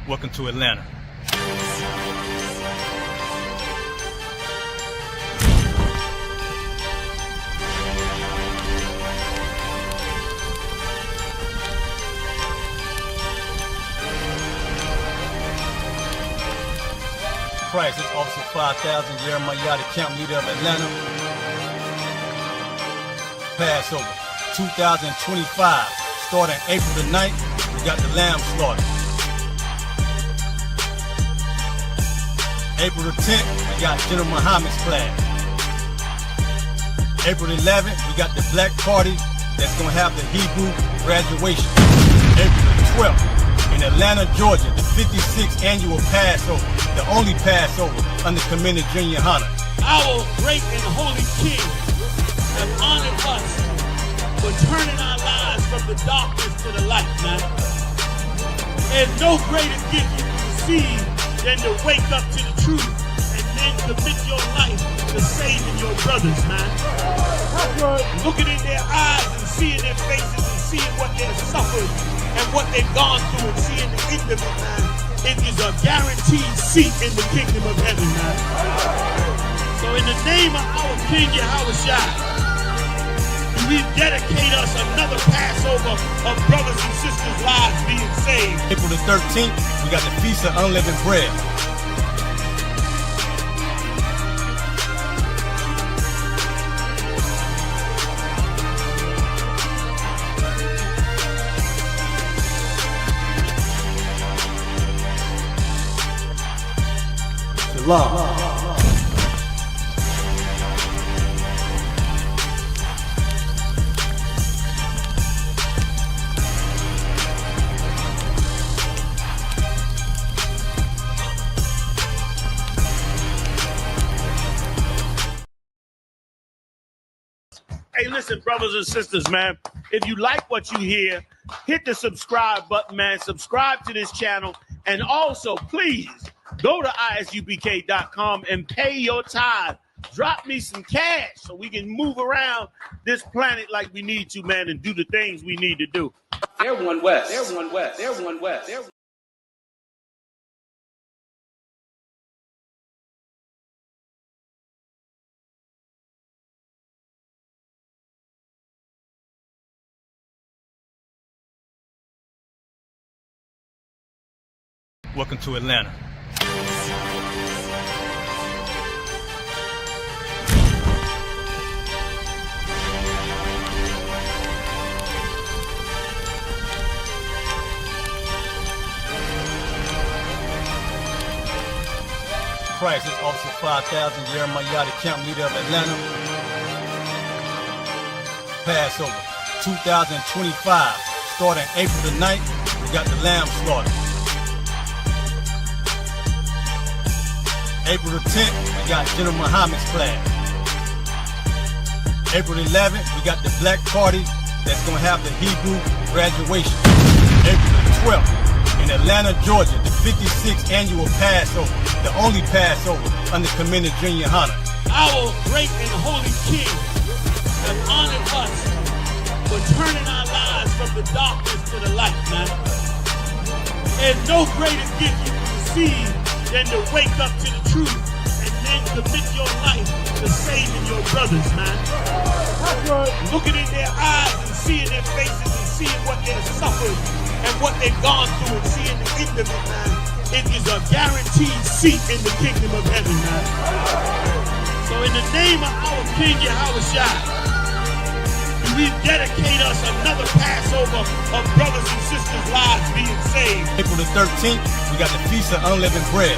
Welcome to Atlanta. Price is Officer 5000, Jeremiah, the camp leader of Atlanta. Passover 2025, starting April the 9th, we got the lamb slaughter. April the 10th, we got General Muhammad's flag. April the 11th, we got the black party that's gonna have the Hebrew graduation. April the 12th, in Atlanta, Georgia, the 56th annual Passover, the only Passover under Commander Junior Hunter. Our great and holy King have honored us for turning our lives from the darkness to the light, man. There's no greater gift you can receive than to wake up to the truth and then commit your life to saving your brothers, man. Looking in their eyes and seeing their faces and seeing what they've suffered and what they've gone through and seeing the end of it, man. It is a guaranteed seat in the kingdom of heaven, man. So in the name of our King I.S.U.P.K, we dedicate us another Passover of brothers and sisters' lives being saved. April the 13th, we got the Feast of Unleavened Bread. Shalom. Hey, listen, brothers and sisters, man, if you like what you hear, hit the subscribe button, man. Subscribe to this channel. And also, please, go to ISUPK.com and pay your tithe. Drop me some cash so we can move around this planet like we need to, man, and do the things we need to do. They're one West. They're one West. They're one West. They're Welcome to Atlanta. Price is Officer 5000, Jeremiah, the camp leader of Atlanta. Passover 2025, starting April the 9th, we got the lamb slaughter. April the 10th, we got General Muhammad's flag. April the 11th, we got the black party that's gonna have the Hebrew graduation. April the 12th, in Atlanta, Georgia, the 56th annual Passover, the only Passover under Commander Junior Hunter. Our great and holy King have honored us for turning our lives from the darkness to the light, man. There's no greater gift you can receive than to wake up to the truth and then commit your life to saving your brothers, man. Looking in their eyes and seeing their faces and seeing what they've suffered and what they've gone through and seeing the end of it, man. It is a guaranteed seat in the kingdom of heaven, man. So in the name of our King I.S.U.P.K, we dedicate us another Passover of brothers and sisters' lives being saved. April the 13th, we got the Feast of Unleavened Bread.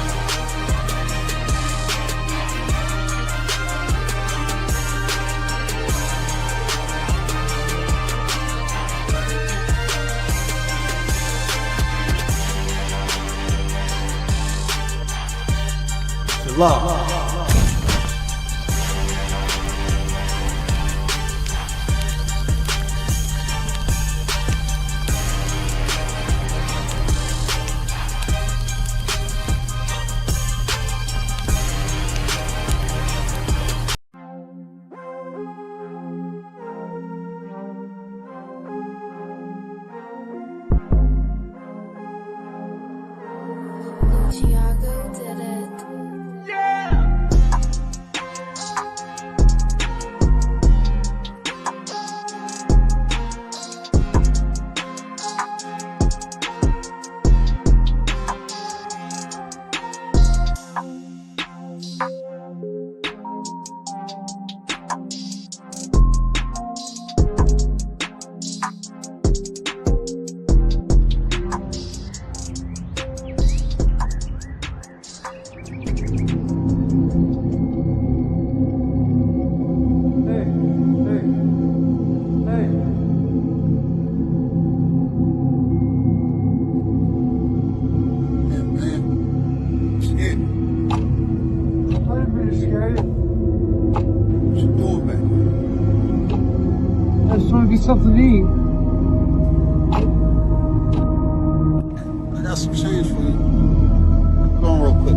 Shalom. Something to eat. I got some change for you. Go on real quick.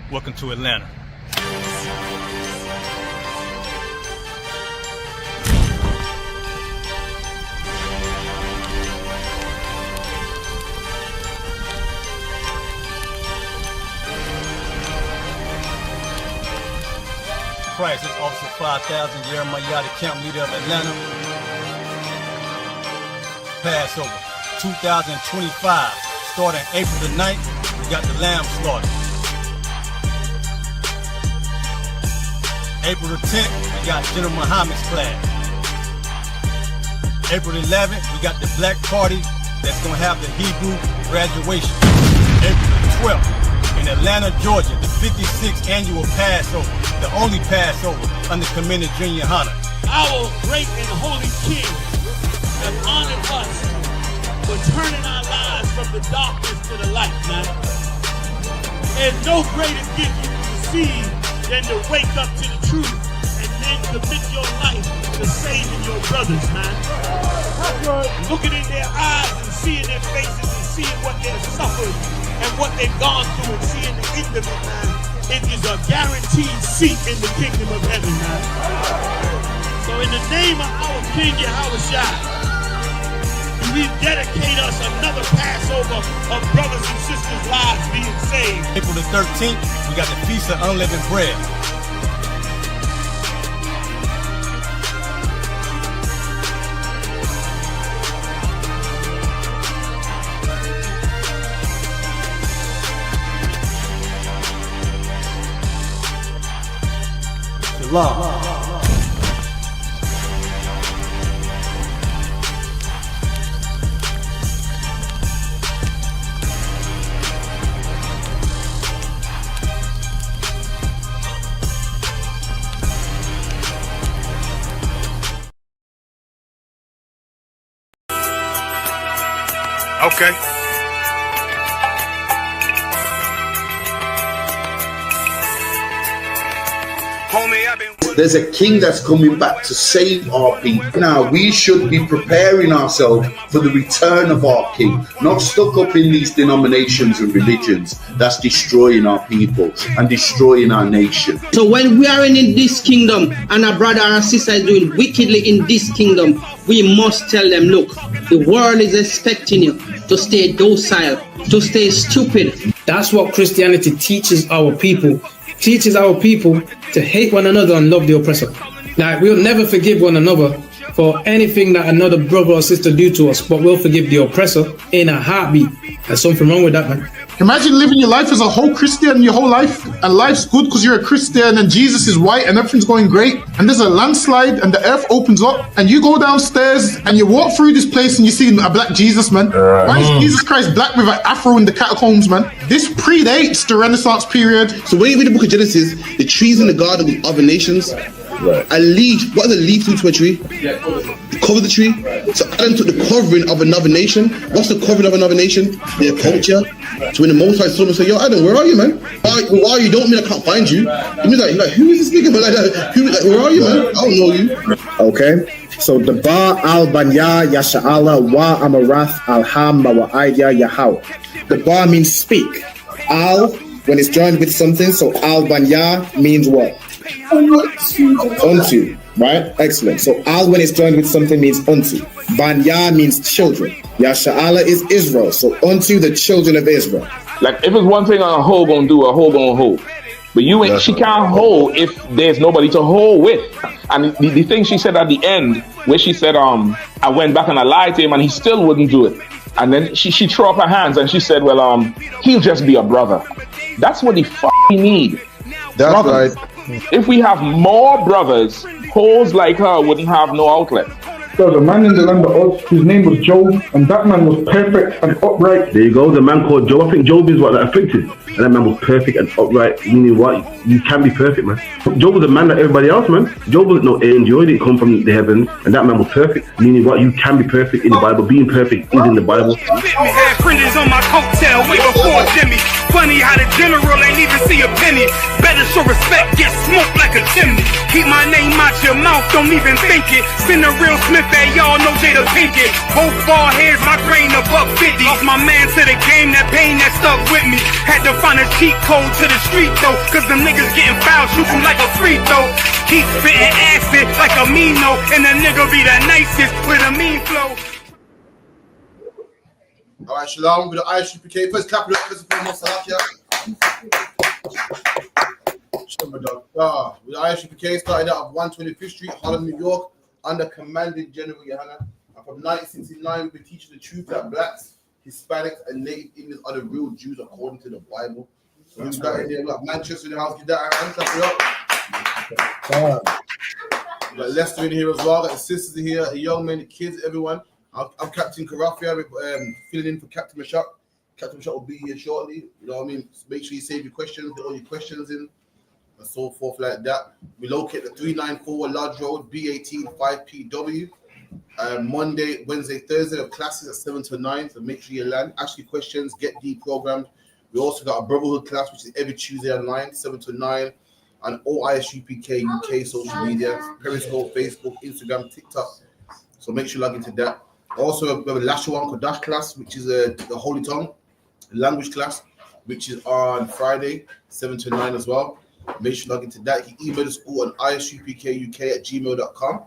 Welcome to Atlanta. Price is Officer 5000, Jeremiah, the camp leader of Atlanta. Passover 2025, starting April the 9th, we got the lamb slaughter. April the 10th, we got General Muhammad's class. April the 11th, we got the black party that's gonna have the Hebrew graduation. April the 12th, in Atlanta, Georgia, the 56th annual Passover, the only Passover under Commander Junior Hunter. Our great and holy King has honored us for turning our lives from the darkness to the light, man. There's no greater gift you can receive than to wake up to the truth and then commit your life to saving your brothers, man. Looking in their eyes and seeing their faces and seeing what they've suffered and what they've gone through and seeing the end of it, man. It is a guaranteed seat in the kingdom of heaven, man. So in the name of our King Yahushua, we dedicate us another Passover of brothers and sisters' lives being saved. April the 13th, we got the Feast of Unleavened Bread. Shalom. Okay. Homie, I've been... There's a king that's coming back to save our people. Now, we should be preparing ourselves for the return of our king, not stuck up in these denominations and religions that's destroying our people and destroying our nation. So when we are in this kingdom and a brother or a sister is doing wickedly in this kingdom, we must tell them, look, the world is expecting you to stay docile, to stay stupid. That's what Christianity teaches our people. Teaches our people to hate one another and love the oppressor. Like, we'll never forgive one another for anything that another brother or sister do to us, but we'll forgive the oppressor in a heartbeat. There's something wrong with that, man. Imagine living your life as a whole Christian your whole life, and life's good because you're a Christian and Jesus is white and everything's going great, and there's a landslide and the earth opens up and you go downstairs and you walk through this place and you see a black Jesus, man. Why is Jesus Christ black with an afro in the catacombs, man? This predates the Renaissance period. So when you read the book of Genesis, the trees in the garden with other nations, a leaf, what does a leaf do to a tree? Cover the tree. So Adam took the covering of another nation. What's the covering of another nation? Their culture. So when the Most High saw him and said, yo, Adam, where are you, man? Why are you? Don't mean I can't find you. He means like, who is this nigga? But where are you, man? I don't know you. Okay. So the Ba al Banya Yasha'ala wa Amarath al Hamma wa Aidya Yahaw. The Ba means speak. Al, when it's joined with something, so al Banya means what? Unto, right? Excellent. So al when it's joined with something means unto. Banya means children. Yasha'ala is Israel. So unto the children of Israel. Like if it's one thing a hoe gonna do, a hoe gonna hold. But you ain't. She can't hold if there's nobody to hold with. And the thing she said at the end, where she said, I went back and I lied to him, and he still wouldn't do it. And then she threw up her hands and she said, well, he'll just be a brother. That's what he need. That's brothers. Right. If we have more brothers, hoes like her wouldn't have no outlet. There was a man in the land of Oz, his name was Job, and that man was perfect and upright. There you go, the man called Job. I think Job is what, that afflicted. And that man was perfect and upright, meaning what? You can be perfect, man. Job was a man like everybody else, man. Job wasn't no angel, he didn't come from the heavens, and that man was perfect, meaning what? You can be perfect in the Bible. Being perfect is in the Bible. Had fringes on my coattail way before Jimmy. Funny how the general ain't even see a penny. Better show respect, get smoked like a chimney. Keep my name out your mouth, don't even think it. Send a real Smith that y'all know Jada Pinkett. Both ball heads, my grain a $1.50. Lost my man to the game, that pain that stuck with me. Had to find a cheat code to the street though, cause them niggas getting fouled, shoot you like a free throw. Keep spitting acid like a Mino, and the nigga be the nicest with a mean flow. Alright, Shalom with the I.S.U.P.K. First clap it up, first and foremost, Salakia. With the I.S.U.P.K. started out of 125th Street, Harlem, New York, under Commanding General Yohana. And from 1969, we've been teaching the truth that blacks, Hispanics, and Native Indians are the real Jews according to the Bible. So we've got in there, we got Manchester in the house, get that hand, clap it up. We got Lester in here as well, got the sisters in here, the young men, the kids, everyone. I'm Captain Karafia, filling in for Captain Mashak. Captain Mashak will be here shortly. You know what I mean? So make sure you save your questions, get all your questions in, and so forth like that. We locate the 394 Lodge Road, B18 5PW. Monday, Wednesday, Thursday, the classes at 7 to 9. So make sure you land, ask your questions, get deprogrammed. We also got a Brotherhood class, which is every Tuesday online, 7 to 9. And all I.S.U.P.K. UK social media, Periscope, Facebook, Instagram, TikTok. So make sure you log into that. Also, we have a Lashawan Kodash class, which is the Holy Tongue language class, which is on Friday, 7 to 9 as well. Make sure you log into that. You can email the school on isupkuk@gmail.com,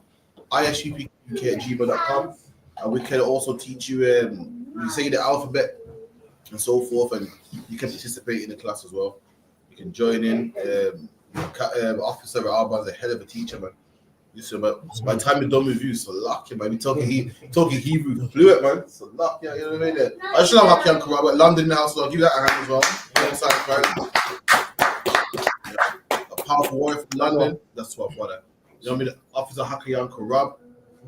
isupkuk@gmail.com. And we can also teach you, you say the alphabet and so forth, and you can participate in the class as well. You can join in. Officer Alba is a hell of a teacher, man. Listen, but by the time we're done with you, so lucky, man. We're talking Hebrew fluent, man. So lucky, you know what I mean? I should have lucky on Karab, but London in the house, so I'll give that a hand as well. A powerful warrior from London. That's what I've got. You know what I mean? Officer Hakayan Karab.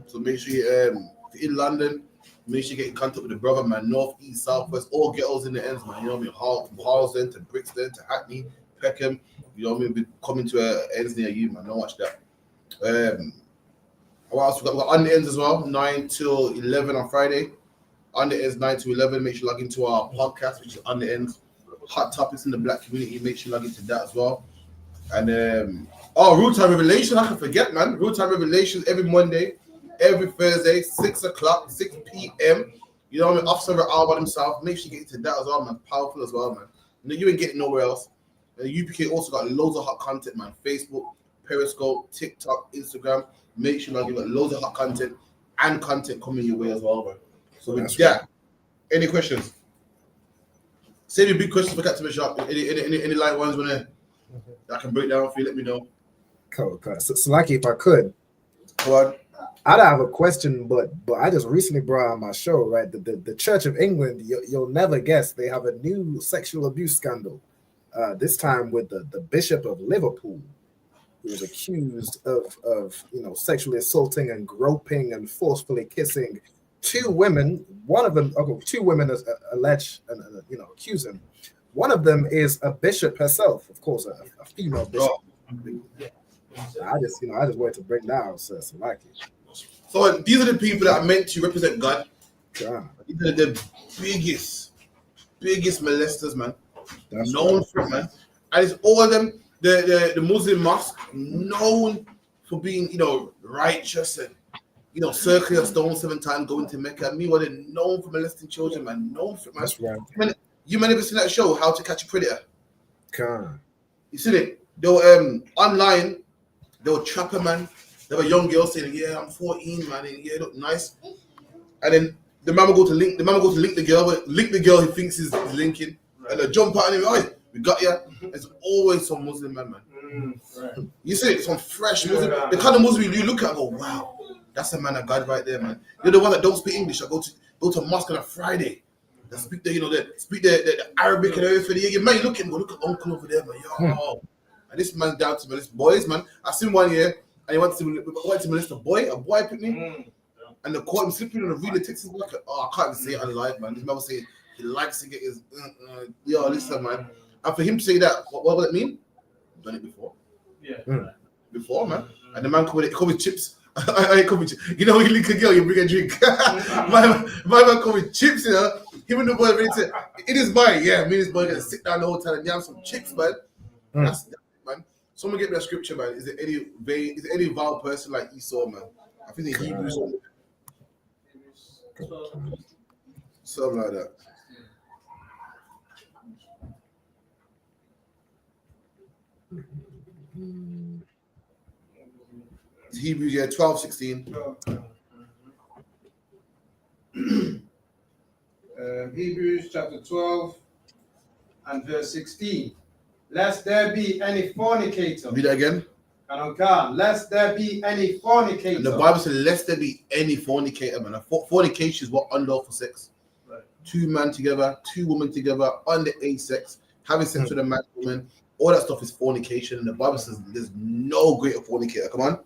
So make sure you're in London. Make sure you get in contact with the brother, man. North, east, southwest, all ghettos in the ends, man. You know what I mean? From Harlesden to Brixton to Hackney, Peckham. You know what I mean? We're coming to ends near you, man. Don't watch that. What else we got? We got on the ends as well, 9 till 11 on Friday. On the ends 9 to 11. Make sure you log into our podcast, which is on the ends. Hot topics in the black community. Make sure you log into that as well. And Root Time Revelation. I can forget, man. Root Time Revelation every Monday, every Thursday, 6 o'clock, 6 p.m. You know what I mean? Officer Alba himself. Make sure you get into that as well, man. Powerful as well, man. You ain't getting nowhere else. And the UPK also got loads of hot content, man. Facebook, Periscope, TikTok, Instagram. Make sure you got loads of hot content and content coming your way as well, man. So with that, any questions? Save your big questions for Captain Sharp. Any light ones when I can break down for you, let me know. Cool. So Lucky, if I could, Go on. I don't have a question, but I just recently brought on my show, right? The Church of England, you'll never guess, they have a new sexual abuse scandal. This time with the Bishop of Liverpool, who was accused of sexually assaulting and groping and forcefully kissing two women. Two women allege and accuse him. One of them is a bishop herself, of course, a female bishop. I just wanted to bring down so like it. So these are the people that are meant to represent God. God. These are the biggest molesters, man. That's known right. for it, man. And it's all of them, the Muslim mosque, known for being, righteous and, circle your stone 7 times, going to Mecca. Meanwhile, they're known for molesting children, man. Known for it, man. That's right. You might never seen that show, How to Catch a Predator. God. You seen it? They were online. They were trapper, man. They were young girls saying, "Yeah, I'm 14, man. And yeah, look nice." And then the man will go to link the girl, but link the girl he thinks is linking, and they jump out and him, "Oi, we got you." It's always some Muslim man. Right. You see it, some fresh Muslim. The kind of Muslim you look at and go, "Wow, that's a man of God right there, man." You're the one that don't speak English. I go to mosque on a Friday. They speak the Arabic and everything. You might look at uncle over there, man. Yo. And this man down to molest boys, man. I seen one year, and he wanted to molest a boy picked me, and they caught him slipping on a relay Texas block. Oh, I can't even say it on live, man. This man was saying he likes to get his, yo, listen, man. And for him to say that, what would it mean? I've done it before. Yeah. Before, man. And the man come with chips. I come with chips. You know, when you link a girl, you bring a drink. my man come with chips, Him and the boy ready to, it is mine. Yeah, me and this boy gonna sit down the whole time and yam some chips, man. That's man. Someone get me a scripture, man. Is there any vile person like Esau, man? I think the Hebrews something like that. Hebrews 12:16. Hebrews chapter 12 and verse 16. Lest there be any fornicator. Read that again. Lest there be any fornicator. And the Bible says, lest there be any fornicator, man. Fornication is what unlawful sex. Right. 2 men together, 2 women together, underage sex, having sex with a man, woman. All that stuff is fornication. And the Bible says there's no greater fornicator. Come on.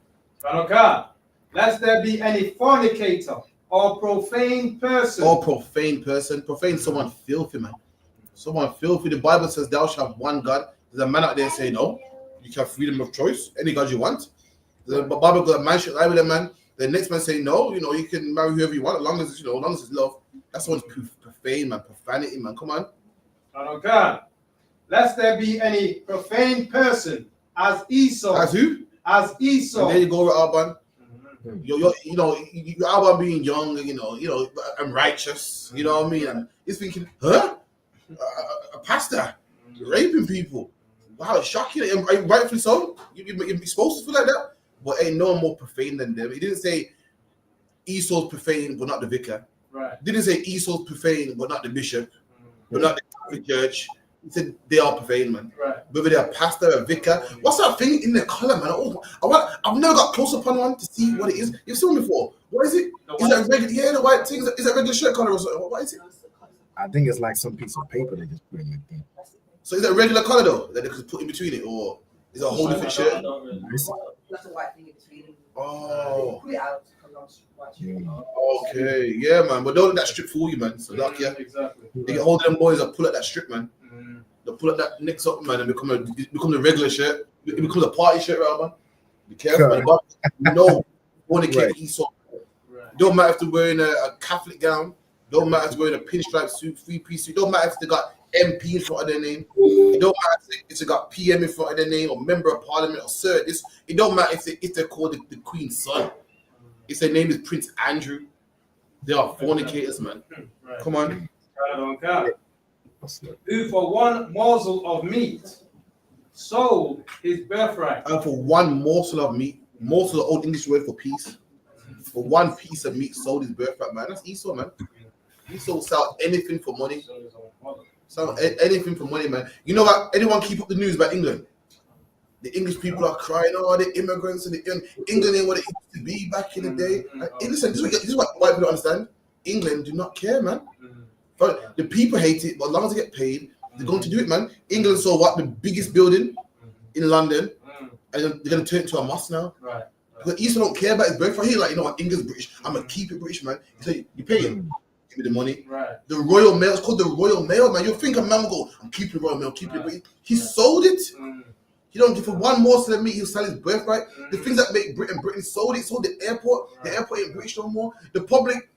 Lest there be any fornicator or profane person. Profane someone filthy, man. Someone filthy. The Bible says thou shalt have one God. There's a man out there saying no. You can have freedom of choice. Any God you want. The Bible got a man should lie with a man. The next man say no. You can marry whoever you want as long as it's love. That's one's profane, man. Profanity, man. Come on. Lest there be any profane person as Esau. As who? As Esau. And there you go with Alban. You're Alban being young, and righteous. You know what I mean? And he's thinking, huh? A pastor raping people. Wow, it's shocking. Rightfully so. You're supposed to feel like that. But ain't no one more profane than them. He didn't say Esau's profane, but not the vicar. Right. Didn't say Esau's profane, but not the bishop, but not the Catholic Church. He said they are profane, man. Right. Whether they're a pastor, a vicar. What's that thing in the color, man? I've never got close upon one to see what it is. You've seen one before. What is it? Is that regular? Yeah, the white thing. Is that regular shirt color or something? What is it? I think it's like some piece of paper they just put in there. So is that a regular color though that they could put in between it, or is it a whole different shirt? That's a white thing in between. Oh. Put it out. Okay, yeah, man. But don't let that strip fool you, man. So lucky, yeah. Exactly. They get hold of them boys that pull at that strip, man. They pull at that next up, man, and become the regular shirt. It becomes a party shirt, right, man. Be careful, man. But no fornicate Esau. Don't matter if they're wearing a Catholic gown. Don't matter if they're wearing a pinstripe suit, 3-piece suit. Don't matter if they got MP in front of their name. It don't matter if they got PM in front of their name or member of parliament or sir. It don't matter if they're called the Queen's son. If their name is Prince Andrew, they are fornicators, man. Right. Come on. Who for one morsel of meat sold his birthright. And for one morsel of meat, morsel of Old English word for piece. For one piece of meat sold his birthright, man. That's Esau, man. Esau sell anything for money. So anything for money, man. You know what? Anyone keep up the news about England? The English people are crying, oh, the immigrants and England ain't what it used to be back in the day. And listen, this is what white people don't understand. England do not care, man. But the people hate it, but as long as they get paid, they're going to do it, man. England saw what? The biggest building in London, and they're going to turn it into a mosque now. Right. But Easter don't care about his birthright. He like, you know what, England's British. I'm going to keep it British, man. So you pay him. Give me the money. Right. The Royal Mail, it's called the Royal Mail, man. You'll think a man will go, I'm keeping the Royal Mail, keeping it British. He sold it. He don't give for one more to me, he'll sell his birthright. The things that make Britain sold it, sold the airport. The airport ain't British no more. The public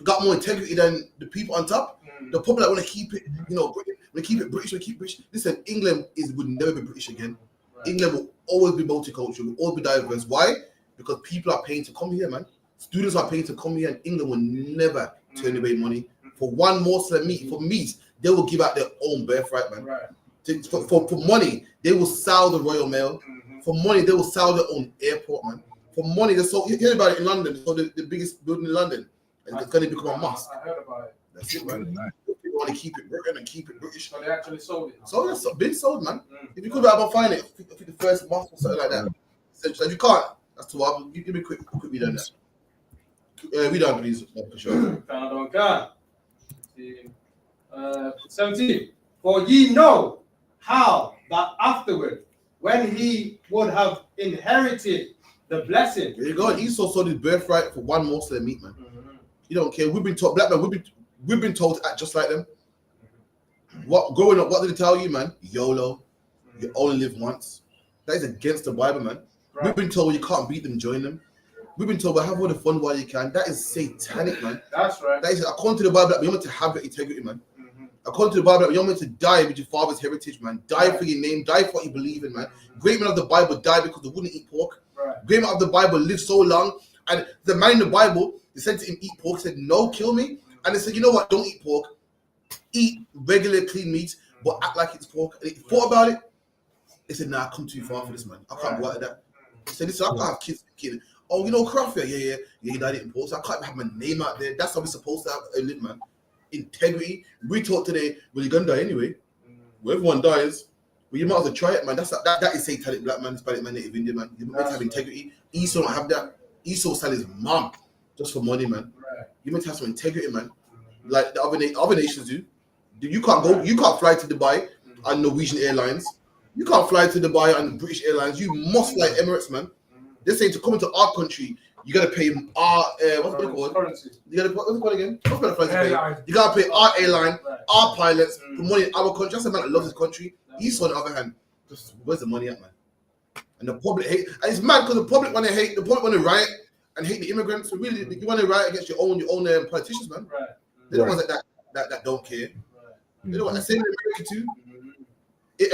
got more integrity than the people on top. The public that want to keep it, you know, Britain, want to keep it British, want to keep British. Listen, England would never be British again. Right. England will always be multicultural, will always be diverse. Why? Because people are paying to come here, man. Students are paying to come here, and England will never turn away money. For one morsel of meat, for meat, they will give out their own birthright, man. Right. For money, they will sell the Royal Mail. For money, they will sell their own airport, man. For money, they sold. Hear about it in London. So the biggest building in London, and it's going to become a mosque. I heard about it. That's it, man. People want to keep it Britain and keep it British. So they actually sold it. So that's been sold, man. If you could have find it, I think the first mosque or something like that. So if you can't, that's too hard. Give me a quick read on that. Read on, please. For sure. 17. For ye know how that afterward, when he would have inherited the blessing. There you go. Esau sold his birthright for one morsel of meat, man. You don't care. We've been taught, black man. We've been told to act just like them. What growing up? What did they tell you, man? YOLO. You only live once. That is against the Bible, man. Right. We've been told you can't beat them, join them. We've been told, well, have all the fun while you can. That is satanic, man. That's right. That is according to the Bible. You're meant to have that integrity, man. According to the Bible, you're meant to die with your father's heritage, man. Die for your name. Die for what you believe in, man. Great men of the Bible died because they wouldn't eat pork. Right. Great men of the Bible lived so long, and the man in the Bible, they said to him, eat pork. He said, no, kill me. And they said, you know what? Don't eat pork. Eat regular clean meat, but act like it's pork. And he thought about it. They said, nah, I come too far for this, man. I can't go out of that. He said, listen, I can't have kids. Oh, you know, Crawford? Yeah, he died in pork. So I can't have my name out there. That's how we're supposed to live, man. Integrity. We taught today, well, you're gonna die anyway. Well, everyone dies. Well, you might as well try it, man. That is satanic black man, Hispanic man, Native Indian man. You meant to have integrity. Esau don't have that. Esau sell his mom just for money, man. Right. You meant to have some integrity, man. Like the other nations do. You can't go. You can't fly to Dubai on Norwegian Airlines. You can't fly to Dubai on British Airlines. You must fly Emirates, man. They're saying to come into our country, you gotta pay our what's it called? Currency. You gotta what's it called again? You gotta pay our airline, our pilots for money in our country. That's a man that loves his country. Esau, on the other hand, just where's the money at, man? And the public hate, and it's mad because the public want to hate, the public want to riot and hate the immigrants. So really, you want to riot against your own politicians, man. Right. They're the ones that don't care. Right. They don't want to say in America too.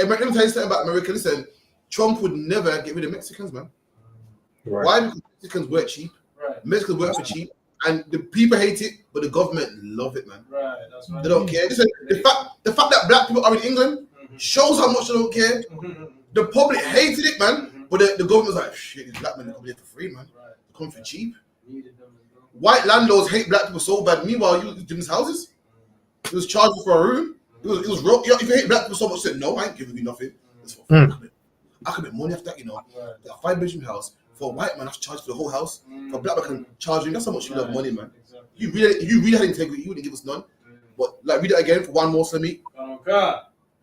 Let me tell you something about America. Listen, Trump would never get rid of Mexicans, man. Right. Why? Because Mexicans work cheap. Right. Mexicans work for cheap, and the people hate it, but the government love it, man. Right. That's right. They don't care. Listen, the fact that black people are in England shows how much they don't care. The public hated it, man, but the government's like, shit, these black men are coming here for free, man. Right. They come for cheap. White landlords hate black people so bad. Meanwhile, you did his houses. He was charging for a room. It was real. If you hate black people so much, said no, I ain't giving you nothing. I can make money after that, you know. Right. A 5-bedroom house for a white man, I have to charge for the whole house. For a black man, can charge you. That's how much you love money, man. Exactly. You really had integrity. You wouldn't give us none. But like, read it again for one more, Slammy. Okay.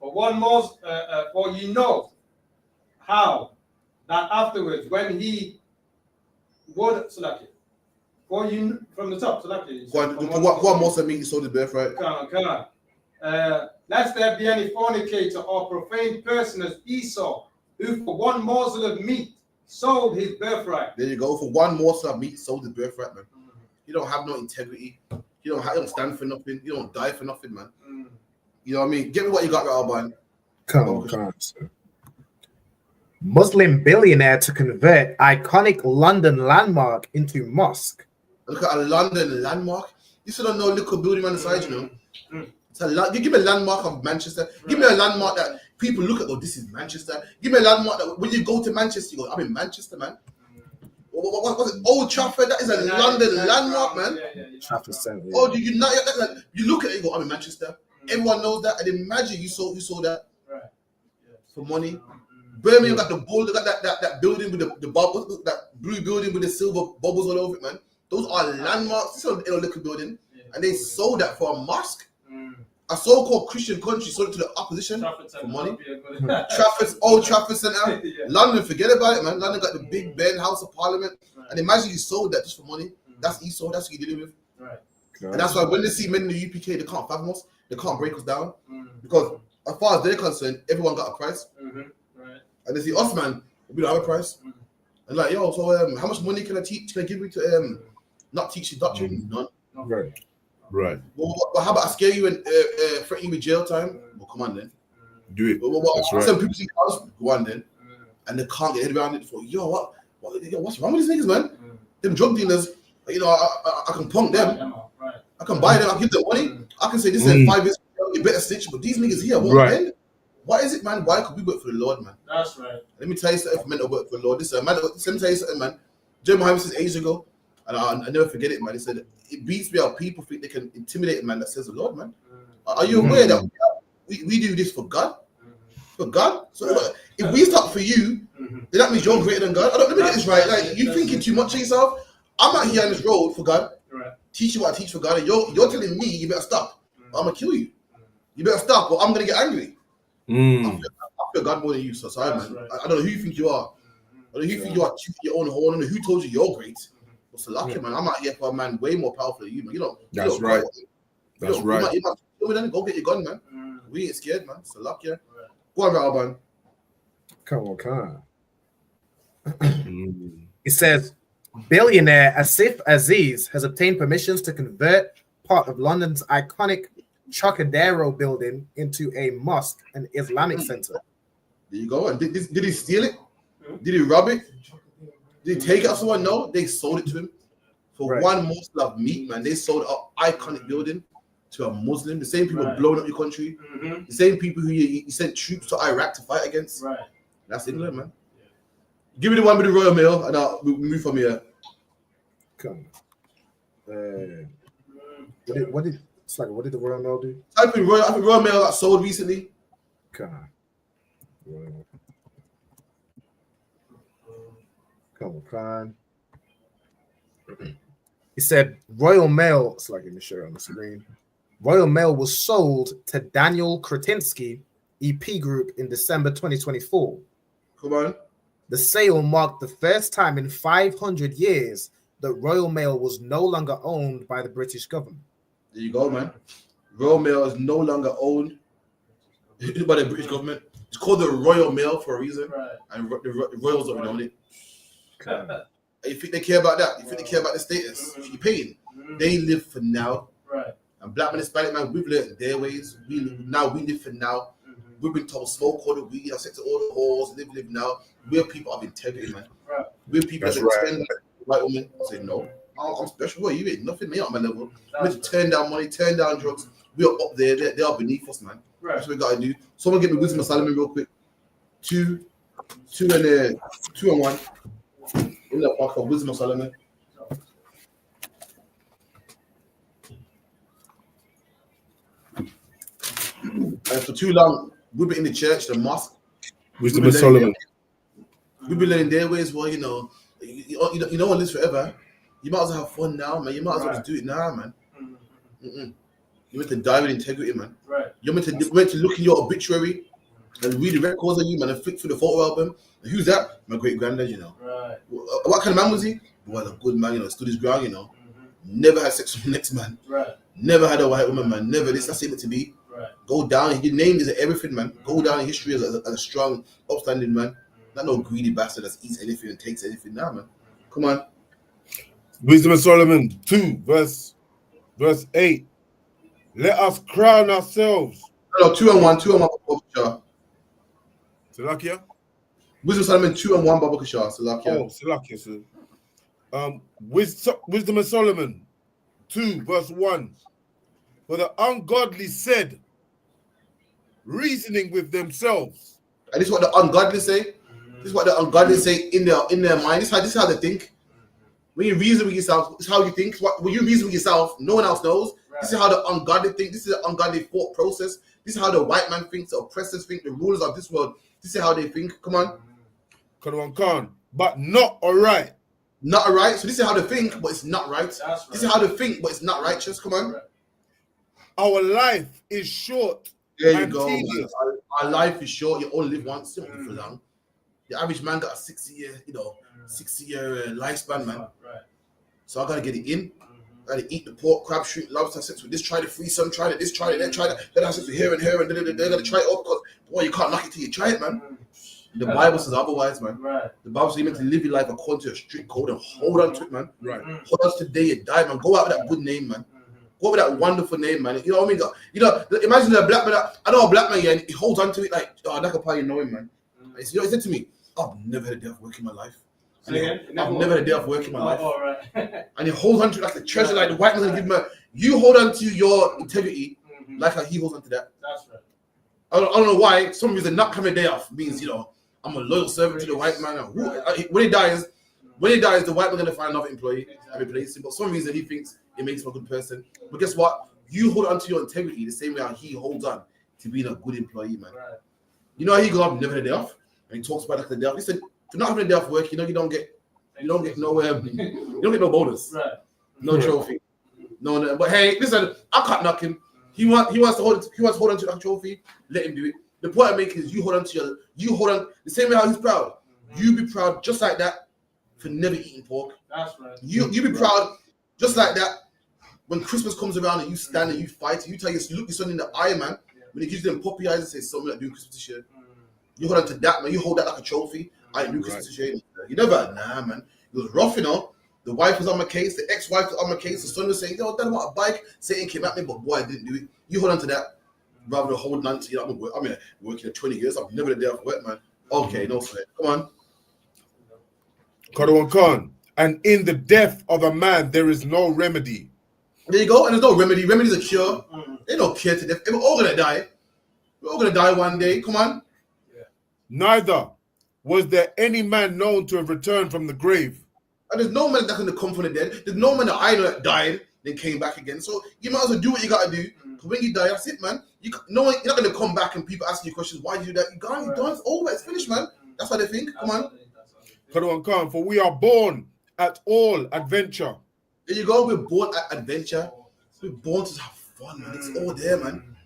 For one more, for you know how that afterwards, when he would select it. For you from the top, select it. One more, Slammy, you sold his birthright. Lest there be any fornicator or profane person as Esau, who for one morsel of meat sold his birthright. There you go. For one morsel of meat sold his birthright, man. You don't have no integrity. You don't stand for nothing. You don't die for nothing, man. You know what I mean? Give me what you got, Alban. Come on, sir. Muslim billionaire to convert iconic London landmark into mosque. Look at a London landmark. You still don't know a little building on the side, you know. Give me a landmark of Manchester. Give me a landmark that people look at. Oh, this is Manchester. Give me a landmark that when you go to Manchester, you go, I'm in Manchester, man. What was it? Old Trafford. That is a London landmark, man. Trafford Centre. Oh, you look at it, you go, I'm in Manchester. Everyone knows that. And imagine you saw that Right. for money. Birmingham got the bull, got that building with the bubbles, that blue building with the silver bubbles all over it, man. Those are landmarks. This is a liquor building, and they sold that for a mosque. A so-called Christian country sold it to the opposition for money. Old Trafford Centre. London, forget about it, man. London got the Big Ben, House of Parliament, and imagine you sold that just for money. That's Esau. That's what you're dealing with. Right. And that's why when they see men in the UPK, they can't fathom us. They can't break us down because as far as they're concerned, everyone got a price. Right. And they see us, man, we don't have a price. And like, yo, so how much money can I teach? Can I give you to not teach the doctrine? None. Right. Right. Well, how about I scare you and threaten you with jail time? Well, come on then. Do it. That's right. Some people see us, go on then, and they can't get head around it. For what's wrong with these niggas, man? Them drug dealers, you know, I can punk them. I can buy them. I give them money. I can say this is 5 years. You better snitch. But these niggas here, what is it, man? Why could we work for the Lord, man? That's right. Let me tell you something. For men to work for the Lord, let me tell you something, man. Joe Muhammad says ages ago, and I never forget it, man. He said it beats me how people think they can intimidate a man that says the Lord, man. Are you aware that we do this for God? For God? So if we start for you, then that means you're greater than God. Let me get this right. Like, you're thinking too much of yourself. I'm out here on this road for God. Right. Teach you what I teach for God. And you're telling me you better stop. Or I'm going to kill you. You better stop or I'm going to get angry. I feel God more than you. So sorry, man. Right. I don't know who you think you are. I don't know who you think you are. Your own horn. I don't know who told you you're great. What's the lucky, man? I'm out here for a man way more powerful than you, man. That's right. That's right. You might go get your gun, man. We ain't scared, man. So lucky. Go on, Alban. Come on, Khan. It says, billionaire Asif Aziz has obtained permissions to convert part of London's iconic Trocadero building into a mosque and Islamic center. There you go. And did he steal it? Did he rob it? Did he take it off someone? No, they sold it to him for one morsel of meat, man. They sold an iconic building to a Muslim. The same people blowing up your country. The same people who you sent troops to Iraq to fight against. Right. That's England, man. Give me the one with the Royal Mail, and we'll move from here. Come. What did the Royal Mail do? I think Royal Mail got sold recently. Come on. He said Royal Mail. It's like, let me show it on the screen. Royal Mail was sold to Daniel Kretinsky, EP Group, in December 2024. Come on. The sale marked the first time in 500 years that Royal Mail was no longer owned by the British government. There you go, man. Royal Mail is no longer owned by the British government. It's called the Royal Mail for a reason, and the Royals don't own it. You think they care about that? You think they care about the status? You're paying. They live for now. Right. And black man, Hispanic man, we've learned their ways. We live for now. We've been told smoke all the weed, have sex with all the whores, live now. We're people of integrity, man. Right. We're people that turn down white women and say, no, I'm special. Boy, you ain't nothing, me on my level. We need to turn down money, turn down drugs. We are up there, they are beneath us, man. Right. That's what we gotta do. Someone get me Wisdom of Solomon real quick. Two and one. In the park of Wisdom of Solomon. And for too long, we've been in the church, the mosque. Wisdom of Solomon. We've been learning their ways. Well, you know one lives forever. You might as well have fun now, man. You might as well just do it now, man. You're meant to die with integrity, man. Right. You're meant to look in your obituary and read the records of you, man, and flick through the photo album. And who's that? My great granddad, you know. Right. What kind of man was he? Well, a good man, you know, stood his ground, you know. Never had sex with the next man. Right. Never had a white woman, man. Never. That's it to be. Right. Go down. Your name is everything, man. Go down in history as a strong, upstanding man. Not no greedy bastard that eats anything and takes anything now, man. Come on. Wisdom of Solomon 2, verse 8. Let us crown ourselves. No, 2 and 1, 2 and 1, Baba Kasha. Salakia? Wisdom of Solomon 2 and 1, Baba Kasha. Salakia. Oh, Salakia, sir. Wisdom of Solomon 2, verse 1. For the ungodly said, reasoning with themselves. And this is what the ungodly say. This is what the ungodly say in their mind. This is how they think. When you reason with yourself, it's how you think. When you reason with yourself, no one else knows. Right. This is how the ungodly think. This is the ungodly thought process. This is how the white man thinks, the oppressors think, the rulers of this world. This is how they think. Come on. But not all right. Not all right. So this is how they think, but it's not right. That's right. This is how they think, but it's not righteous. Come on. Right. Our life is short. There you go. Our life is short. You only live once. You don't live for long. The average man got a 60-year, 60-year lifespan, man. Right. So I gotta get it in. I gotta eat the pork, crab, shrimp, lobster, sex with this, try the threesome, try it, this, try it, then try that. Then I sex with here and here, and they're gonna try it all because boy, you can't knock it till you try it, man. The Bible says otherwise, man. Right. The Bible says you're meant to live your life according to a strict code and hold on to it, man. Right. Hold on to the day you die, man. Go out with that good name, man. Go with that wonderful name, man. You know what I mean? Imagine a black man. I know a black man, yeah, and he holds on to it like, oh, that's how you know him, man. He said to me, I've never had a day of work in my life. I've never had a day of work in my life. Oh, right. And he holds on to it like a treasure, like the white man's gonna give him you hold on to your integrity like how he holds on to that. That's right. I don't know why. Some reason not having a day off means, I'm a loyal servant to the white man. When he dies, the white man's gonna find another employee and replace him. But for some reason he thinks it makes him a good person. But guess what? You hold on to your integrity the same way how he holds on to being a good employee, man. Right. You know how he goes up, never had a day off, and he talks about like the day off. He said, for not having a day off work, you don't get no you don't get no bonus, right? No trophy, no. But hey, listen, I can't knock him. He wants to hold on to that trophy. Let him do it. The point I make is you hold on the same way how he's proud. You be proud just like that for never eating pork. That's right. You be proud just like that when Christmas comes around and you stand and you fight. You look your son in the eye, man. When he gives them puppy eyes and says something like doing Christmas this year. You hold on to that, man. You hold that like a trophy. I ain't doing Christmas this year. You never, man. It was rough, The wife was on my case. The ex-wife was on my case. The son was saying, yo, Dad, I want a bike. Satan came at me, but boy, I didn't do it. You hold on to that rather than hold on to, I mean, working 20 years. I've never had a day off work, man. Okay, no sweat. Come on. Khan. And in the death of a man, there is no remedy. There you go. And there's no remedy. Remedy is a cure. There's no cure to death. We're all going to die. We're all going to die one day. Come on. Yeah. Neither was there any man known to have returned from the grave. And there's no man that can come from the dead. There's no man that I know that died, then came back again. So you might as well do what you got to do. Because when you die, that's it, man. You're not going to come back and people asking you questions. Why did you do that? You got it. You're done. It's over. It's finished, man. That's what they think. Come on. Khan, for we are born at all adventure. There you go. We're born at adventure. We're born to have fun, man. It's all there, man.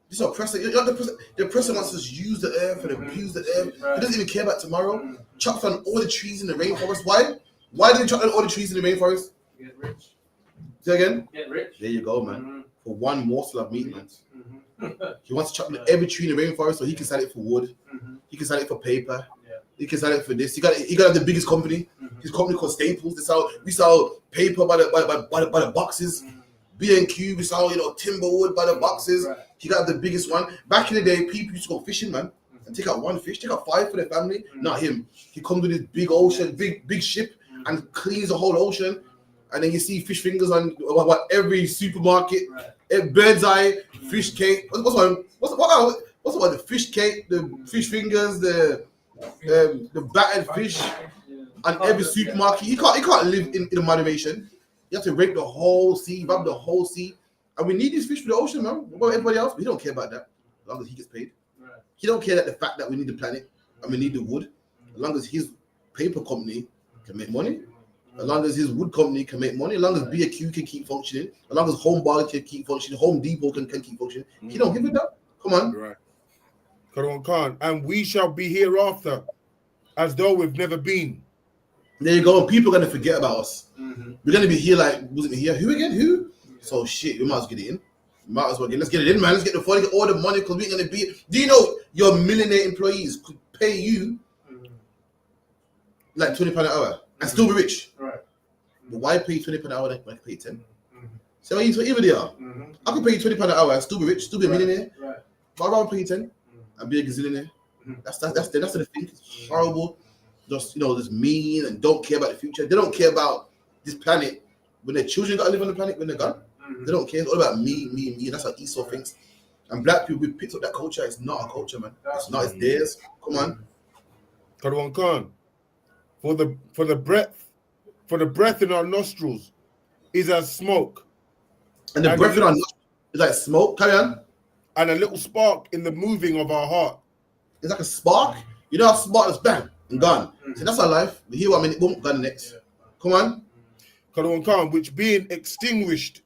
This is oppressor. The oppressor wants us to use the earth and abuse the earth. He doesn't even care about tomorrow. Chopped on all the trees in the rainforest. Why? Why did they chop down all the trees in the rainforest? Get rich. Say again? Get rich. There you go, man. For one morsel of meat, man. He wants to chop down every tree in the rainforest so he can sell it for wood. He can sell it for paper. He can sell it for this. He got to have the biggest company. His company called Staples. We sell paper by the boxes. B&Q, we sell timberwood by the boxes. He got the biggest one. Back in the day, people used to go fishing, man, and take out one fish, take out 5 for their family. Not him. He comes with this big ocean, big ship, and cleans the whole ocean. And then you see fish fingers on every supermarket. Bird's eye, fish cake. What's the fish cake, the fish fingers, the battered fish on every supermarket. You can't live in moderation. You have to rape the whole sea, rub the whole sea. And we need these fish for the ocean, man. What about everybody else? But he don't care about that as long as he gets paid. He don't care that the fact that we need the planet and we need the wood. As long as his paper company can make money, as long as his wood company can make money, as long as B&Q can keep functioning, as long as Home Bar can keep functioning, Home Depot can keep functioning, he don't give a damn. Come on. Right. Khan. And we shall be hereafter as though we've never been. There you go. And people are going to forget about us. We're going to be here like, wasn't here? Who again? Who? So shit, we might as well get it in. Let's get it in, man. Let's get the fun, get all the money because we're going to be. Do you know your millionaire employees could pay you like £20 an hour and still be rich? Right. But why pay £20 an hour when I can pay 10? So even they are. I could pay you £20 an hour and still be rich, still be a millionaire. Right. But I'd rather pay you 10 and be a gazillionaire. That's the thing. It's horrible. Just just mean and don't care about the future. They don't care about this planet when their children got to live on the planet when they're gone. They don't care. It's all about me. That's how Esau thinks. And black people, we picked up that culture. It's not our culture, man. It's not. It's theirs. Come on. Khan. For the For the breath in our nostrils is as smoke. And the breath in our nostrils is like smoke. Carry on. And a little spark in the moving of our heart. It's like a spark. You know how spark is bang and gone. So that's our life. You hear 1 minute, boom, gone next. Come on. Which being extinguished,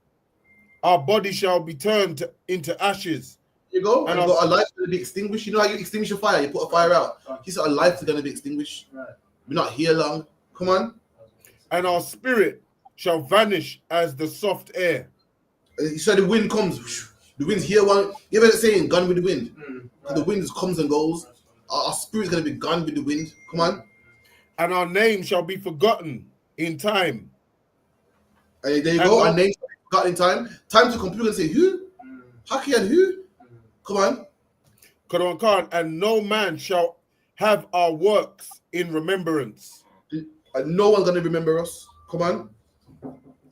our body shall be turned into ashes. You go. And our life is going to be extinguished. You know how you extinguish a fire? You put a fire out. He said our life is going to be extinguished. We're not here long. Come on. And our spirit shall vanish as the soft air. He said the wind comes. The wind's here. You ever saying gone with the wind? The wind just comes and goes. Our spirit's going to be gone with the wind. Come on. And our name shall be forgotten in time. And there you go. Our name shall be forgotten in time. Time to compute and say, who? Haki and who? Come on. And no man shall have our works in remembrance. And no one's going to remember us. Come on.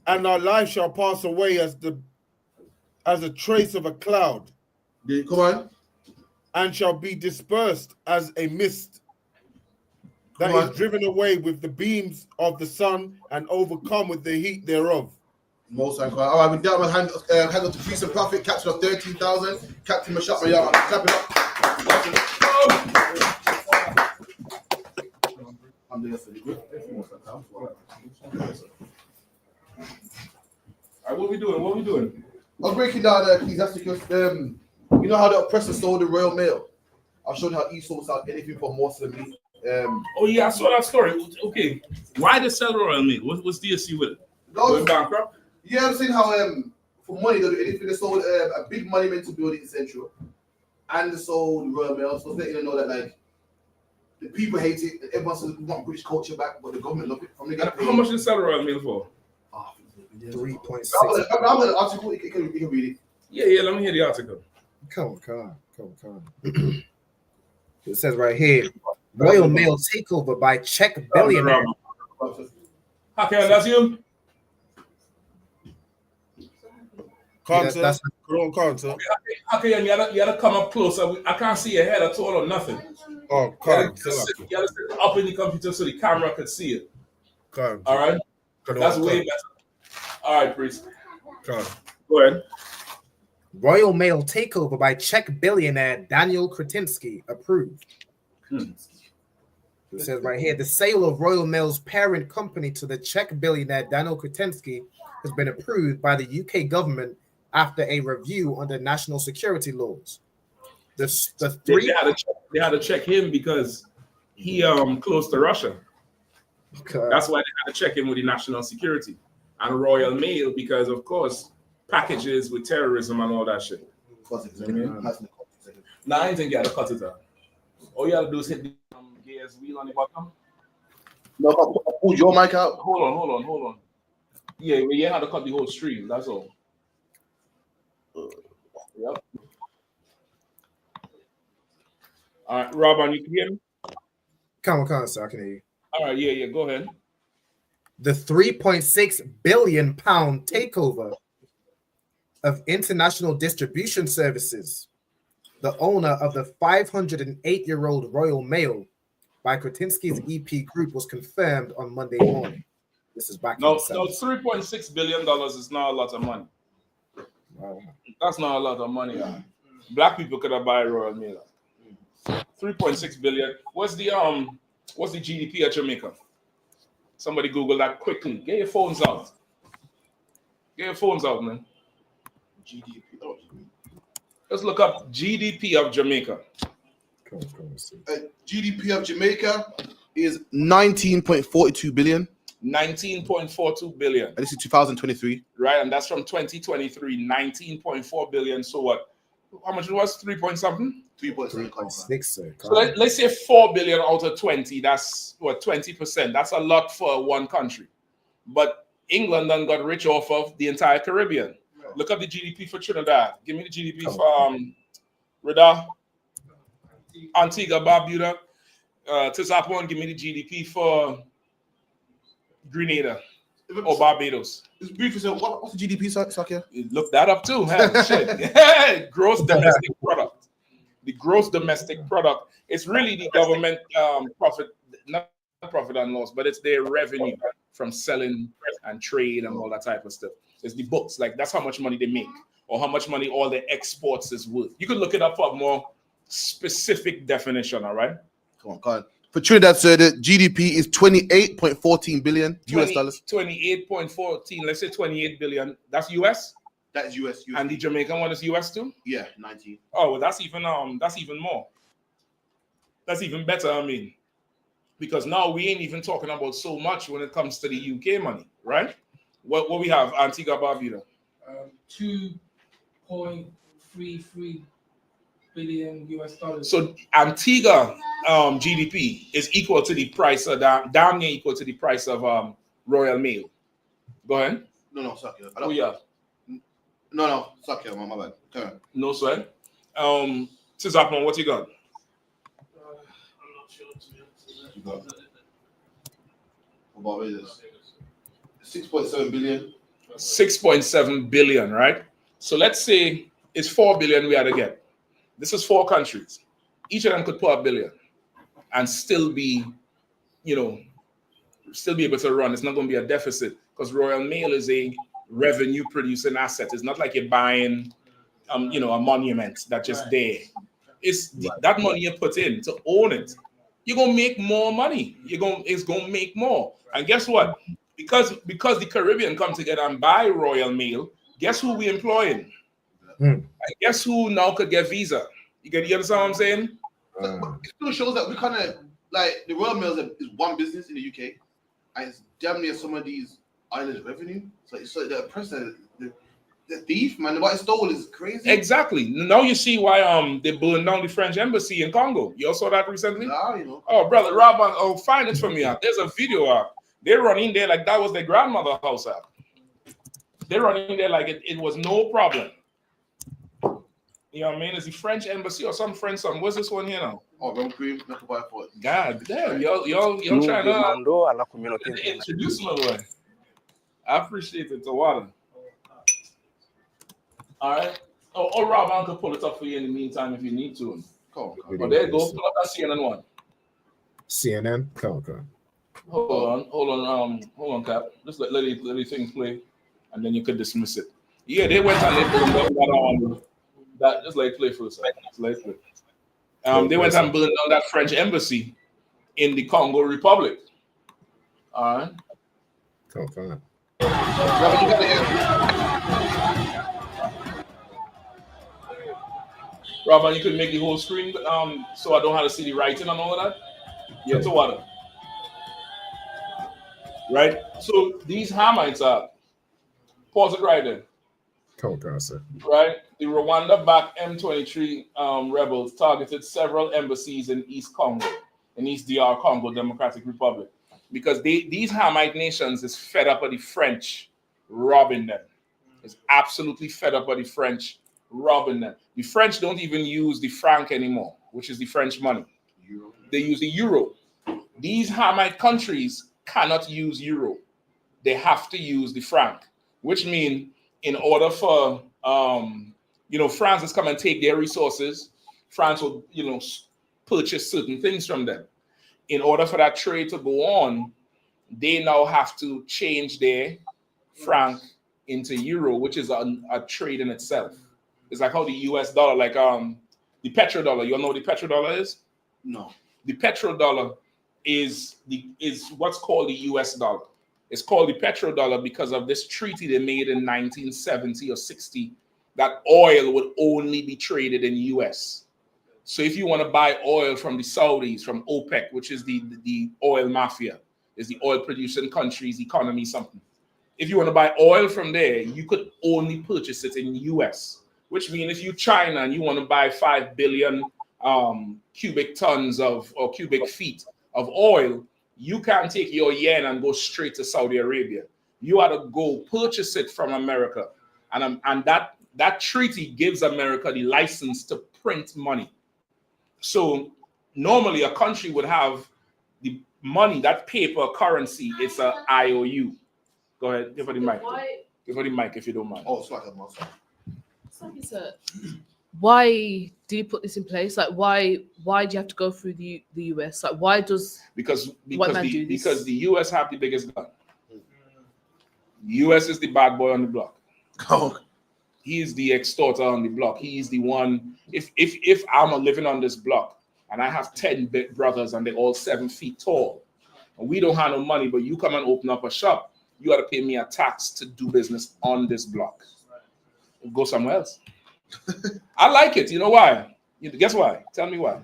And our life shall pass away as a trace of a cloud. Come on. And shall be dispersed as a mist that is driven away with the beams of the sun and overcome with the heat thereof. Most High. All right, with that, my hand up to Priest and Prophet, captain of 13,000, Captain Mashap Mayama. Clap it up. I'm doing this good. All right, what we doing? I'm breaking down Ecclesiasticus. You know how the oppressor sold the royal mail? I'll show you how Esau sold anything for more than me. Oh yeah, I saw that story. Okay, why did sell royal mail? What's the issue with it? Going bankrupt? Yeah, I'm saying how for money they'll do anything. They sold a big monumental building in Central, and they sold royal mail. So letting them know that like the people hate it, and everyone says we want British culture back, but the government love it. How much did sell royal mail for? 3.6. I'm gonna article. You can read it. Yeah. Let me hear the article. Come on. It says right here, royal mail takeover by Czech billionaire. Okay, that's you. Cancer. Okay, you gotta come up closer. I can't see your head at all or nothing. Oh, you gotta sit up in the computer so the camera could see it. All right? That's way better. All right, priest. Go ahead. Royal mail takeover by Czech billionaire Daniel Kretinsky approved. It says right here, the sale of Royal Mail's parent company to the Czech billionaire Daniel Kretinsky has been approved by the UK government after a review under national security laws. They had to check him because he close to Russia. Okay. That's why they had to check him with the national security and Royal Mail because, of course, packages with terrorism and all that shit. Nah, I think you had to cut it out. All you had to do is hit the gears wheel on the bottom. No, I pulled your mic out. Hold on. Yeah, you had to cut the whole stream. That's all. Yep. All right, Robin, you can hear me? Come on, sir. I can hear you. All right, yeah, go ahead. The £3.6 billion takeover of International Distribution Services, the owner of the 508-year-old Royal Mail by Kretinsky's EP Group, was confirmed on Monday morning. This is back. No, $3.6 billion is not a lot of money. Wow. That's not a lot of money. Black people could have bought Royal Mail. 3.6 billion. What's the GDP of Jamaica? Somebody Google that quickly. Get your phones out. Man. GDP. Let's look up GDP of Jamaica. GDP of Jamaica is 19.42 billion. 19.42 billion. And this is 2023. Right, and that's from 2023. 19.4 billion. So what? How much it was? 3 point something? 3.6. So let's say 4 billion out of 20. That's what, 20%. That's a lot for one country. But England done got rich off of the entire Caribbean. Right. Look up the GDP for Trinidad. Give me the GDP for Rida, Antigua, Barbuda. Tisapon, give me the GDP for Grenada or Barbados. It's beautiful. So what's the GDP, Sakia? Look that up too. Shit. Gross domestic product. The gross domestic product. It's really the government profit, not profit and loss, but it's their revenue from selling and trade and all that type of stuff. It's the books, like that's how much money they make or how much money all their exports is worth. You could look it up for a more specific definition, all right? Come on. For Trinidad, sir, the GDP is 28.14 billion US dollars. 28.14, let's say 28 billion. That's US? That is US. And the Jamaican one is US too? Yeah, 19. Oh, well, that's even more. That's even better, I mean. Because now we ain't even talking about so much when it comes to the UK money, right? What we have, Antigua Barbuda? 2.33 billion US dollars. So Antigua GDP is equal to the price of damn near equal to the price of Royal Mail. Go ahead. No, sorry. Oh yeah. No, sorry, my bad. Turn. No sweat. Cizapon, what you got? About this 6.7 billion. 6.7 billion, right? So let's say it's 4 billion we had to get. This is 4 countries. Each of them could put a billion and still be, still be able to run. It's not going to be a deficit because Royal Mail is a revenue producing asset. It's not like you're buying, a monument that's just there. It's that money you put in to own it. You're gonna make more money. It's gonna make more. And guess what? Because the Caribbean come together and buy Royal Mail, guess who we employing? And guess who now could get visa? You understand what I'm saying? It still shows that we kind of like the Royal Mail is one business in the UK, and it's damn near some of these islands' revenue. So it's like the oppressor, the thief, man. What it stole is crazy. Exactly. Now you see why they burned down the French embassy in Congo. You all saw that recently? Nah, Oh, brother, Rob, find it for me. There's a video out. They're running there like that was their grandmother's house out. They're running there like it was no problem. You know what I mean? It's the French embassy or some French song. What's this one here now? Oh, rum cream, God damn, y'all trying to introduce my boy. I appreciate it, the water. All right. Oh, Rob, I can pull it up for you in the meantime if you need to. Cool. Oh, there you go. Pull up that CNN one. CNN? Cool. Hold on, Cap. Just let the thing play, and then you could dismiss it. Yeah, they went and they burned that. Just let it play for a second. Just let it play. They went and burned down that French embassy in the Congo Republic. All right. Cool. Robin, you could make the whole screen so I don't have to see the writing and all of that. Yeah, to water. Right? So these Hamites are, pause it right there. Cool, sir. Right? The Rwanda-backed M23 rebels targeted several embassies in East Congo, in East DR Congo Democratic Republic, because these Hamite nations is fed up with the French robbing them. It's absolutely fed up by the French robbing them. The French don't even use the franc anymore, which is the French money. They use the euro. These Hamite countries cannot use euro. They have to use the franc, which means in order for France has come and take their resources, France will purchase certain things from them. In order for that trade to go on, they now have to change their franc into euro, which is a trade in itself. It's like how the US dollar, like the petrodollar. You all know what the petrodollar is? No. The petrodollar is what's called the US dollar. It's called the petrodollar because of this treaty they made in 1970 or 60 that oil would only be traded in US. So if you want to buy oil from the Saudis, from OPEC, which is the oil mafia, is the oil producing countries' economy something. If you want to buy oil from there, you could only purchase it in US, which means if you China and you want to buy 5 billion cubic tons or cubic feet of oil, you can't take your yen and go straight to Saudi Arabia. You ought to go purchase it from America. And that treaty gives America the license to print money. So normally a country would have the money, that paper currency, it's an IOU. Go ahead, give her the mic. Give her the mic if you don't mind. Oh, sorry. Why did he put this in place? Like, why do you have to go through the US? Like, why does because white man do this? because the US have the biggest gun. US is the bad boy on the block. Oh. He is the extorter on the block. He is the one. If I'm living on this block and I have 10 brothers and they're all 7 feet tall, and we don't have no money, but you come and open up a shop, you got to pay me a tax to do business on this block. Go somewhere else. I like it. You know why? Guess why? Tell me why.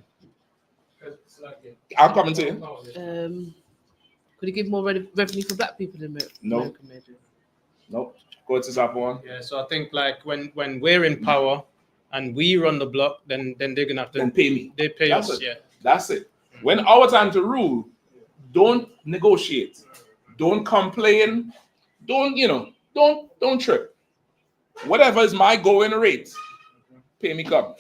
I'm coming to you. Could he give more revenue for black people in America? No. Nope. Go to that one. Yeah, so I think like when we're in power and we run the block, then they're gonna have to pay me. They pay That's us. it. Yeah. That's it. When our time to rule, don't negotiate, don't complain, don't trip. Whatever is my going rate, pay me come.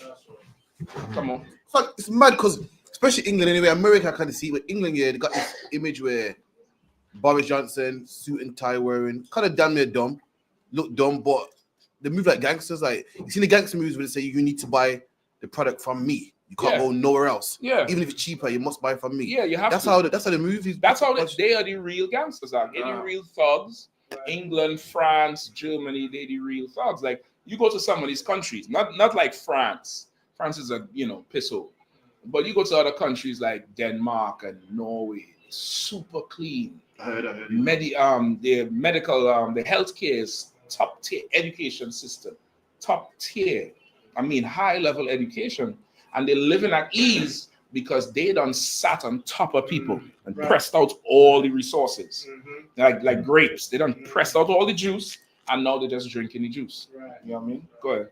Come on. Fuck, it's mad because especially England anyway. America I kind of see it, but England, yeah, they got this image where Boris Johnson, suit and tie wearing, kind of damn near dumb, look dumb, but they move like gangsters. Like you see the gangster movies where they say you need to buy the product from me. You can't go nowhere else. Yeah. Even if it's cheaper, you must buy from me. Yeah, you have that's to. That's how the movies. That's how they are the real gangsters are. They're the real thugs. England, France, Germany, they're the real thugs. Like you go to some of these countries, not like France. France is a pisshole. But you go to other countries like Denmark and Norway, super clean. I heard. The medical, the healthcare is top tier education system, top tier. I mean, high level education, and they're living at ease because they done sat on top of people and pressed out all the resources, like grapes. They done pressed out all the juice, and now they're just drinking the juice. You know what I mean? Go ahead.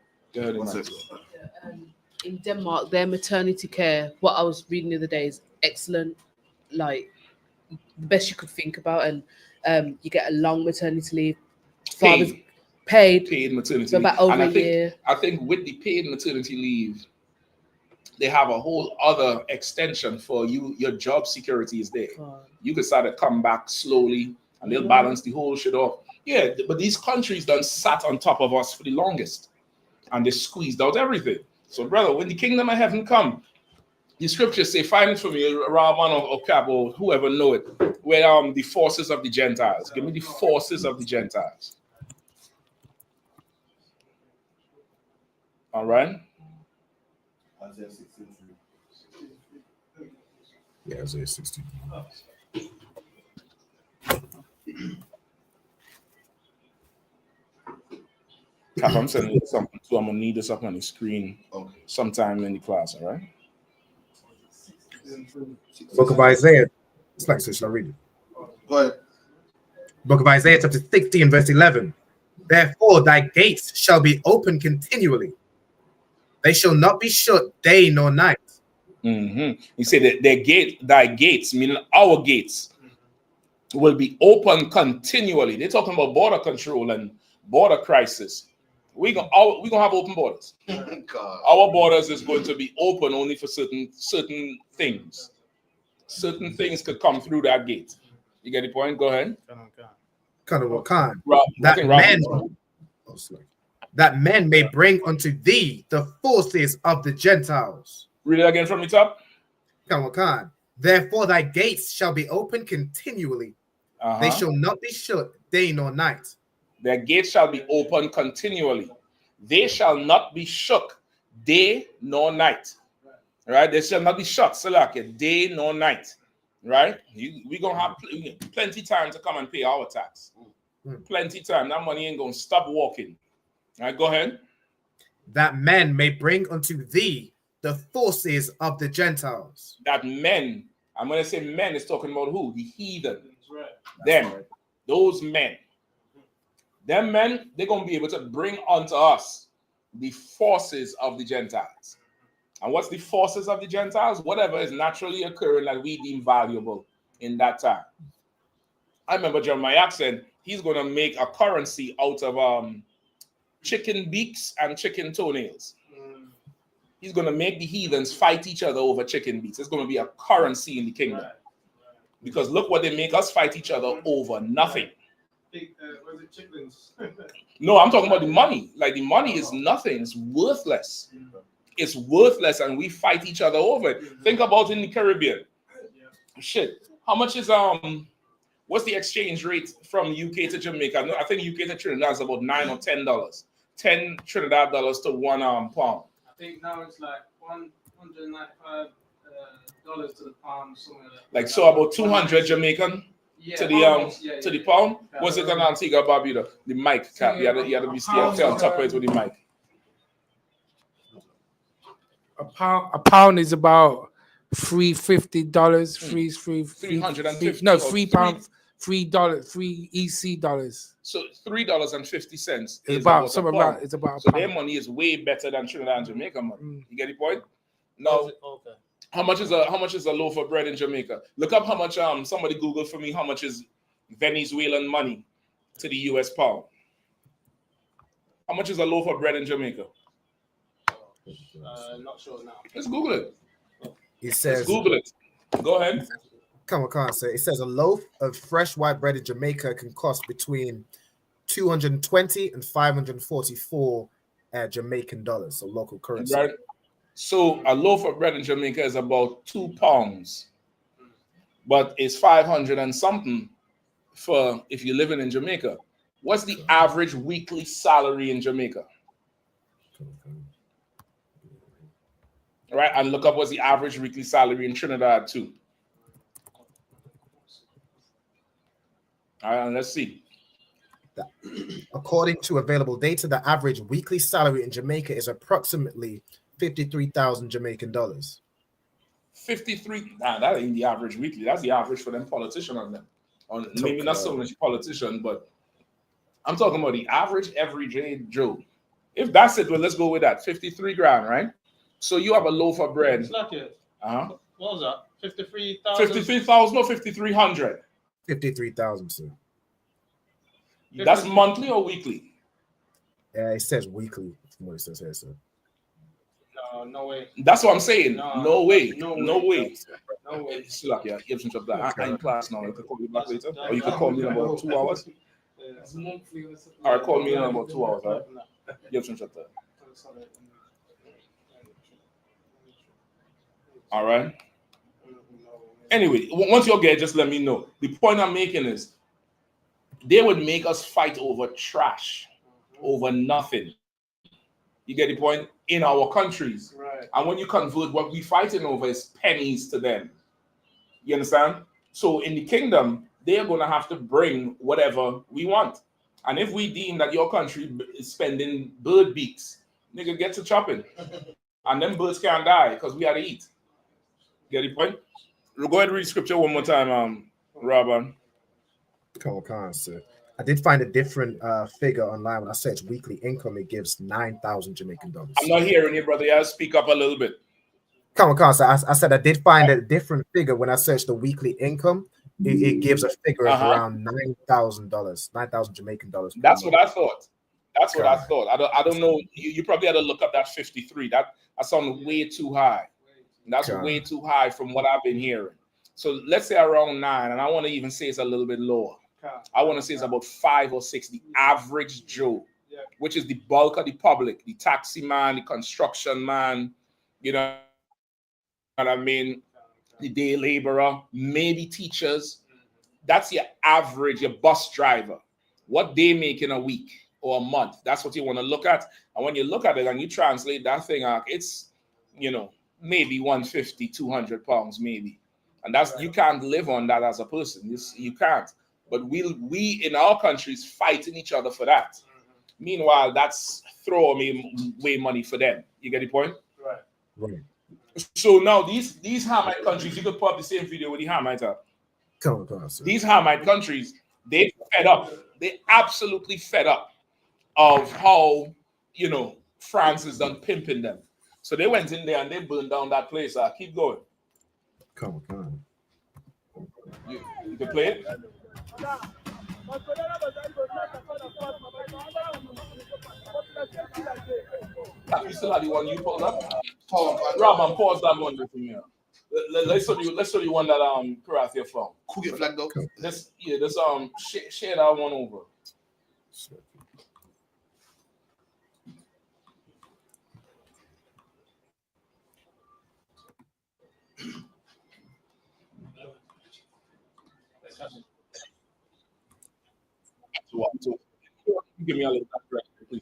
In Denmark, their maternity care, what I was reading the other day, is excellent. Like the best you could think about, and you get a long maternity leave. Fathers paid maternity for about over leave. a year. I think with the paid maternity leave, they have a whole other extension for you. Your job security is there. You can start to come back slowly, and they'll balance the whole shit off. Yeah, but these countries done sat on top of us for the longest, and they squeezed out everything. So, brother, when the kingdom of heaven come, the scriptures say, find it for me, Rahman or Cap or whoever know it, where the forces of the Gentiles. Give me the forces of the Gentiles. All right. Isaiah 63. Yeah, Isaiah 60. Cap, I'm sending you something too. I'm gonna need this up on the screen sometime in the class. All right. Book of Isaiah. It's like so. Shall I read it? Go ahead. Book of Isaiah, chapter 16, verse 11. Therefore, thy gates shall be open continually; they shall not be shut day nor night. You say that thy gates, meaning our gates, will be open continually. They're talking about border control and border crisis. We're gonna have open borders. Our borders is going to be open only for certain things. Certain things could come through that gate. You get the point? Go ahead. Kind of what kind? That men may bring unto thee the forces of the Gentiles. Read it again from the top. Kind of what kind? Therefore thy gates shall be open continually; they shall not be shut day nor night. Their gates shall be open continually. They shall not be shook day nor night. Right? They shall not be shut, Salaki, day nor night. Right? We're going to have plenty time to come and pay our tax. Plenty time. That money ain't going to stop walking. All right, go ahead. That men may bring unto thee the forces of the Gentiles. That men, I'm going to say men is talking about who? The heathen. Them. Those men. Them men, they're going to be able to bring unto us the forces of the Gentiles. And what's the forces of the Gentiles? Whatever is naturally occurring that we deem valuable in that time. I remember Jeremiah said he's going to make a currency out of chicken beaks and chicken toenails. He's going to make the heathens fight each other over chicken beaks. It's going to be a currency in the kingdom. Because look what they make us fight each other over. Nothing. Was it chitlins? No, I'm talking about the money. Like the money is nothing. It's worthless. it's worthless and we fight each other over it. Think about in the Caribbean. Shit. How much is what's the exchange rate from UK to Jamaica? No, I think UK to Trinidad is about $9 or $10. 10 Trinidad dollars to one pound. I think now it's like $195 to the pound, something like that. Like so about 200 Jamaican to the to the pound. Was it an Antigua Barbuda? The mic cap. You had to be stay on top of it with the mic. A pound is about $350. $350. No, £3. $3 EC dollars. So $3.50 is about a something pound. about it's about a so pound. their money is way better than Trinidad and Jamaica money. You get the point? Now, how much is a loaf of bread in Jamaica? Look up how much somebody Google for me how much is Venezuelan money to the US pound. How much is a loaf of bread in Jamaica? Not sure now. Let's Google it. It says, Let's Google it. Go ahead. Come on, sir. It says a loaf of fresh white bread in Jamaica can cost between 220 and 544 Jamaican dollars, so local currency. Right. So a loaf of bread in Jamaica is about 2 pounds, but it's 500 and something for if you're living in Jamaica. What's the average weekly salary in Jamaica? All right, and look up what's the average weekly salary in Trinidad too. All right, let's see. According to available data, the average weekly salary in Jamaica is approximately 53,000 Jamaican dollars. 53. Nah, that ain't the average weekly. That's the average for them politicians on them. Maybe not so much politician, but I'm talking about the average everyday Joe. If that's it, well, let's go with that. 53 grand, right? So you have a loaf of bread. It's like it. Uh-huh. What was that? 53,000? 53,000 or 5,300? 53,000, sir. That's monthly or weekly? Yeah, it says weekly. From what it says here, sir. No way. That's what I'm saying. No way. No way. It's like, yeah, give some stuff. I'm in class now. You can call me back later. Or you can call me in about 2 hours. All right, call me in about 2 hours. All right? Give some stuff. All right. Anyway, once you're there, just let me know. The point I'm making is they would make us fight over trash, over nothing. You get the point? In our countries. Right. And when you convert, what we fighting over is pennies to them. You understand? So in the kingdom, they're going to have to bring whatever we want. And if we deem that your country is spending bird beaks, nigga, get to chopping. And them birds can't die because we had to eat. Get the point? Go ahead and read scripture one more time, Robin. Come on, sir. I did find a different figure online. When I searched weekly income, it gives 9,000 Jamaican dollars. I'm not hearing you, brother. Yeah, speak up a little bit. Come on, sir. I said I did find a different figure when I searched the weekly income. It gives a figure of around $9,000, 9,000 Jamaican dollars. That's what I thought. That's what I thought. I don't know. You probably had to look up that 53. That sounded way too high. That's way too high from what I've been hearing. So let's say around 9, and I want to even say it's a little bit lower. I want to say it's about 5 or 6, the average Joe, which is the bulk of the public, the taxi man, the construction man, you know what I mean, the day laborer, maybe teachers. That's your average, your bus driver. What they make in a week or a month. That's what you want to look at. And when you look at it and you translate that thing out, it's, maybe 150, 200 pounds, maybe. And that's you can't live on that as a person. You can't. But we in our countries fighting each other for that. Meanwhile, that's throwaway money for them. You get the point? Right. So now these Hamite countries, you could put up the same video with the Hamite. Come on, sir. These Hamite countries, they fed up. They absolutely fed up of how France is done pimping them. So they went in there and they burned down that place. Keep going. Come on. You can play it. You still have the one you pulled up? Rob, and pause that one with me. Let's show you one that Karathia found. Could get flagged up. Share that one over. give me a little background, please.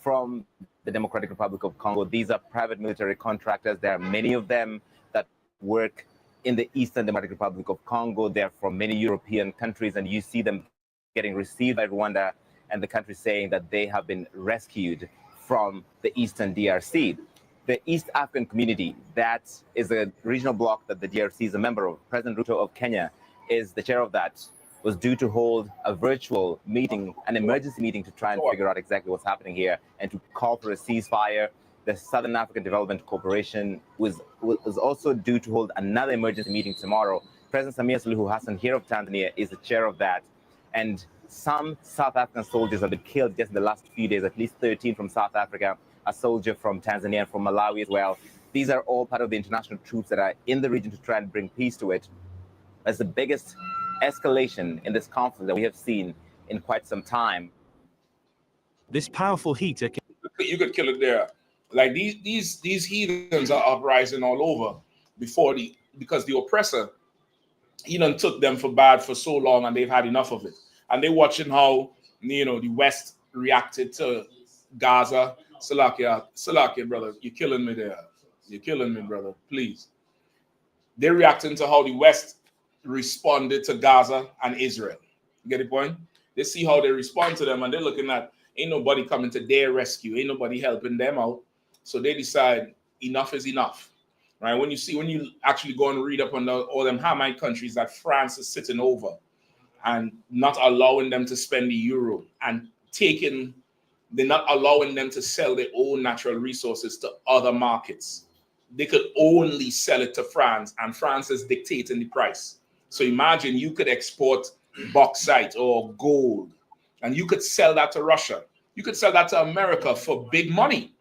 From the Democratic Republic of Congo. These are private military contractors. There are many of them that work in the Eastern Democratic Republic of Congo. They're from many European countries, and you see them getting received by Rwanda and the country saying that they have been rescued from the Eastern DRC. The East African Community, that is a regional bloc that the DRC is a member of. President Ruto of Kenya is the chair of that, was due to hold a virtual meeting, an emergency meeting, to try and figure out exactly what's happening here and to call for a ceasefire. The Southern African Development Corporation was also due to hold another emergency meeting tomorrow. President Samia Suluhu Hassan here of Tanzania is the chair of that. And some South African soldiers have been killed just in the last few days, at least 13 from South Africa, a soldier from Tanzania and from Malawi as well. These are all part of the international troops that are in the region to try and bring peace to it. That's the biggest escalation in this conflict that we have seen in quite some time. This powerful heater can... You could kill it there. Like these heathens are uprising all over because the oppressor, he done took them for bad for so long, and they've had enough of it. And they're watching how the West reacted to Gaza. Salakia, brother, you're killing me there. You're killing me, brother. Please. They're reacting to how the West responded to Gaza and Israel. You get the point? They see how they respond to them, and they're looking at ain't nobody coming to their rescue, ain't nobody helping them out. So they decide enough is enough. Right? When you actually go and read up on all them Hamite countries that France is sitting over and not allowing them to spend the euro and they're not allowing them to sell their own natural resources to other markets. They could only sell it to France, and France is dictating the price. So imagine you could export bauxite or gold, and you could sell that to Russia. You could sell that to America for big money,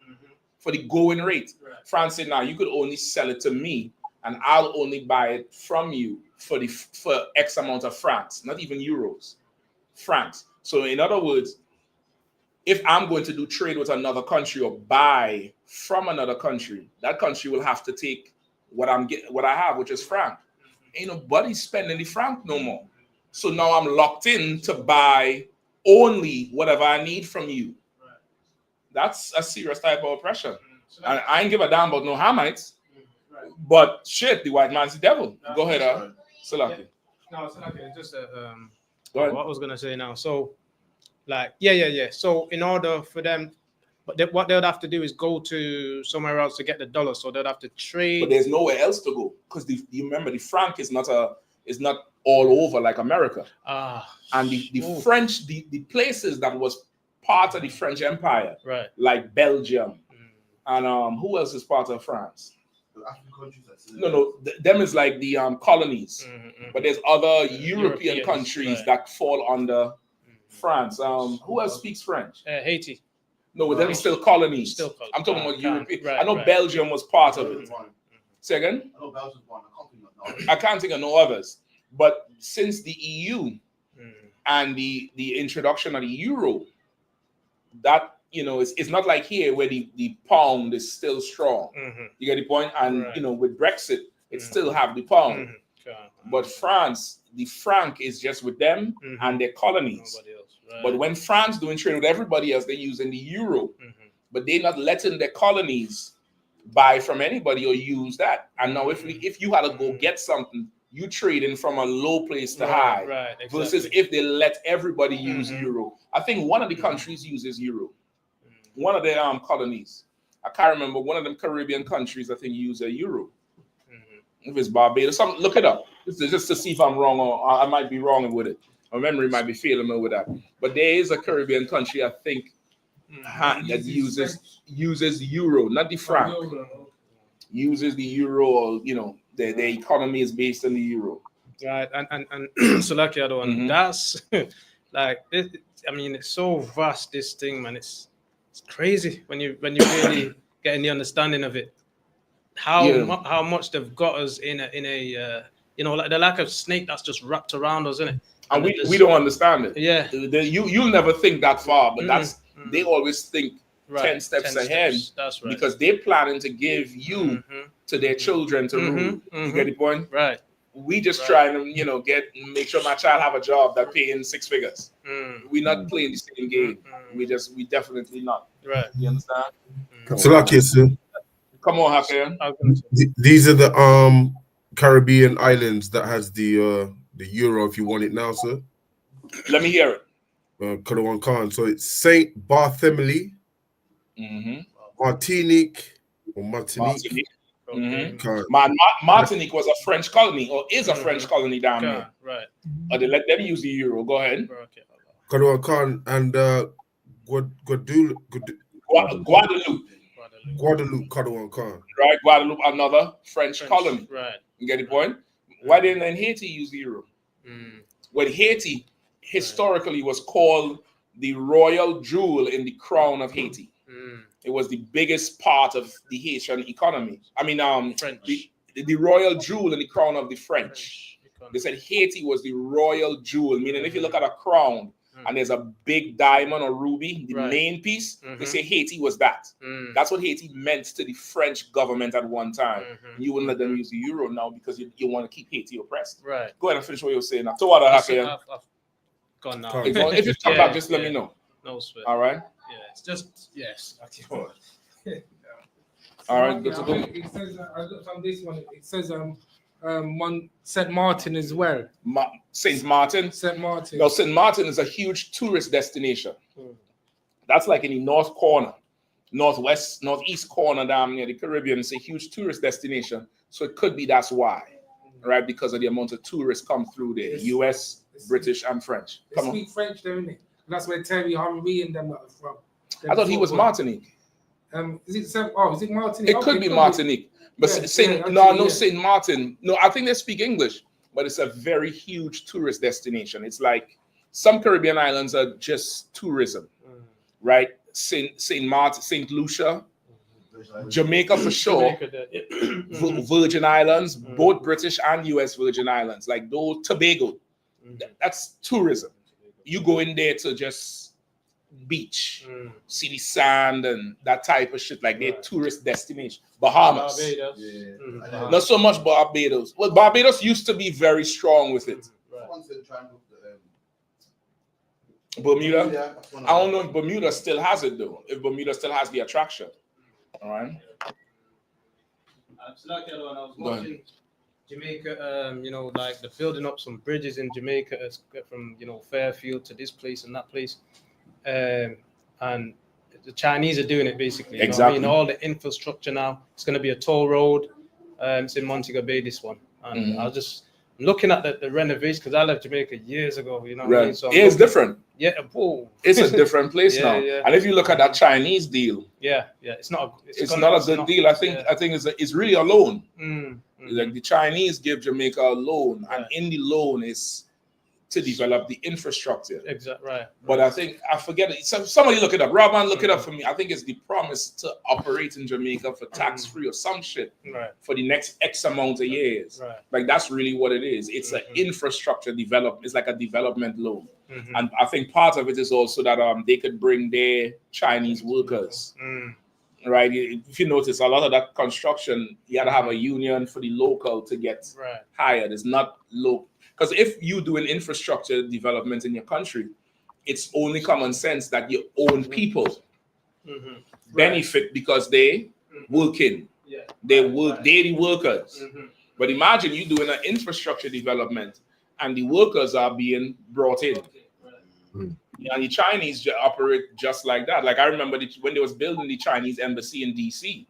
for the going rate. France said, "Now you could only sell it to me, and I'll only buy it from you for X amount of francs, not even euros, francs." So in other words, if I'm going to do trade with another country or buy from another country, that country will have to take what I have, which is franc. Ain't nobody spending the franc no more. So now I'm locked in to buy only whatever I need from you. That's a serious type of oppression. And I ain't give a damn about no Hamites. But shit, the white man's the devil. Go ahead, Salaki. No, Salaki, just what I was gonna say now. So, like, yeah. So in order for them, what they would have to do is go to somewhere else to get the dollar. So they'd have to trade. But there's nowhere else to go because you remember the franc is not all over like America. And the French, the places that was part of the French Empire, right, like Belgium, and who else is part of France? No, them is like the colonies. But there's other European countries that fall under France. Who else speaks French? Haiti. No, but them still colonies. I'm talking about European. I know Belgium was part of it. Say again? I know Belgium's one. I can't think of no others. But since the EU and the introduction of the euro, that it's not like here where the pound is still strong. You get the point? And with Brexit, it still have the pound. But France, the franc is just with them and their colonies. But when France doing trade with everybody else, they're using the euro. But they're not letting their colonies buy from anybody or use that. And now if you had to go get something, you trading from a low place to high. Right, exactly. Versus if they let everybody use euro. I think one of the countries uses euro. One of their colonies. I can't remember. One of them Caribbean countries, I think, use a euro. If it's Barbados, look it up. Just to see if I'm wrong, or I might be wrong with it. My memory might be failing me with that. But there is a Caribbean country, I think, that uses euro, not the franc. Uses the euro, or their economy is based on the euro. Right, and so like the other one, that's like I mean, it's so vast, this thing, man. It's It's crazy when you really get any understanding of it. How much they've got us in a you know, like the lack of snake that's just wrapped around us, isn't it? And we don't understand it. Yeah. You'll never think that far, but they always think 10 steps ahead. That's right. Because they're planning to give you to their children to rule. You get the point? Right. We just trying to, you know, make sure my child have a job that paying 6 figures. We're not playing the same game. We definitely not. Right. You understand? Salakia, sir. Come on, Hafian. These are the Caribbean islands that has the euro. If you want it now, sir. Let me hear it. Kadawan Khan. So it's Saint Barthélemy, Martinique. Martinique was a French colony, or is a French colony down there. Right. Or they let them use the euro. Go ahead. Kadawan Khan and Guadeloupe, Kadawan Khan. Right, Guadeloupe, another French colony. Right. You get the point? Why didn't then Haiti use the euro? When Haiti historically was called the royal jewel in the crown of Haiti. It was the biggest part of the Haitian economy. I mean, the royal jewel in the crown of the French. They said Haiti was the royal jewel, meaning if you look at a crown and there's a big diamond or ruby, the main piece, they say Haiti was that. That's what Haiti meant to the French government at one time. You wouldn't let them use the euro now because you want to keep Haiti oppressed. Right. Go ahead and finish what you were saying now. So what happened? I've gone now. If you come back, just let me know. No sweat. All right. Yeah, it's just yes. All right. It says I looked on this one. It says Saint Martin as well. Saint Martin. Saint Martin. No, Saint Martin is a huge tourist destination. That's like in the north corner, northeast corner down near the Caribbean. It's a huge tourist destination. So it could be that's why, right? Because of the amount of tourists come through there, U.S., British, and French. They speak French, don't they? That's where Terry Henry and them are from. I thought he was Martinique. Is it Martinique? It could be Martinique. But Saint Martin. No, I think they speak English, but it's a very huge tourist destination. It's like some Caribbean islands are just tourism, right? Saint Martin, Saint Lucia, Jamaica for sure, Virgin Islands, both British and US Virgin Islands, like those, Tobago, that's tourism. You go in there to just beach, see the sand and that type of shit, like they're tourist destination. Bahamas. Barbados. Not so much Barbados. Well, Barbados used to be very strong with it. Bermuda. I don't know if Bermuda still has it though. If Bermuda still has the attraction. All right. I was watching Jamaica, you know, like they're building up some bridges in Jamaica from, you know, Fairfield to this place and that place. And the Chinese are doing it basically. You know what I mean? All the infrastructure now. It's going to be a toll road. It's in Montego Bay, this one. And I was just looking at the renovation because I left Jamaica years ago. You know what I mean? So it's different. Yeah, it's a different place now. Yeah. And if you look at that Chinese deal, it's not a good deal. I think it's really a loan. Like the Chinese give Jamaica a loan, and in the loan is to develop the infrastructure. Exactly right. But I think I forget it. Somebody look it up. Robin, look it up for me. I think it's the promise to operate in Jamaica for tax free or some shit for the next X amount of years. Right. Like that's really what it is. It's an infrastructure development. It's like a development loan. And I think part of it is also that they could bring their Chinese workers. Right. If you notice, a lot of that construction, you got to have a union for the local to get hired. It's not local. Because if you do an infrastructure development in your country, it's only common sense that your own people benefit because they working. They work, they're the workers. But imagine you doing an infrastructure development and the workers are being brought in. And the Chinese operate just like that. Like I remember when they was building the Chinese embassy in DC,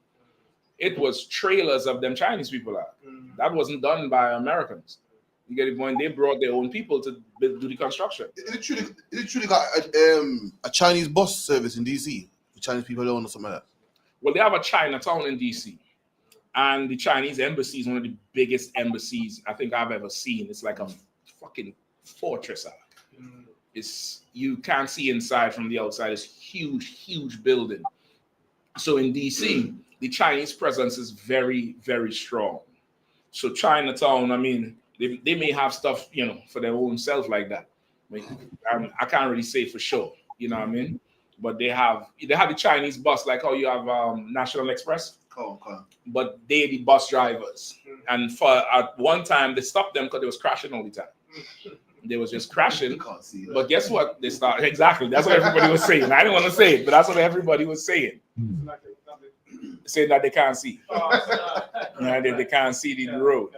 it was trailers of them Chinese people out. That wasn't done by Americans. You get it? When they brought their own people to do the construction. Is it truly got a Chinese bus service in DC? The Chinese people alone or something like that? Well, they have a Chinatown in DC. And the Chinese embassy is one of the biggest embassies I think I've ever seen. It's like a fucking fortress. It's you can't see inside from the outside. It's huge building. So in DC, the Chinese presence is very, very strong. So Chinatown, I mean, they may have stuff, you know, for their own self like that. I can't really say for sure, you know what I mean? But they have the Chinese bus, like how you have National Express. But they the bus drivers. And for at one time they stopped them because they was crashing all the time. They was just crashing. But guess what? They started exactly. That's what everybody was saying. I didn't want to say it, but that's what everybody was saying. Saying that they can't see. They can't see the road.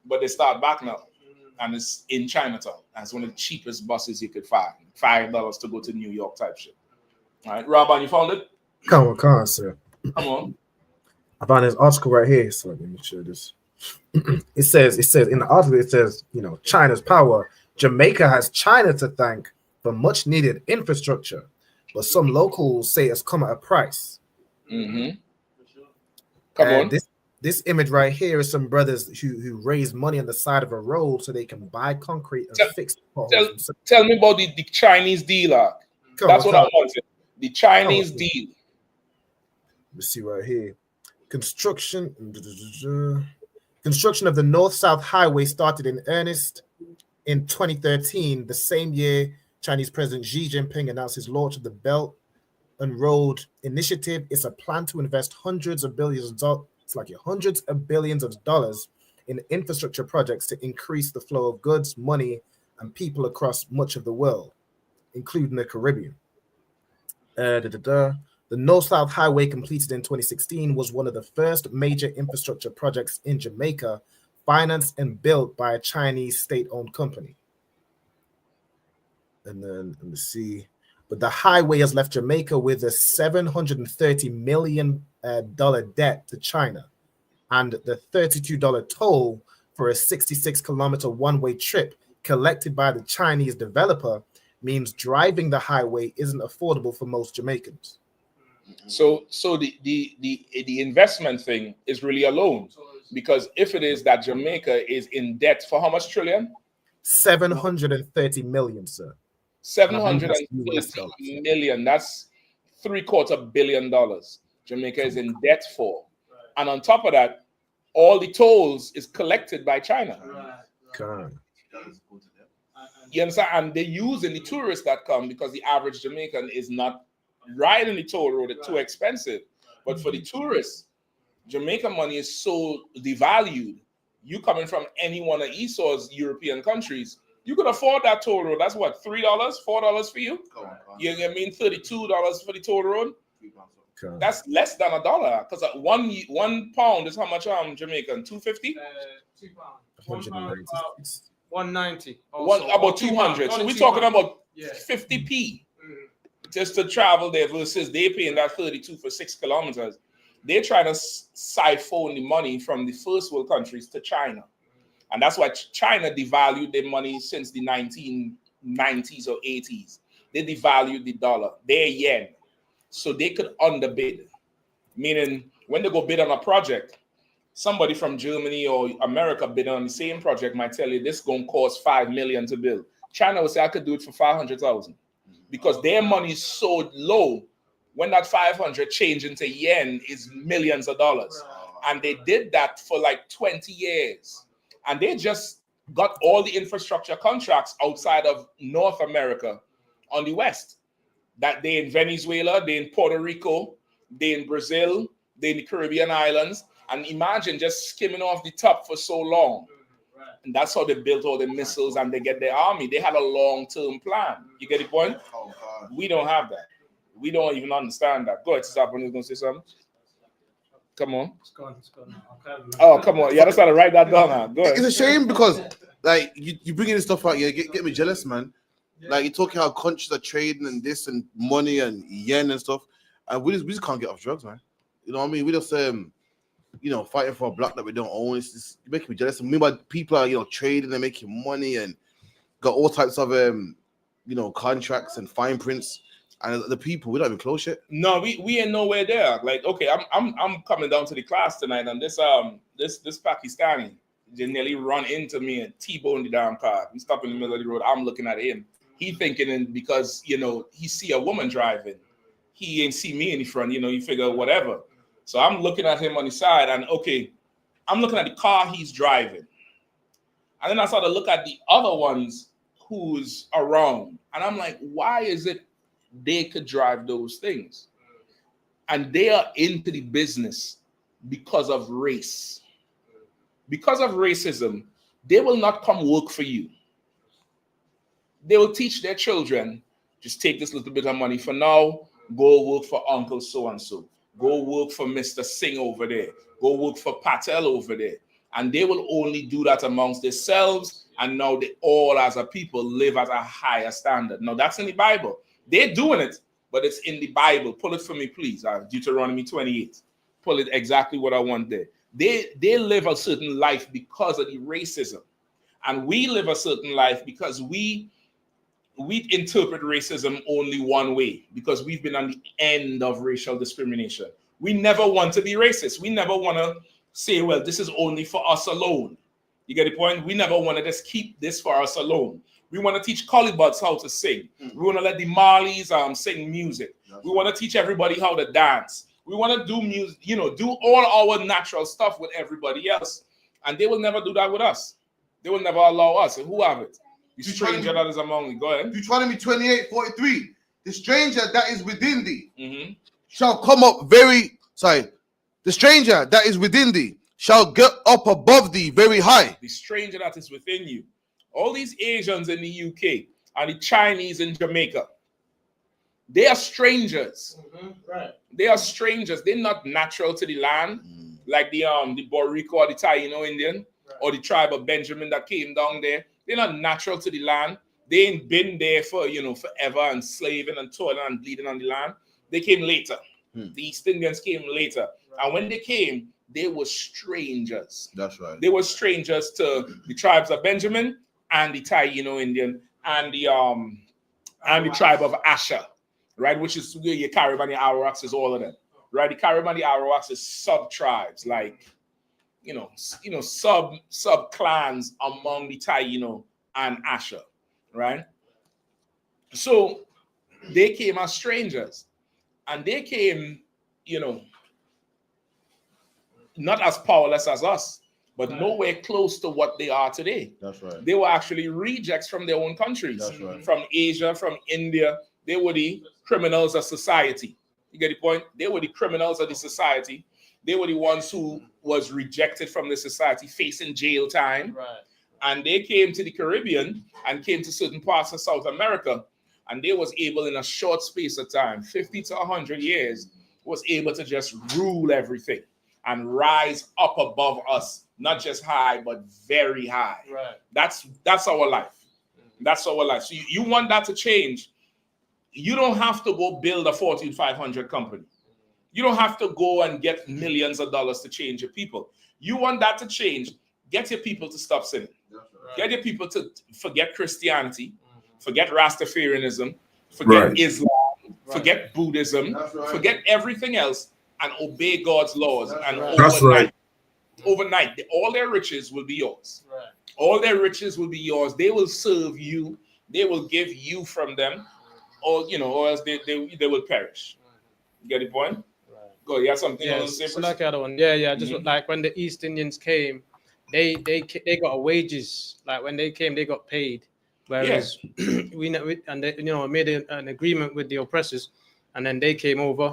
But they start back now. And it's in Chinatown. And it's one of the cheapest buses you could find. $5 to go to New York type shit. All right, Robin, you found it? Come on, sir. Come on. I found this article right here. So let me share this. It says in the article, it says, you know, China's power. Jamaica has China to thank for much needed infrastructure, but some locals say it's come at a price. Mm-hmm. Come on. This image right here is some brothers who raise money on the side of a road so they can buy concrete and fix potholes. Tell me about the Chinese deal. That's what I wanted. The Chinese deal. Let's see right here. Construction of the North-South Highway started in earnest in 2013, the same year Chinese President Xi Jinping announced his launch of the Belt and Road Initiative. It's a plan to invest hundreds of billions of dollars in infrastructure projects to increase the flow of goods, money, and people across much of the world, including the Caribbean. The North-South Highway, completed in 2016, was one of the first major infrastructure projects in Jamaica, financed and built by a Chinese state-owned company. And then, let me see. But the highway has left Jamaica with a $730 million debt to China, and the $32 toll for a 66-kilometer one-way trip collected by the Chinese developer means driving the highway isn't affordable for most Jamaicans. So the investment thing is really a loan, because if it is that Jamaica is in debt for how much trillion? 730 million, sir. 730 million. That's $750 million. Jamaica is in debt for, and on top of that, all the tolls is collected by China. You understand? And they're using the tourists that come, because the average Jamaican is not riding the toll road. It's too expensive. But for the tourists, Jamaican money is so devalued. You coming from any one of Esau's European countries, you could afford that toll road. That's what, $3, $4 for you? You mean $32 for the toll road? That's less than $1, because one pound is how much Jamaican? 250? £1.90. 190. About 200. So we're talking about 50p just to travel there, versus they paying that 32 for 6 kilometers. They're trying to siphon the money from the first world countries to China. And that's why China devalued their money since the 1990s or 80s. They devalued the dollar, their yen, so they could underbid. Meaning, when they go bid on a project, somebody from Germany or America bid on the same project might tell you this is going to cost $5 million to build. China will say, I could do it for 500,000, because their money is so low. When that 500 change into yen is millions of dollars. And they did that for like 20 years. And they just got all the infrastructure contracts outside of North America on the West. That they in Venezuela, they in Puerto Rico, they in Brazil, they in the Caribbean islands. And imagine just skimming off the top for so long. And that's how they built all the missiles and they get their army. They had a long-term plan. You get the point? We don't have that. We don't even understand that. Go ahead, Stop. You're going to say something? Come on. It's gone. Oh, come on. Yeah, that's how to write that down now. Go ahead. It's a shame because, like, you bringing this stuff out, get me jealous, man. Like, you're talking how countries are trading and this and money and yen and stuff. And we just can't get off drugs, man. You know what I mean? We just, fighting for a block that we don't own. It's just making me jealous. Meanwhile, people are, trading and making money and got all types of, contracts and fine prints. And the people, we don't even close shit. No, we ain't nowhere there. Like, okay, I'm coming down to the class tonight, and this Pakistani just nearly run into me and T-bone the damn car. We stop in the middle of the road. I'm looking at him. He thinking, and because he see a woman driving, he ain't see me in the front. You figure whatever. So I'm looking at him on the side, and okay, I'm looking at the car he's driving, and then I started to look at the other ones who's around, and I'm like, why is it they could drive those things, and they are into the business because of race, because of racism? They will not come work for you. They will teach their children, just take this little bit of money for now, go work for Uncle so-and-so, go work for Mr. Singh over there, go work for Patel over there. And they will only do that amongst themselves, and now they all as a people live at a higher standard. Now that's in the Bible. They're doing it, but it's in the Bible. Pull it for me, please. Deuteronomy 28. Pull it exactly what I want there. They live a certain life because of the racism. And we live a certain life because we interpret racism only one way, because we've been on the end of racial discrimination. We never want to be racist. We never want to say, well, this is only for us alone. You get the point? We never want to just keep this for us alone. We want to teach Colibuds how to sing. We want to let the Marleys sing music. We want to teach everybody how to dance. We want to do music, do all our natural stuff with everybody else. And they will never do that with us. They will never allow us. And who have it? The stranger that is among you. Go ahead. Deuteronomy 28:43. The stranger that is within thee shall come up the stranger that is within thee shall get up above thee very high. The stranger that is within you. All these Asians in the UK and the Chinese in Jamaica, they are strangers. Right. They are strangers. They're not natural to the land, like the Boricua or the Taino Indian or the tribe of Benjamin that came down there. They're not natural to the land. They ain't been there for forever and slaving and toiling and bleeding on the land. They came later. The East Indians came later. And when they came, they were strangers. That's right. They were strangers to the tribes of Benjamin and the Taino Indian and the tribe of Asher, right? Which is your Carib and the Arawaks is all of them, right? The Carib and the Arawaks is sub-tribes, like sub clans among the Taino and Asher, right? So they came as strangers, and they came, not as powerless as us, but nowhere close to what they are today. That's right. They were actually rejects from their own countries. That's right. From Asia, from India. They were the criminals of society. You get the point? They were the criminals of the society. They were the ones who was rejected from the society, facing jail time. Right. And they came to the Caribbean and came to certain parts of South America. And they was able, in a short space of time, 50 to 100 years, was able to just rule everything and rise up above us, not just high, but very high. Right. That's our life. That's our life. So you want that to change. You don't have to go build a Fortune 500 company. You don't have to go and get millions of dollars to change your people. You want that to change, get your people to stop sinning. Right. Get your people to forget Christianity, forget Rastafarianism, forget Islam, forget Buddhism, forget everything else, and obey God's laws. And overnight, all their riches will be yours. Right. All their riches will be yours. They will serve you. They will give you from them, or else they will perish. You get the point? Go, you have something you want to say? So like the other one. Yeah. Just like when the East Indians came, they got wages. Like when they came, they got paid. Whereas we made an agreement with the oppressors, and then they came over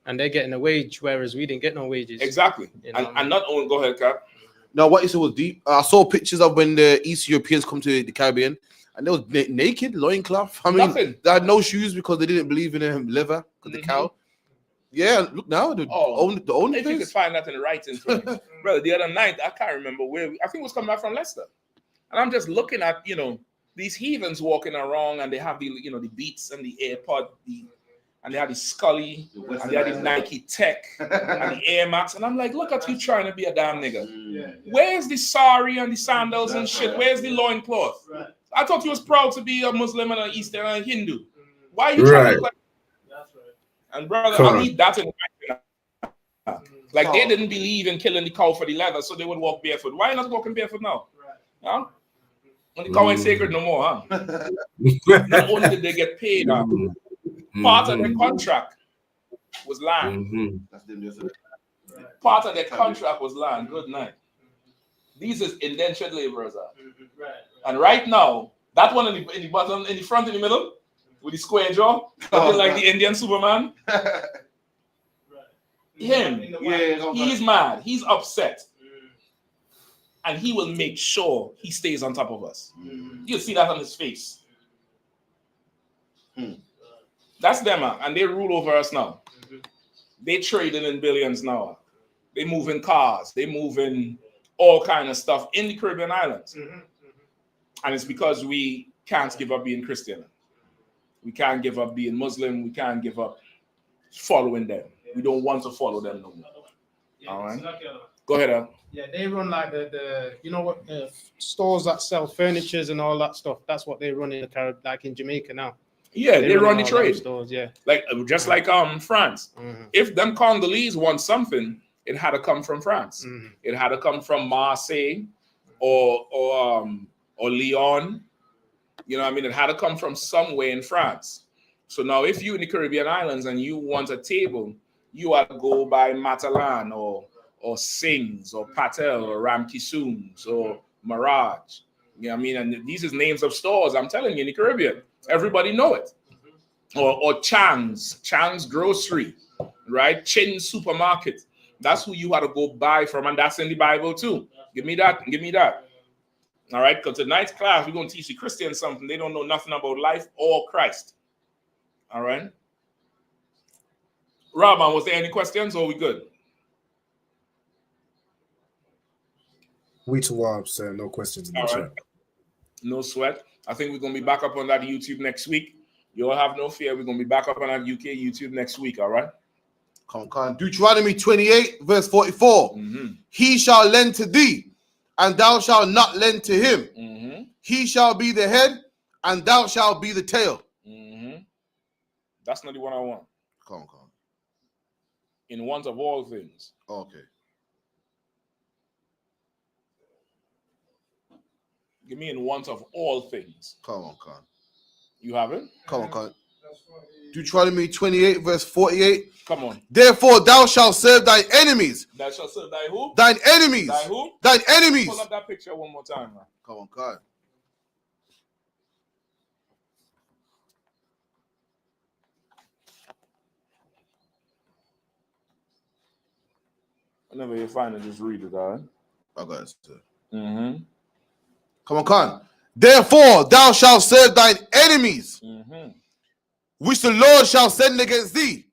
and they're getting a wage, whereas we didn't get no wages. Exactly. And not only, go ahead, Cap. Now, what you said was deep. I saw pictures of when the East Europeans come to the Caribbean, and they was naked, loincloth. I mean, they had no shoes because they didn't believe in leather, because the cow. Yeah, look now, the only if you could find that in the writings, brother. The other night, I can't remember where. I think it was coming back from Leicester, and I'm just looking at these heathens walking around, and they have the the Beats and the AirPod, and they have the Scully, and they have the Nike Tech and the Air Max, and I'm like, look at you trying to be a damn nigga. Where's the sari and the sandals and shit? Where's the loincloth? I thought you was proud to be a Muslim and an Eastern and a Hindu. Why are you trying to look like? And brother, I need that in my like they didn't believe in killing the cow for the leather, so they would walk barefoot. Why not walking barefoot now? Huh? When the cow ain't sacred no more, huh? Not only did they get paid, part of their contract was land. Part of their contract was land. Good night. These is indentured laborers. And right now, that one in the bottom, in the front, in the middle, with the square jaw, like the Indian Superman. Him, he's mad. He's upset. And he will make sure he stays on top of us. You'll see that on his face. That's them, and they rule over us now. They trading in billions now. They move in cars. They move in all kind of stuff in the Caribbean islands. And it's because we can't give up being Christian. We can't give up being Muslim. We can't give up following them. We don't want to follow them no more. All right? Go ahead, Al. Yeah, they run like the you know what, stores that sell furnitures and all that stuff. That's what they run in the Caribbean, like in Jamaica now. Yeah, they run the all trade. them stores, yeah. Like just like France. If them Congolese want something, it had to come from France. It had to come from Marseille or Lyon. You know what I mean? It had to come from somewhere in France. So now if you in the Caribbean islands and you want a table, you have to go by Matalan or Sings or Patel or Ramkissoons or Mirage. You know what I mean? And these is names of stores, I'm telling you, in the Caribbean. Everybody know it. Or Chang's Grocery, right? Chin Supermarket. That's who you had to go buy from, and that's in the Bible too. Give me that, give me that. All right, because tonight's class, we're going to teach the Christians something. They don't know nothing about life or Christ. All right? Rahman, was there any questions or we good? We too up, sir. No questions in the chat. No sweat. I think we're going to be back up on that YouTube next week. You all have no fear. We're going to be back up on that UK YouTube next week, all right? Come on. Deuteronomy 28, verse 44. He shall lend to thee, and thou shalt not lend to him. He shall be the head, and thou shalt be the tail. That's not the one I want. Come on. In want of all things. Okay. Give me in want of all things. Come on. You have it? Come on. Deuteronomy 28, verse 48. Come on. Therefore thou shalt serve thine enemies. Thou shalt serve thy who? Thine enemies. Thy who? Thine enemies. Pull up that picture one more time, man. Come on, God. Whenever you find it, just read it, all right? I got it, sir. Come on, Khan. Therefore thou shalt serve thine enemies, which the Lord shall send against thee,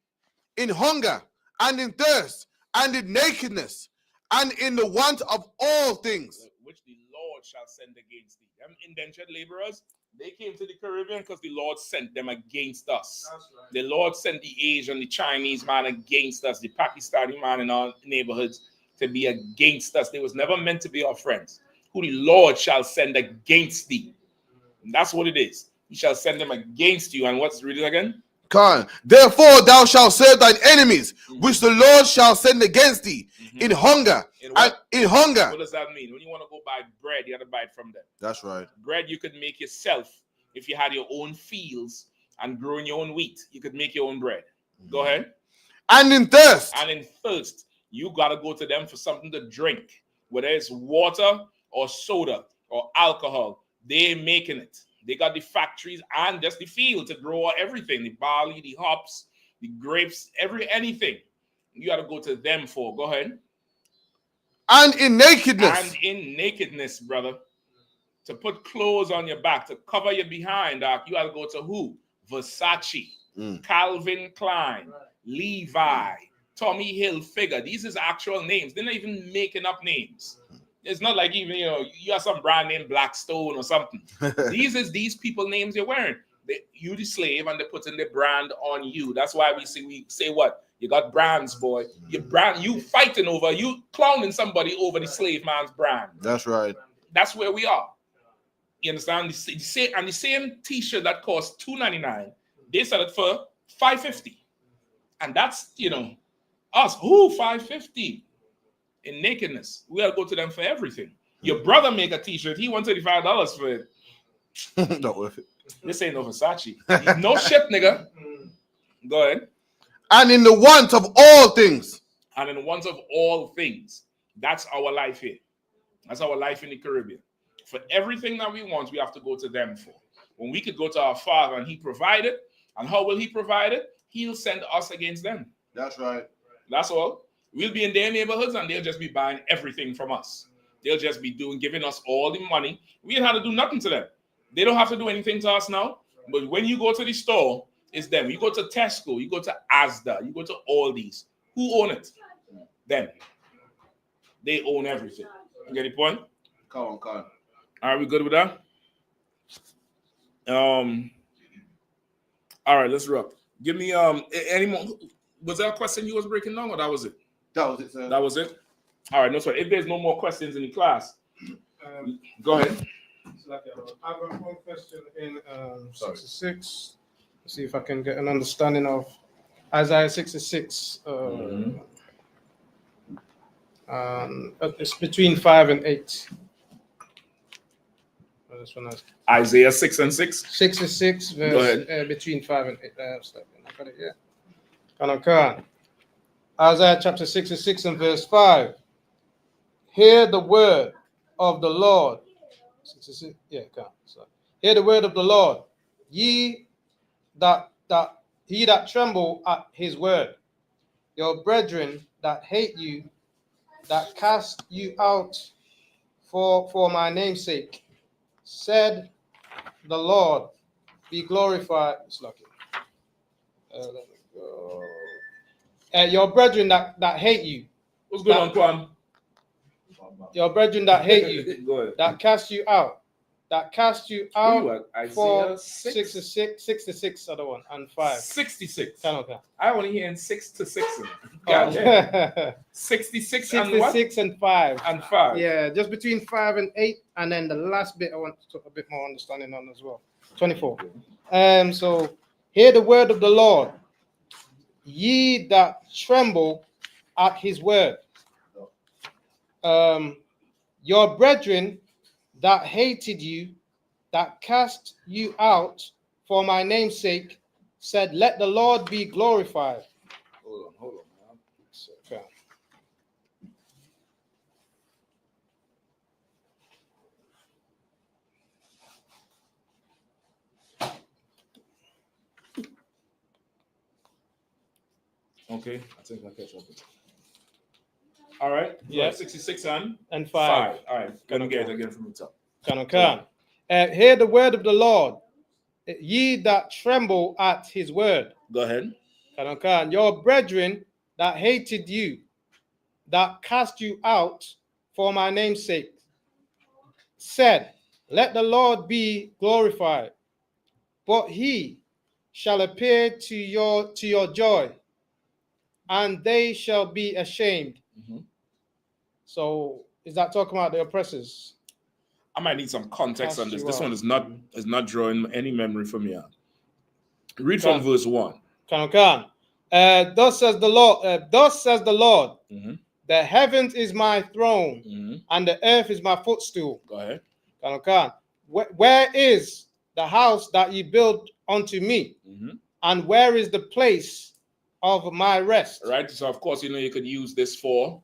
in hunger and in thirst and in nakedness and in the want of all things. Which the Lord shall send against thee. Them indentured laborers, they came to the Caribbean because the Lord sent them against us. Right. The Lord sent the Asian, the Chinese man against us, the Pakistani man in our neighborhoods to be against us. They was never meant to be our friends. Who the Lord shall send against thee. And that's what it is. He shall send them against you. And what's read it again? Khan. Therefore thou shalt serve thine enemies, which the Lord shall send against thee, in hunger. In hunger. What does that mean? When you want to go buy bread, you have to buy it from them. That's right. Bread you could make yourself if you had your own fields and growing your own wheat. You could make your own bread. Go ahead. And in thirst. And in thirst, you got to go to them for something to drink, whether it's water or soda or alcohol. They're making it. They got the factories and just the field to grow everything, the barley, the hops, the grapes, anything. You got to go to them for. Go ahead. And in nakedness. And in nakedness, brother. To put clothes on your back, to cover your behind, you got to go to who? Versace, Calvin Klein, Levi, Tommy Hilfiger. These is actual names. They're not even making up names. It's not like even, you have some brand name Blackstone or something. These people names you're wearing. You the slave and they're putting the brand on you. That's why we say what? You got brands, boy. You fighting over, you clowning somebody over the slave man's brand. That's right. That's where we are. You understand? The same t-shirt that costs $2.99, they sell it for $5.50. And that's, us. Who? $5.50. In nakedness. We gotta go to them for everything. Your brother make a t-shirt, he wants $35 for it. Not worth it. This ain't no Versace. No shit, nigga. Go ahead. And in the want of all things. And in the want of all things. That's our life here. That's our life in the Caribbean. For everything that we want, we have to go to them for. When we could go to our Father and He provided, and how will He provide it? He'll send us against them. That's right. That's all. We'll be in their neighborhoods and they'll just be buying everything from us. They'll just be giving us all the money. We ain't had to do nothing to them. They don't have to do anything to us now. But when you go to the store, it's them. You go to Tesco, you go to Asda, you go to all these. Who own it? Them. They own everything. You get the point? Come on. Are we good with that? All right, let's rock. Give me any more. Was there a question you was breaking down, or that was it? That was it, sir. That was it. All right, no sweat. If there's no more questions in the class, go ahead. I've got one question in 66. Let's see if I can get an understanding of Isaiah 66. It's between 5 and 8. This one Isaiah 6 and 6. 66 verse Go ahead. Between 5 and 8. I got it here. Can Isaiah chapter 66 and verse 5. Hear the word of the Lord. 66, yeah, hear the word of the Lord, ye that tremble at his word, your brethren that hate you, that cast you out for my name's sake, said the Lord, be glorified. It's lucky. Let me go. Your brethren that hate you. What's going on, Kwan? Your brethren that hate you, that cast you out, for 66, other one, and 5. 66. Okay. I only hear in 6 to 6. God, 66 and what? 66 and 5. And 5. Yeah, just between 5 and 8, and then the last bit I want to talk a bit more understanding on as well. 24. So hear the word of the Lord, ye that tremble at his word. Your brethren that hated you, that cast you out for my name's sake, said, let the Lord be glorified. Hold on, man. Okay. Okay, I think I catch up. All right. Yeah. 66 and 5. 5. All right. Gonna get it again from the top. Hear the word of the Lord, ye that tremble at his word. Go ahead. Your brethren that hated you, that cast you out for my name's sake, said, let the Lord be glorified, but he shall appear to your joy, and they shall be ashamed. So is that talking about the oppressors? I might need some context on this. This one is not drawing any memory from me. Read from verse 1. Thus says the Lord, the heavens is my throne, and the earth is my footstool. Go ahead. Where is the house that ye built unto me? And where is the place of my rest? Right. So of course, you could use this for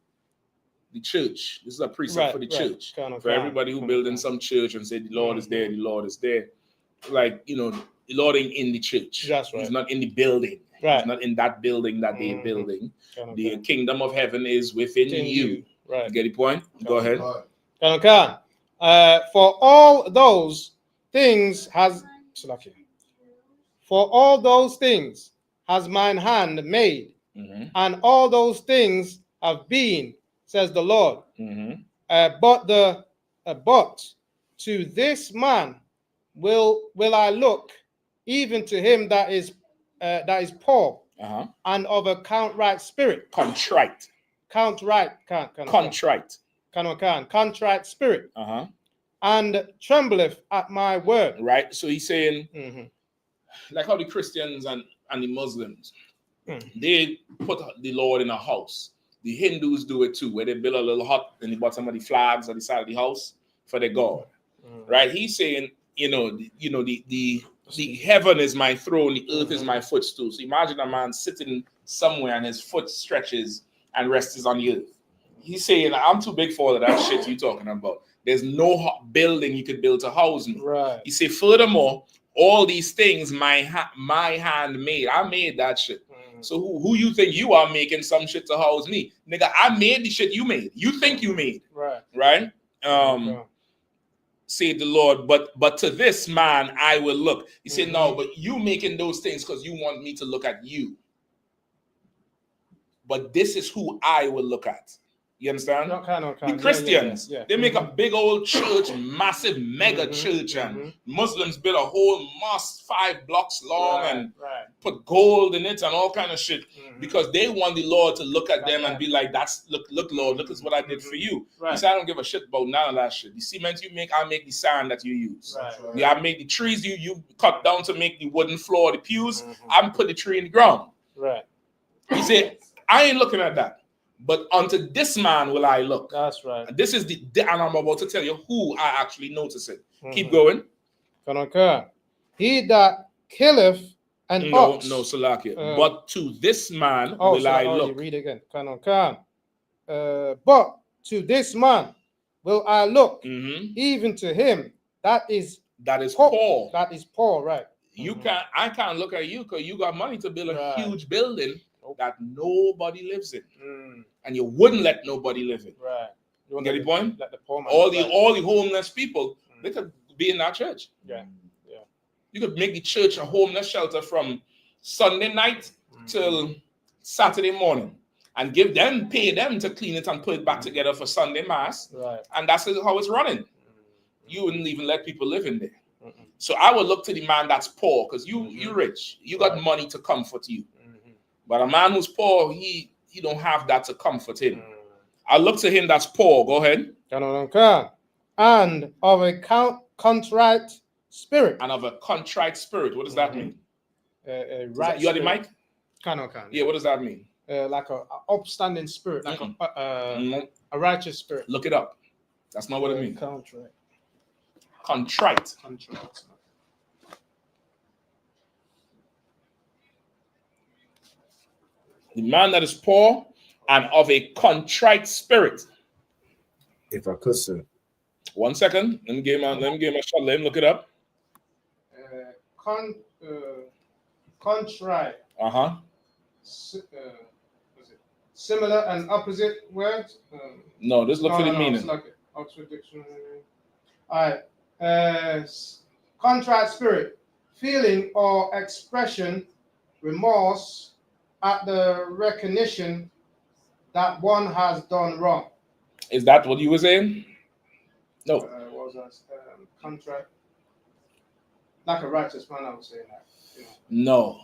the church. This is a precept for the church. For everybody who build in some church and say the Lord is there, the Lord is there. Like, the Lord ain't in the church. That's right. He's not in the building. Right. He's not in that building that they're building. The kingdom of heaven is within you. Right. You get the point? Go ahead. For all those things has mine hand made, and all those things have been, says the Lord. But to this man will I look, even to him that is poor and of a contrite spirit. Contrite spirit. And trembleth at my word. Right. So he's saying, like how the Christians and the Muslims, they put the Lord in a house. The Hindus do it too, where they build a little hut in the bottom of the flags on the side of the house for their god. Right? He's saying, the heaven is my throne, the earth is my footstool. So imagine a man sitting somewhere and his foot stretches and rests on the earth. He's saying, I'm too big for all of that shit you're talking about. There's no building you could build to house me. Right. He said, furthermore, all these things my hand made. I made that shit. So who you think you are making some shit to house me? Nigga, I made the shit you made. You think you made. Right. Right? Say the Lord, but to this man I will look. He said, no, but you making those things because you want me to look at you. But this is who I will look at. You understand? The Christians, they make a big old church, massive mega church, and Muslims build a whole mosque 5 blocks long and put gold in it and all kind of shit because they want the Lord to look at them and be like, look, Lord, look at what I did for you. He said, I don't give a shit about none of that shit. The cement you make, I'll make the sand that you use. Yeah, I make the trees you cut down to make the wooden floor, the pews. I'm put the tree in the ground. Right. He said, I ain't looking at that. But unto this man will I look. That's right. And this is and I'm about to tell you who I actually notice it. Keep going. He that killeth an ox. No, Salakia. But to this man will I look. You read again. But to this man will I look, even to him that is poor. That is poor, right? I can't look at you because you got money to build a huge building that nobody lives in. And you wouldn't let nobody live in. Right. You get the point? Let the poor man all the homeless people, they could be in that church. Yeah. You could make the church a homeless shelter from Sunday night till Saturday morning and pay them to clean it and put it back together for Sunday mass. Right. And that's how it's running. You wouldn't even let people live in there. So I would look to the man that's poor because you're rich. You got money to comfort you. But a man who's poor, he don't have that to comfort him. I look to him that's poor. Go ahead. And of a contrite spirit. And of a contrite spirit. What does that mean? Right. You got the mic? Yeah, what does that mean? Like a upstanding spirit, like a righteous spirit. Look it up. That's not what it means. Contrite. The man that is poor and of a contrite spirit. If I could, sir. 1 second. Let me give him a shot. Let him look it up. Contrite. Similar and opposite words? No, just look for the meaning. Like Oxford Dictionary. All right. Contrite spirit. Feeling or expression, remorse, at the recognition that one has done wrong. Is that what you were saying? No. What was that? Contract. Like a righteous man, I would say that. No.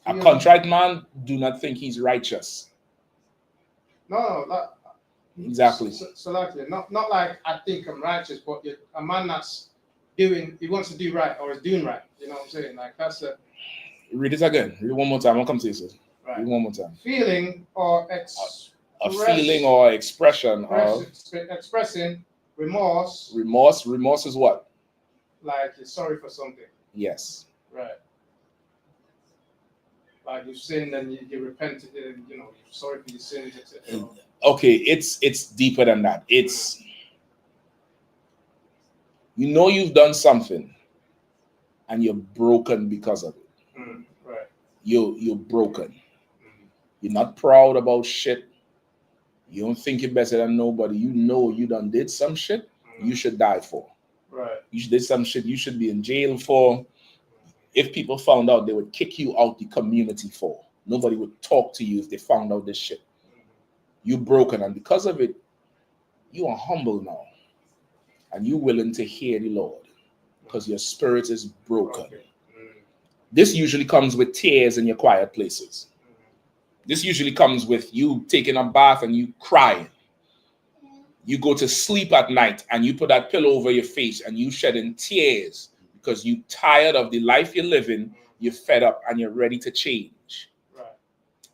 A contrite man do not think he's righteous. No, exactly. So not like I think I'm righteous, but a man that's he wants to do right or is doing right. You know what I'm saying? Like that's a. Read it again. Read it one more time. I'll come to you, sir. Right. Read it one more time. Feeling or a feeling or expression of expressing remorse. Remorse is what? Like you're sorry for something. Yes. Right. Like you've sinned and you repented, you're sorry for your sins, etc. Okay, it's deeper than that. It's you've done something and you're broken because of it. Right. You're broken. You're not proud about shit. You don't think you're better than nobody. You done did some shit you should die for. Right. You did some shit you should be in jail for. If people found out, they would kick you out the community for. Nobody would talk to you if they found out this shit. You're broken, and because of it, you are humble now. And you're willing to hear the Lord because your spirit is broken. This usually comes with tears in your quiet places. This usually comes with you taking a bath and you crying. You go to sleep at night and you put that pillow over your face and you shedding tears because you're tired of the life you're living, you're fed up and you're ready to change. Right.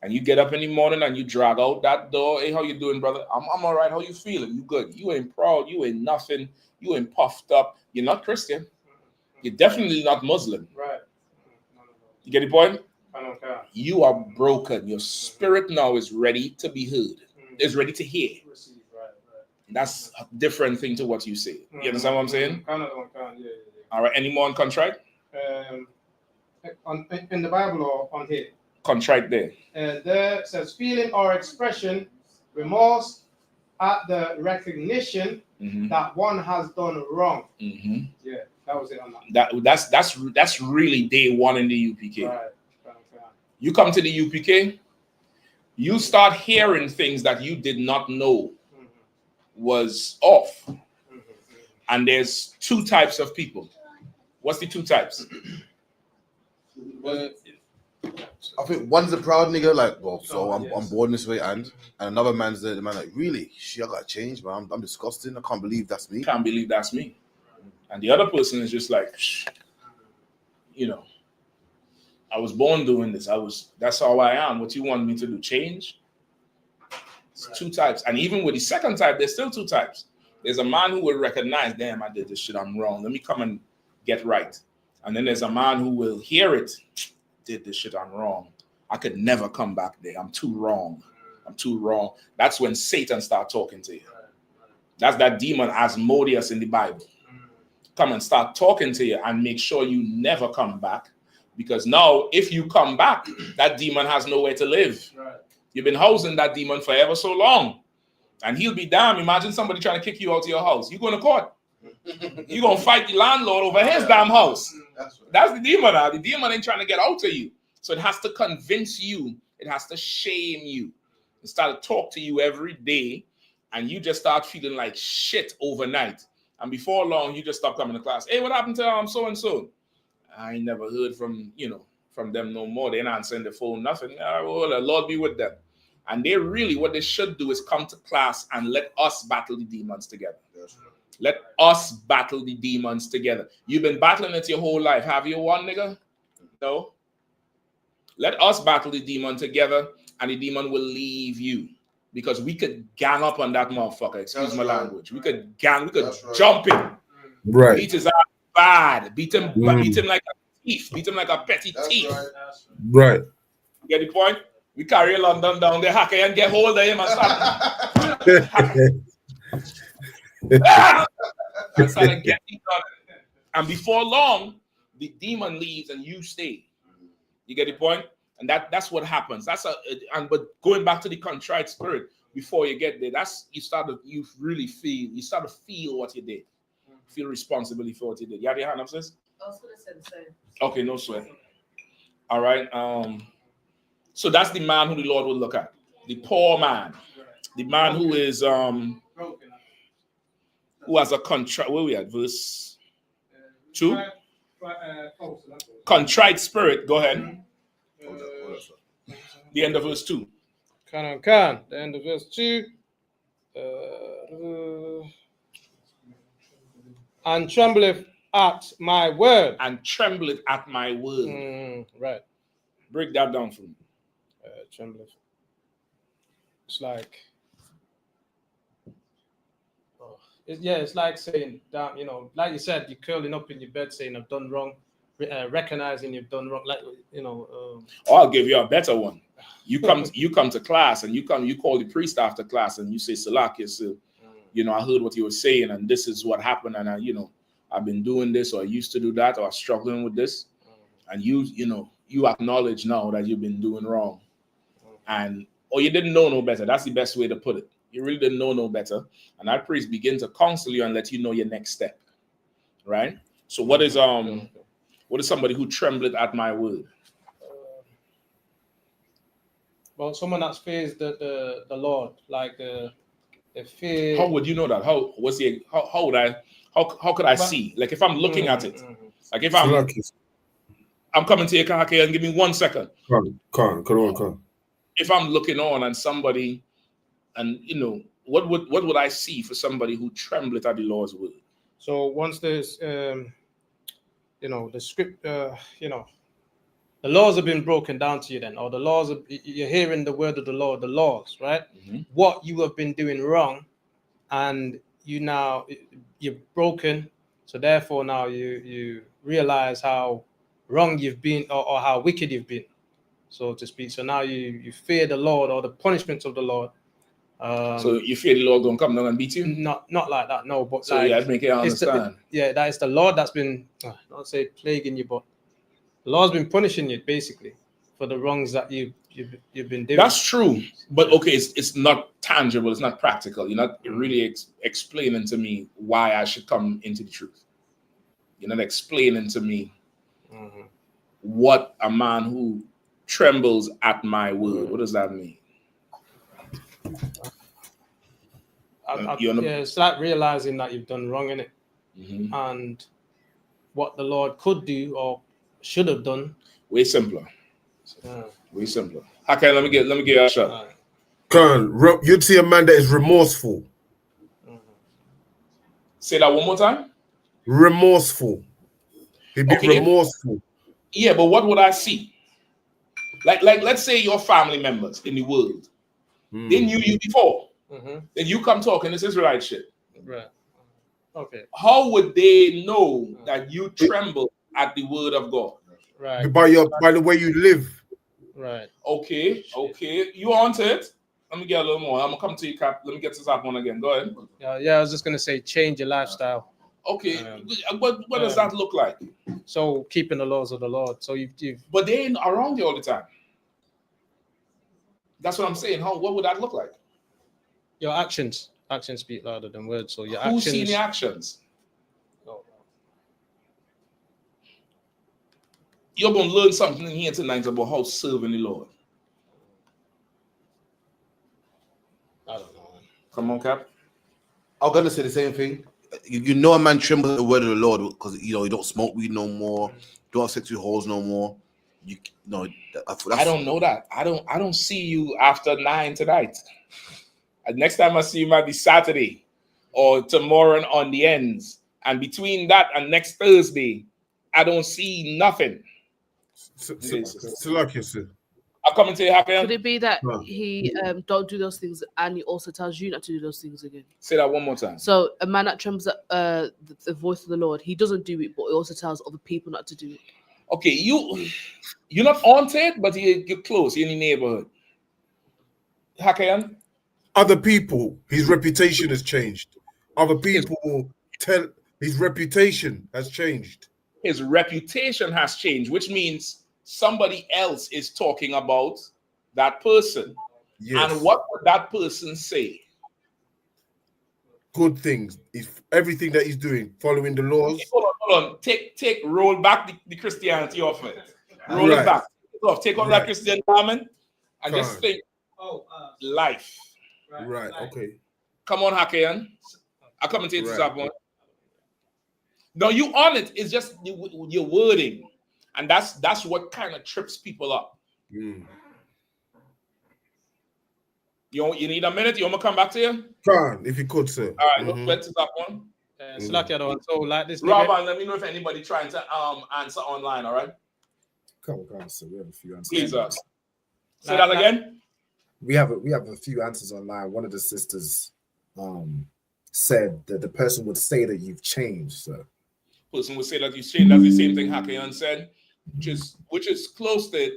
and you get up in the morning and you drag out that door. Hey, how you doing, brother? I'm all right. How you feeling? You good? You ain't proud. You ain't nothing. You ain't puffed up. You're not Christian. You're definitely not Muslim. Right. You get the point? I don't care. You are broken. Your spirit now is ready to be heard. Is ready to hear. That's a different thing to what you say. You understand what I'm saying? Yeah. All right. Any more on contrite? In the Bible or on here? Contrite there. There says feeling or expression, remorse at the recognition that one has done wrong. Yeah, that was it on that. That's really day one in the UPK. Right. You come to the UPK, you start hearing things that you did not know was off. And there's two types of people. What's the two types? I think one's a proud nigga, like, well, so I'm born this way, and another man's the man like, really? Shit, I gotta change, man. I'm disgusting. I can't believe that's me. Can't believe that's me. And the other person is just like, you know, I was born doing this. That's how I am. What you want me to do? Change? It's two types. And even with the second type, there's still two types. There's a man who will recognize, damn, I did this shit, I'm wrong. Let me come and get right. And then there's a man who will hear it, did this shit, I'm wrong. I could never come back there. I'm too wrong. I'm too wrong. That's when Satan starts talking to you. That's that demon Asmodeus in the Bible. Come and start talking to you and make sure you never come back. Because now, if you come back, that demon has nowhere to live. Right. You've been housing that demon for ever so long. And he'll be damn. Imagine somebody trying to kick you out of your house. You going to court. You're going to fight the landlord over his damn house. That's the demon now. The demon ain't trying to get out of you. So it has to convince you. It has to shame you. It start to talk to you every day. And you just start feeling like shit overnight. And before long, you just stop coming to class. Hey, what happened to so-and-so? I ain't never heard from them no more. They're not answering the phone, nothing. Well, the Lord be with them. And they really, what they should do is come to class and let us battle the demons together. Let us battle the demons together. You've been battling it your whole life. Have you won, nigga? No. Let us battle the demon together, and the demon will leave you. Because we could gang up on that motherfucker. Excuse my language. We could jump him. Right. Beat his ass bad. Beat him like a thief. Beat him like a petty thief. Right. You get the point? We carry London down there, hack and get hold of him and start. And start getting done. And before long, the demon leaves and you stay. You get the point? And that's what happens. But going back to the contrite spirit, before you get there, you start to feel what you did. Feel responsibility for what you did. You have your hand up, sis? I was gonna say the same. Okay, no sweat. All right. So that's the man who the Lord will look at. The poor man. The man who is who has a contrite. Where we at? Verse 2? Contrite spirit. Go ahead. The end of verse 2. The end of verse 2. And trembleth at my word. And trembleth at my word. Right. Break that down for me. Trembleth. It's like, it's like saying, damn, like you said, you're curling up in your bed saying, I've done wrong, recognizing you've done wrong. Like, I'll give you a better one. You come to class and you call the priest after class and you say, Salakia, so, I heard what you were saying and this is what happened and I've been doing this or I used to do that or struggling with this. And you acknowledge now that you've been doing wrong. Or you didn't know no better. That's the best way to put it. You really didn't know no better. And that priest begins to counsel you and let you know your next step. Right? So what is somebody who trembleth at my word? Well, someone that fears the Lord, like the fear. How would you know that? How could I see? Like if I'm looking at it, like if I'm coming to your car and give me 1 second. Come on. If I'm looking on and somebody, and what would I see for somebody who trembleth at the Lord's word? So once there's the script, the the laws have been broken down to you then, or the laws you're hearing the word of the Lord, the laws, right? What you have been doing wrong, and you're broken, so therefore now you realize how wrong you've been, or how wicked you've been, so to speak. So now you fear the Lord, or the punishments of the Lord. So you fear the Lord don't come down and beat you? Not like that, no. But so like, yeah, I'd make you understand. That is the Lord that's been, not say plaguing you, but the Lord's been punishing you basically for the wrongs that you've been doing. That's true, but okay, it's not tangible. It's not practical. You're not really explaining to me why I should come into the truth. You're not explaining to me what a man who trembles at my word. What does that mean? It's like realizing that you've done wrong in it, and what the Lord could do or should have done. Way simpler. Way simpler. Okay, let me get you a shot. You'd see a man that is remorseful. Say that one more time. Remorseful. He'd be remorseful. Yeah, but what would I see? Like let's say your family members in the world, they knew you before. Then you come talking this Israelite shit. Right. Okay. How would they know that you tremble at the word of God? Right. By the way you live. Right. Okay. You want it? Let me get a little more. I'm gonna come to you, Cap. Let me get to that one again. Go ahead. Yeah, I was just gonna say change your lifestyle. Okay. What does that look like? So keeping the laws of the Lord. So you've but they ain't around you all the time. That's what I'm saying. What would that look like? Your actions speak louder than words. So your Who's actions. seen the actions? You're going to learn something here tonight about how serving the Lord. I don't know. Come on, Cap. I'm going to say the same thing. You know a man trembles at the word of the Lord because, you don't smoke weed no more. Don't have sex with hoes no more. I don't know that. I don't see you after 9 tonight. Next time I see you might be Saturday or tomorrow on the ends. And between that and next Thursday, I don't see nothing. I'll come and tell you how Could it be that he don't do those things and he also tells you not to do those things again? Say that one more time. So a man that trembles at the voice of the Lord, he doesn't do it, but he also tells other people not to do it. Okay, you're not haunted, but you're close. You're in the neighborhood. Hakayan? Other people, his reputation has changed. Other people tell his reputation has changed. His reputation has changed, which means somebody else is talking about that person. Yes. And what would that person say? Good things. Everything that he's doing, following the laws. Okay, hold on. Roll back the Christianity off it. Roll it back. Take off that Christian garment and just think life. Right. Okay. Come on, Hakayan. I'll come and take this up one. No, you on it. It's just your wording. And that's what kind of trips people up. You need a minute? You want me to come back to you? Can, if you could, sir. All right, let's that one. So like this. Robert, let me know if anybody trying to answer online, all right? Come on, sir. We have a few answers. Please, say that again. We have a few answers online. One of the sisters said that the person would say that you've changed, sir. Person would say that you've changed. That's the same thing Hakayan said, which is close to it.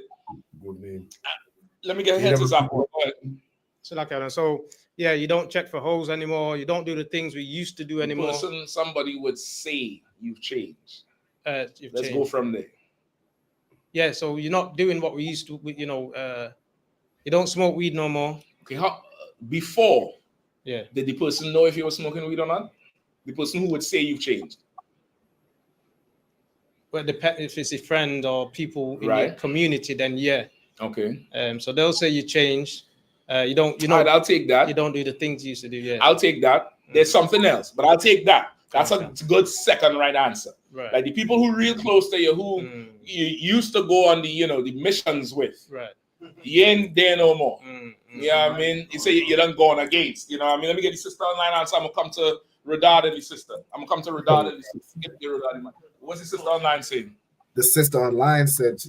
Good name. Let me get ahead to that one. So yeah, you don't check for holes anymore. You don't do the things we used to do anymore. Somebody would say you've changed. Let's go from there. Yeah, so you're not doing what we used to. You don't smoke weed no more. Okay, before? Yeah. Did the person know if you were smoking weed or not? The person who would say you've changed. Well, if it's a friend or people in your community, then yeah. Okay. So they'll say you changed. You don't. All right, I'll take that. You don't do the things you used to do. Yeah. I'll take that. There's something else, but I'll take that. That's a good second right answer. Right. Like the people who real close to you, who you used to go on the missions with. Right. You ain't there no more. You know what I mean? You say you don't go on against. You know what I mean? Let me get the sister online answer. I'm gonna come to Radad and the sister. I'm gonna come to Radad and the sister. Get the Radad in mind. What's the sister online saying? The sister online said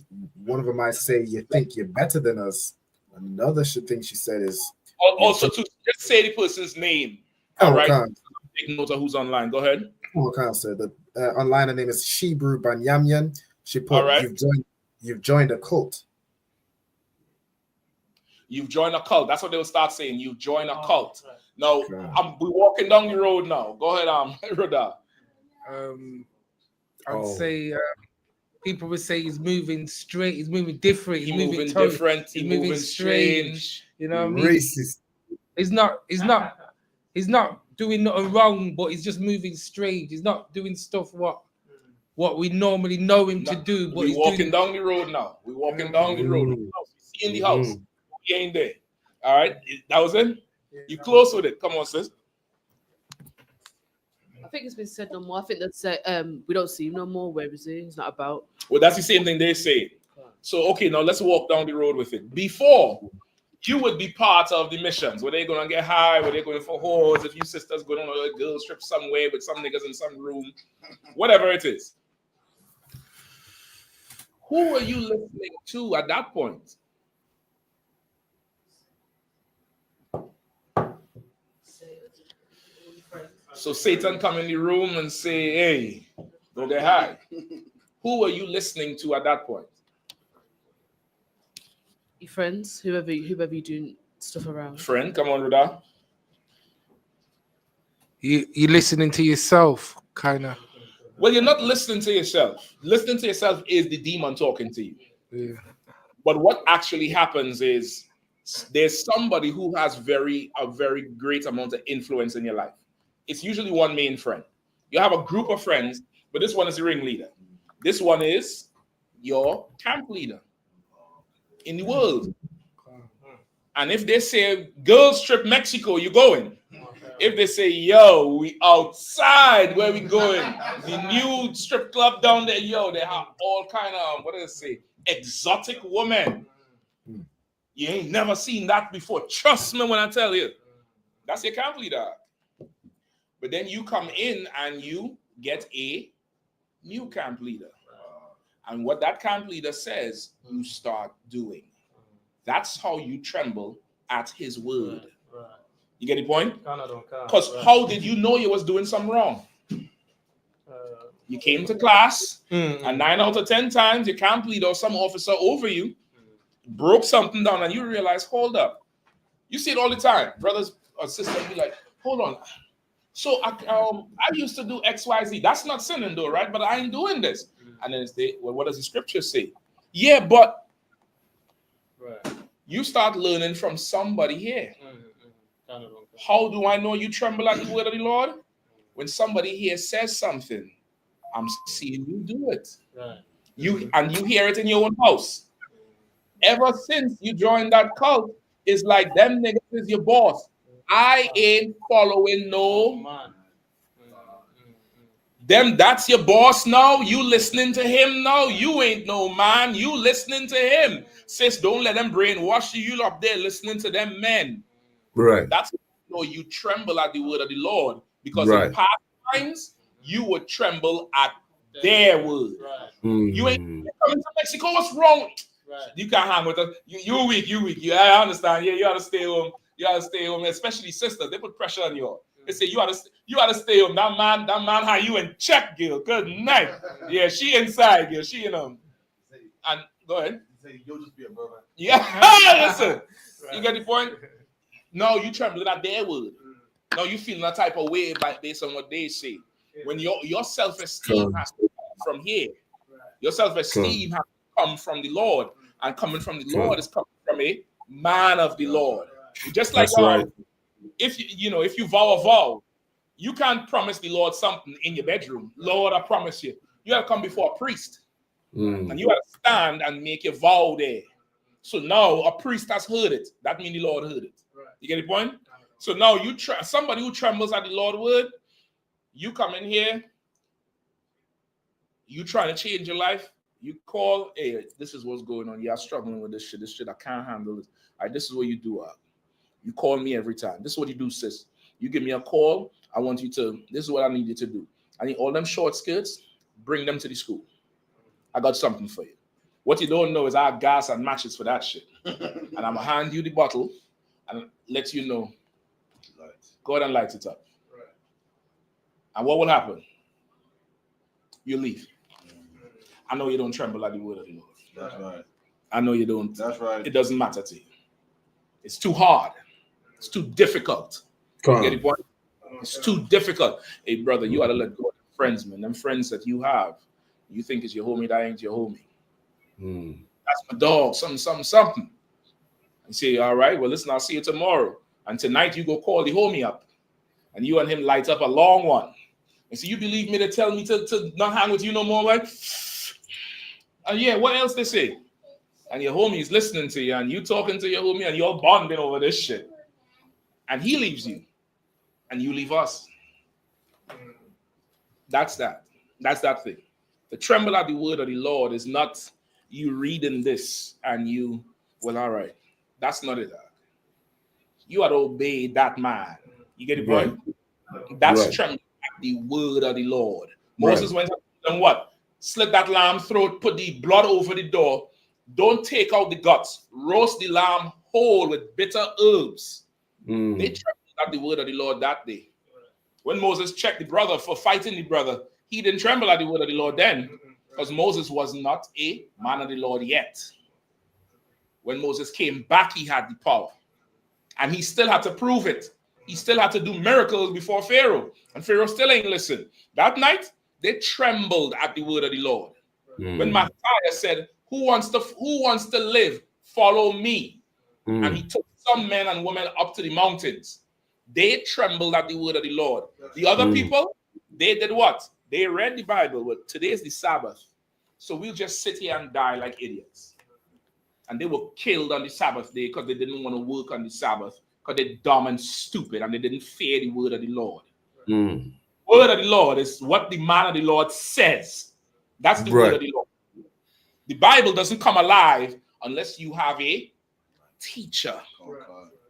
One of them might say, "You think you're better than us." Another thing she said is, Also, to just say the person's name. Oh, All right. okay. Take note of who's online. Go ahead. Okay, so the online her name is Shebrew Banyamyan. She put, All right. You've joined a cult. You've joined a cult. That's what they'll start saying. You've joined a cult. Now, we're walking down the road now. Go ahead, Roda. I'd say people would say he's moving straight, he's moving different, he's moving different, he's moving strange. You know what I mean? Racist. He's not doing nothing wrong, but he's just moving strange. He's not doing stuff what we normally know him to do. But We're walking down the road now. We're walking down the road. We see in the house. He ain't there. All right. That was it. You close with it. Come on, sis. I think it's been said no more. I think that's we don't see him no more. Where is he? He's not about. Well, that's the same thing they say. So, okay, now let's walk down the road with it. Before, you would be part of the missions. Were they going to get high? Were they going for whores? If you sisters going on a girls trip somewhere with some niggas in some room, whatever it is. Who were you listening to at that point? So Satan come in the room and say, hey, don't get high. Who were you listening to at that point? Your friends, whoever you doing stuff around. Friend, come on, Ruda. You're listening to yourself, kind of. Well, you're not listening to yourself. Listening to yourself is the demon talking to you. Yeah. But what actually happens is there's somebody who has a very great amount of influence in your life. It's usually one main friend. You have a group of friends, but this one is the ringleader. This one is your camp leader in the world. And if they say, girls trip Mexico, you're going. If they say, yo, we outside, where we going? The new strip club down there, yo, they have all kind of, what do they say, exotic women. You ain't never seen that before. Trust me when I tell you. That's your camp leader. But then you come in and you get a new camp leader. And what that camp leader says, you start doing. That's how you tremble at his word. You get the point? Because how did you know you was doing something wrong? You came to class, and 9 out of 10 times your camp leader or some officer over you broke something down, and you realize, hold up. You see it all the time. Brothers or sisters be like, hold on. So I used to do X, Y, Z. That's not sinning though, right? But I ain't doing this. And then they, well, what does the scripture say? Yeah, but you start learning from somebody here. How do I know you tremble at the word of the Lord? When somebody here says something, I'm seeing you do it. You hear it in your own house. Ever since you joined that cult, it's like them niggas is your boss. I ain't following no. Them, that's your boss now. You listening to him now. You ain't no man. You listening to him. Sis, don't let them brainwash you. You up there listening to them men. Right. That's how you tremble at the word of the Lord. Because in past times, you would tremble at their word. You ain't coming to Mexico. What's wrong? You can't hang with us. You weak. I understand. Yeah, you gotta stay home. You gotta stay home, especially sisters. They put pressure on you. They say you gotta stay home. That man had you in check, girl. Good night. Yeah, she inside, girl. She in And go ahead. You'll just be a brother. Yeah, listen. You get the point? No, you trembling at their word. No, you feeling that type of way based on what they say. When your self-esteem has to come from here. Your self-esteem has to come from the Lord. And coming from the Lord is coming from a man of the Lord. Just like if you vow a vow, you can't promise the Lord something in your bedroom. Lord, I promise you. You have to come before a priest. And you have to stand and make your vow there. So now a priest has heard it. That means the Lord heard it. You get the point? So now somebody who trembles at the Lord's word, you come in here, you trying to change your life, you call, hey, this is what's going on. Yeah, I'm struggling with this shit. I can't handle it. All right, this is what you do. You call me every time. This is what you do, sis. You give me a call. I want you to, this is what I need you to do. I need all them short skirts, bring them to the school. I got something for you. What you don't know is I have gas and matches for that shit. And I'm gonna hand you the bottle and let you know. Go ahead and light it up. And what will happen? You leave. I know you don't tremble at the word of the Lord. That's right. I know you don't. That's right. It doesn't matter to you. It's too hard. It's too difficult. You get the point? It's too difficult. Hey, brother, you ought to let go of them friends, man. Them friends that you have, you think is your homie, that ain't your homie. That's my dog, something. And say, all right, well, listen, I'll see you tomorrow. And tonight you go call the homie up. And you and him light up a long one. And so you believe me to tell me to not hang with you no more, right? And yeah, what else they say? And your homie is listening to you, and you talking to your homie, and you're bonding over this shit. And he leaves you, and you leave us. That's that. That's that thing. The tremble at the word of the Lord is not you reading this and you, well, all right. That's not it. You ought to obey that man. You get the point? That's trembling at the word of the Lord. Moses went and what? Slit that lamb throat, put the blood over the door. Don't take out the guts. Roast the lamb whole with bitter herbs. They trembled at the word of the Lord that day. When Moses checked the brother for fighting the brother, he didn't tremble at the word of the Lord then, because Moses was not a man of the Lord yet. When Moses came back, he had the power. And he still had to prove it. He still had to do miracles before Pharaoh. And Pharaoh still ain't listened. That night, they trembled at the word of the Lord. When Matthias said, who wants to live? Follow me. And he took some men and women up to the mountains. They trembled at the word of the Lord. The other people, they did what? They read the Bible. Well, today is the Sabbath. So we'll just sit here and die like idiots. And they were killed on the Sabbath day because they didn't want to work on the Sabbath, because they're dumb and stupid and they didn't fear the word of the Lord. Word of the Lord is what the man of the Lord says. That's the word of the Lord. The Bible doesn't come alive unless you have a teacher.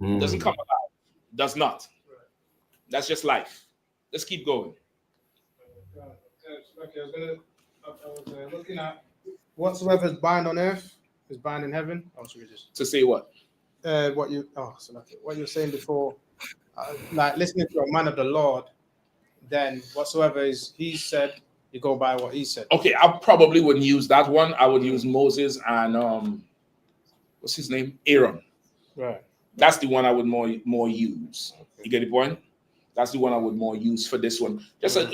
It doesn't come alive. It does not. That's just life. Let's keep going. Okay, I was looking at whatsoever is bind on earth is bound in heaven. Oh, should we just to say what? What you were saying before, like listening to a man of the Lord, then whatsoever is he said, you go by what he said. Okay, I probably wouldn't use that one. I would use Moses and what's his name? Aaron. Right. That's the one I would more use. You get the point? That's the one I would more use for this one.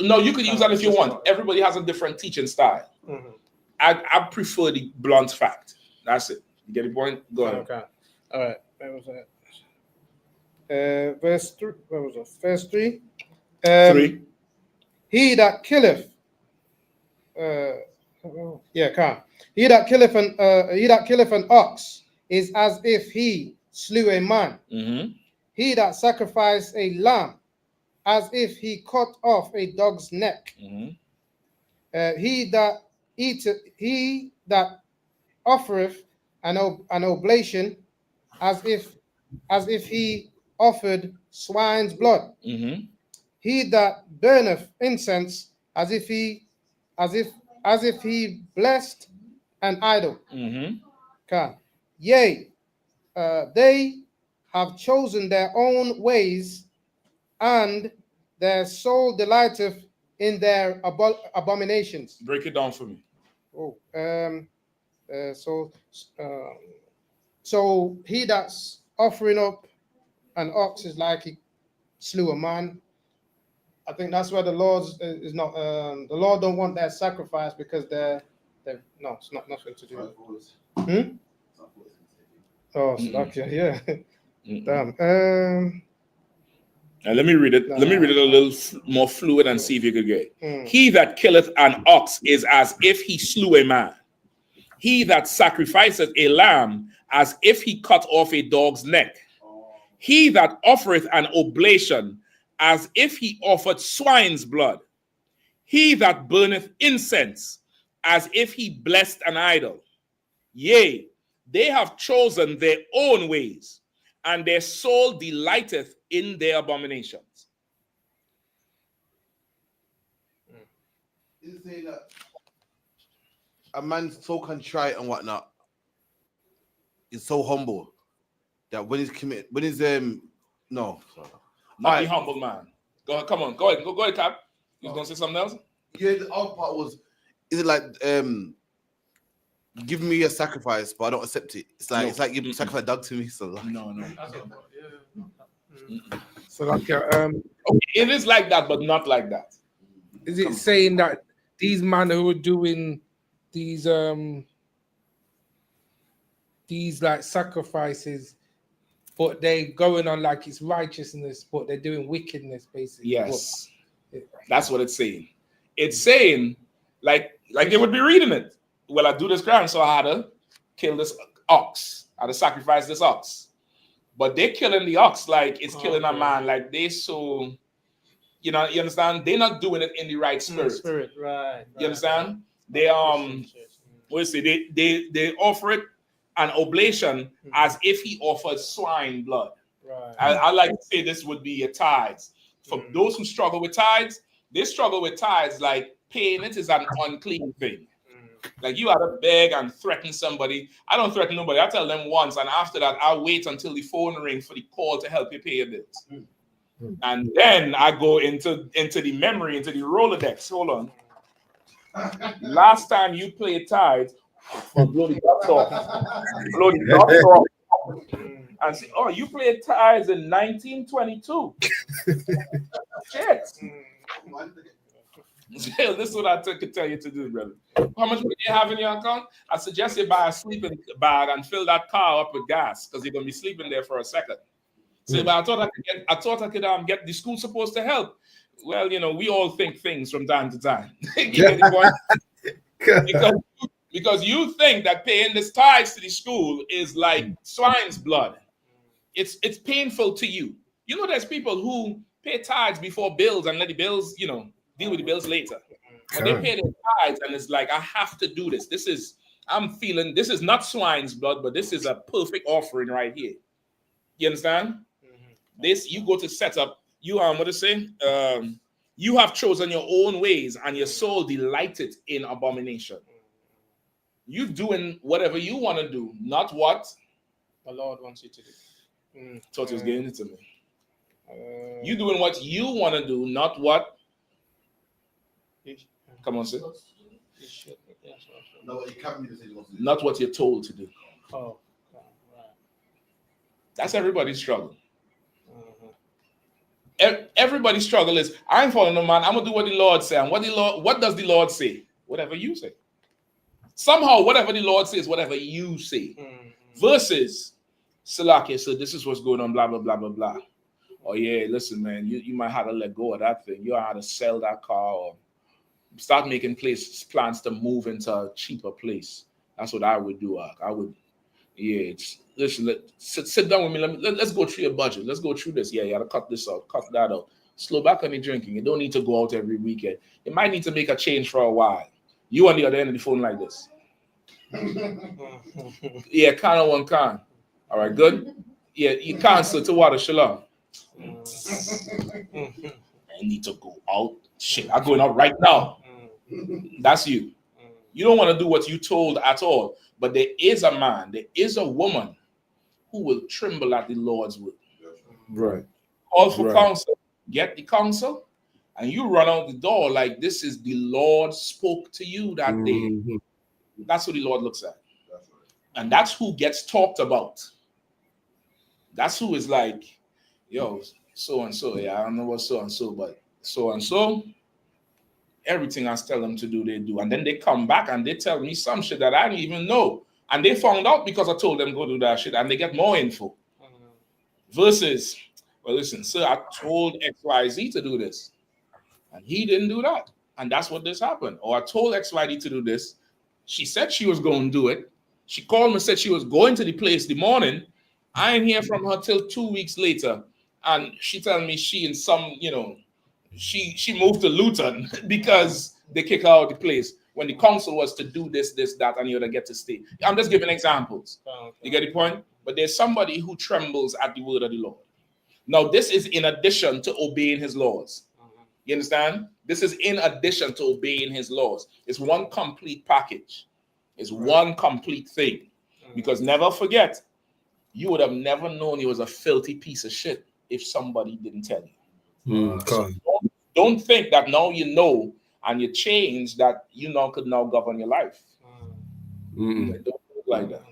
No, you could use that if you want. Everybody has a different teaching style. I prefer the blunt fact. That's it. You get the point? Go ahead. Okay. All right. Where was that? Verse 3. Where was it? Verse 3. 3. He that killeth. He that killeth an ox is as if he slew a man. He that sacrificed a lamb, as if he cut off a dog's neck. He that offereth an oblation, as if he offered swine's blood. He that burneth incense, as if he blessed an idol. Yea, they have chosen their own ways, and their soul delighteth in their abominations. Break it down for me. So he that's offering up an ox is like he slew a man. I think that's where the Lord is not. The Lord don't want that sacrifice because they're no, it's not nothing to do. Oh, okay, yeah. Damn. Now let me read it. Let me read it a little more fluid and see if you could get it. He that killeth an ox is as if he slew a man. He that sacrificeth a lamb, as if he cut off a dog's neck. He that offereth an oblation, as if he offered swine's blood. He that burneth incense, as if he blessed an idol. Yea, they have chosen their own ways, and their soul delighteth in their abominations. Is it saying that a man's so contrite and whatnot, is so humble that when he's no, sorry. Not the humble man. Go ahead, come on, go ahead, Cap. You was gonna say something else? Yeah, the other part was, is it like give me a sacrifice, but I don't accept it. It's like you sacrifice a dog to me, so like, no. So like, it is like that, but not like that. Is it saying that these men who are doing these like sacrifices, but they going on like it's righteousness, but they're doing wickedness, basically? Yes, that's what it's saying. It's saying like they would be reading it. Well, I do this crime, so I had to kill this ox. I had to sacrifice this ox. But they're killing the ox like it's killing a man. Like they so, you understand? They're not doing it in the right spirit. Right. You understand? They they offer it an oblation as if he offered swine blood. Right. I like to say this would be a tithes. For those who struggle with tithes, they struggle with tithes like paying it is an unclean thing. Like you had to beg and threaten somebody. I don't threaten nobody. I tell them once, and after that, I wait until the phone rings for the call to help you pay your bills. And then I go into the memory, into the Rolodex. Hold on. Last time you played tithes, blow the dots off. And say, oh, you played tithes in 1922. Shit. This is what I could tell you to do, brother. How much money you have in your account? I suggest you buy a sleeping bag and fill that car up with gas because you're gonna be sleeping there for a second. So, but I thought I could get the school supposed to help. Well, we all think things from time to time. You get the point? Because you think that paying this tithes to the school is like swine's blood. It's painful to you. There's people who pay tithes before bills and let the bills, deal with the bills later. But they pay their tithes and it's like, I have to do this. This is not swine's blood, but this is a perfect offering right here. You understand? This, you go to set up, you have chosen your own ways and your soul delighted in abomination. You doing whatever you want to do, not what the Lord wants you to do. Thought he was giving it to me. You doing what you want to do, not what. Come on, sir. Not what you're told to do. Oh, right. That's everybody's struggle. Everybody's struggle is, I ain't following no man. I'm gonna do what the Lord say. And what does the Lord say? Whatever you say. Somehow, whatever the Lord says, whatever you say. Versus, Salaki, so this is what's going on, blah, blah, blah, blah, blah. Oh yeah, listen, man, you might have to let go of that thing. You have to sell that car or start making plans to move into a cheaper place. That's what I would do. I would, listen, sit down with me. Let's go through your budget. Let's go through this. Yeah, you got to cut this out, cut that out. Slow back on the drinking. You don't need to go out every weekend. You might need to make a change for a while. You on the other end of the phone like this. Yeah, kind of one can. All right, good. Yeah, you cancel to water, shalom. I need to go out. Shit, I'm going out right now. That's you. You don't want to do what you told at all. But there is a man, there is a woman who will tremble at the Lord's will. Right. Call for counsel. Get the counsel. And you run out the door like this is the Lord spoke to you that day. That's what the Lord looks at. And that's who gets talked about. That's who is like, yo, so-and-so. Yeah, I don't know what so-and-so, but so-and-so, everything I tell them to do, they do. And then they come back and they tell me some shit that I didn't even know. And they found out because I told them go do that shit. And they get more info. Versus, well, listen, sir, I told XYZ to do this. And he didn't do that. And that's what this happened. Or I told XYZ to do this. She said she was going to do it. She called me and said she was going to the place the morning. I ain't hear from her till 2 weeks later. And she telling me she in some, she moved to Luton because they kick her out of the place when the council was to do this, that, and you would get to stay. I'm just giving examples. You get the point? But there's somebody who trembles at the word of the Lord. Now, this is in addition to obeying his laws. You understand? This is in addition to obeying his laws. It's one complete package. It's one complete thing. Because never forget, you would have never known you was a filthy piece of shit if somebody didn't tell you. So don't think that now you know and you change that you now could now govern your life. Don't work like that.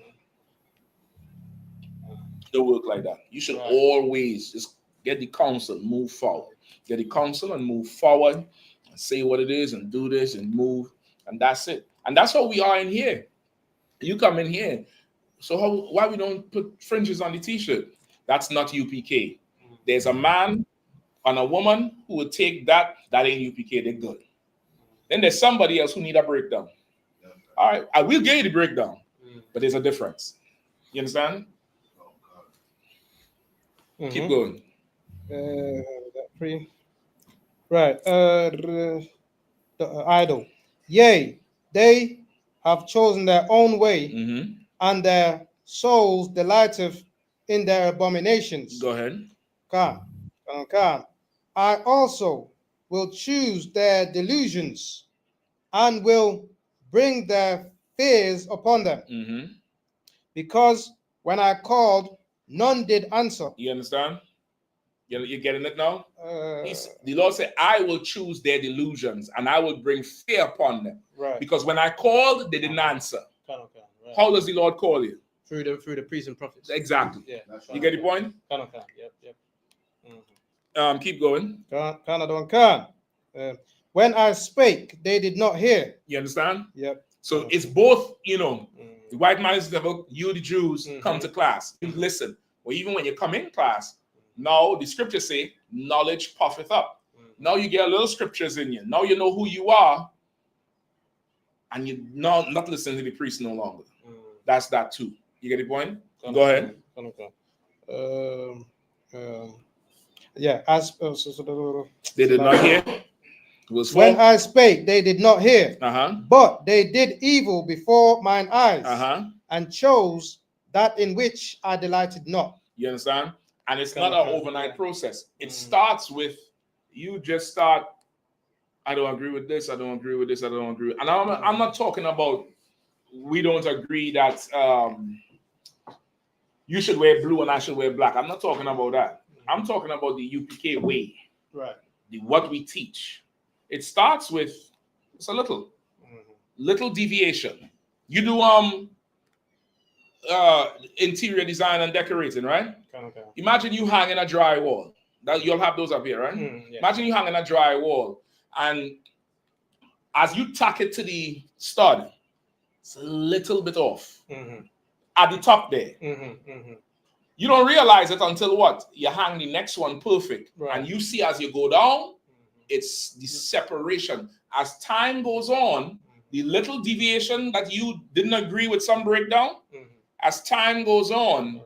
Don't work like that. You should always just get the counsel, move forward. Get the counsel and move forward and say what it is and do this and move. And that's it. And that's how we are in here. You come in here. So why we don't put fringes on the t-shirt? That's not UPK. There's a man and a woman who would take that ain't UPK, they're good. Then there's somebody else who need a breakdown. All right, I will give you the breakdown, but there's a difference. You understand? Keep going. Right. The idol. Yea, they have chosen their own way, and their souls delighteth in their abominations. Go ahead. Come. I also will choose their delusions and will bring their fears upon them. Because when I called, none did answer. You understand? You're getting it now? The Lord said, I will choose their delusions and I will bring fear upon them. Right. Because when I called, they didn't answer. Right. How does the Lord call you? Through the priests and prophets. Exactly. Yeah. You get the point? Yep. Keep going. When I spake, they did not hear. You understand? Yep. So it's both, the white man is the devil, you the Jews come to class. You listen. Or even when you come in class, now the scriptures say, knowledge puffeth up. Now you get a little scriptures in you. Now you know who you are. And you're not listening to the priest no longer. That's that too. You get the point? Go ahead. Yeah. They did not hear. When I spake, they did not hear. But they did evil before mine eyes, and chose that in which I delighted not. You understand? And it's not an overnight process. It starts with you just start. I don't agree with this. I don't agree with this. I don't agree. And I'm not talking about we don't agree that you should wear blue and I should wear black. I'm not talking about that. I'm talking about the UPK way. Right. What we teach. It starts with it's a little deviation. You do interior design and decorating, right? Imagine you hang in a drywall. That you'll have those up here, right? Yeah. Imagine you hang in a drywall, and as you tack it to the stud, it's a little bit off at the top there. You don't realize it until what? You hang the next one perfect, and you see as you go down, it's the separation. As time goes on, the little deviation that you didn't agree with some breakdown, as time goes on,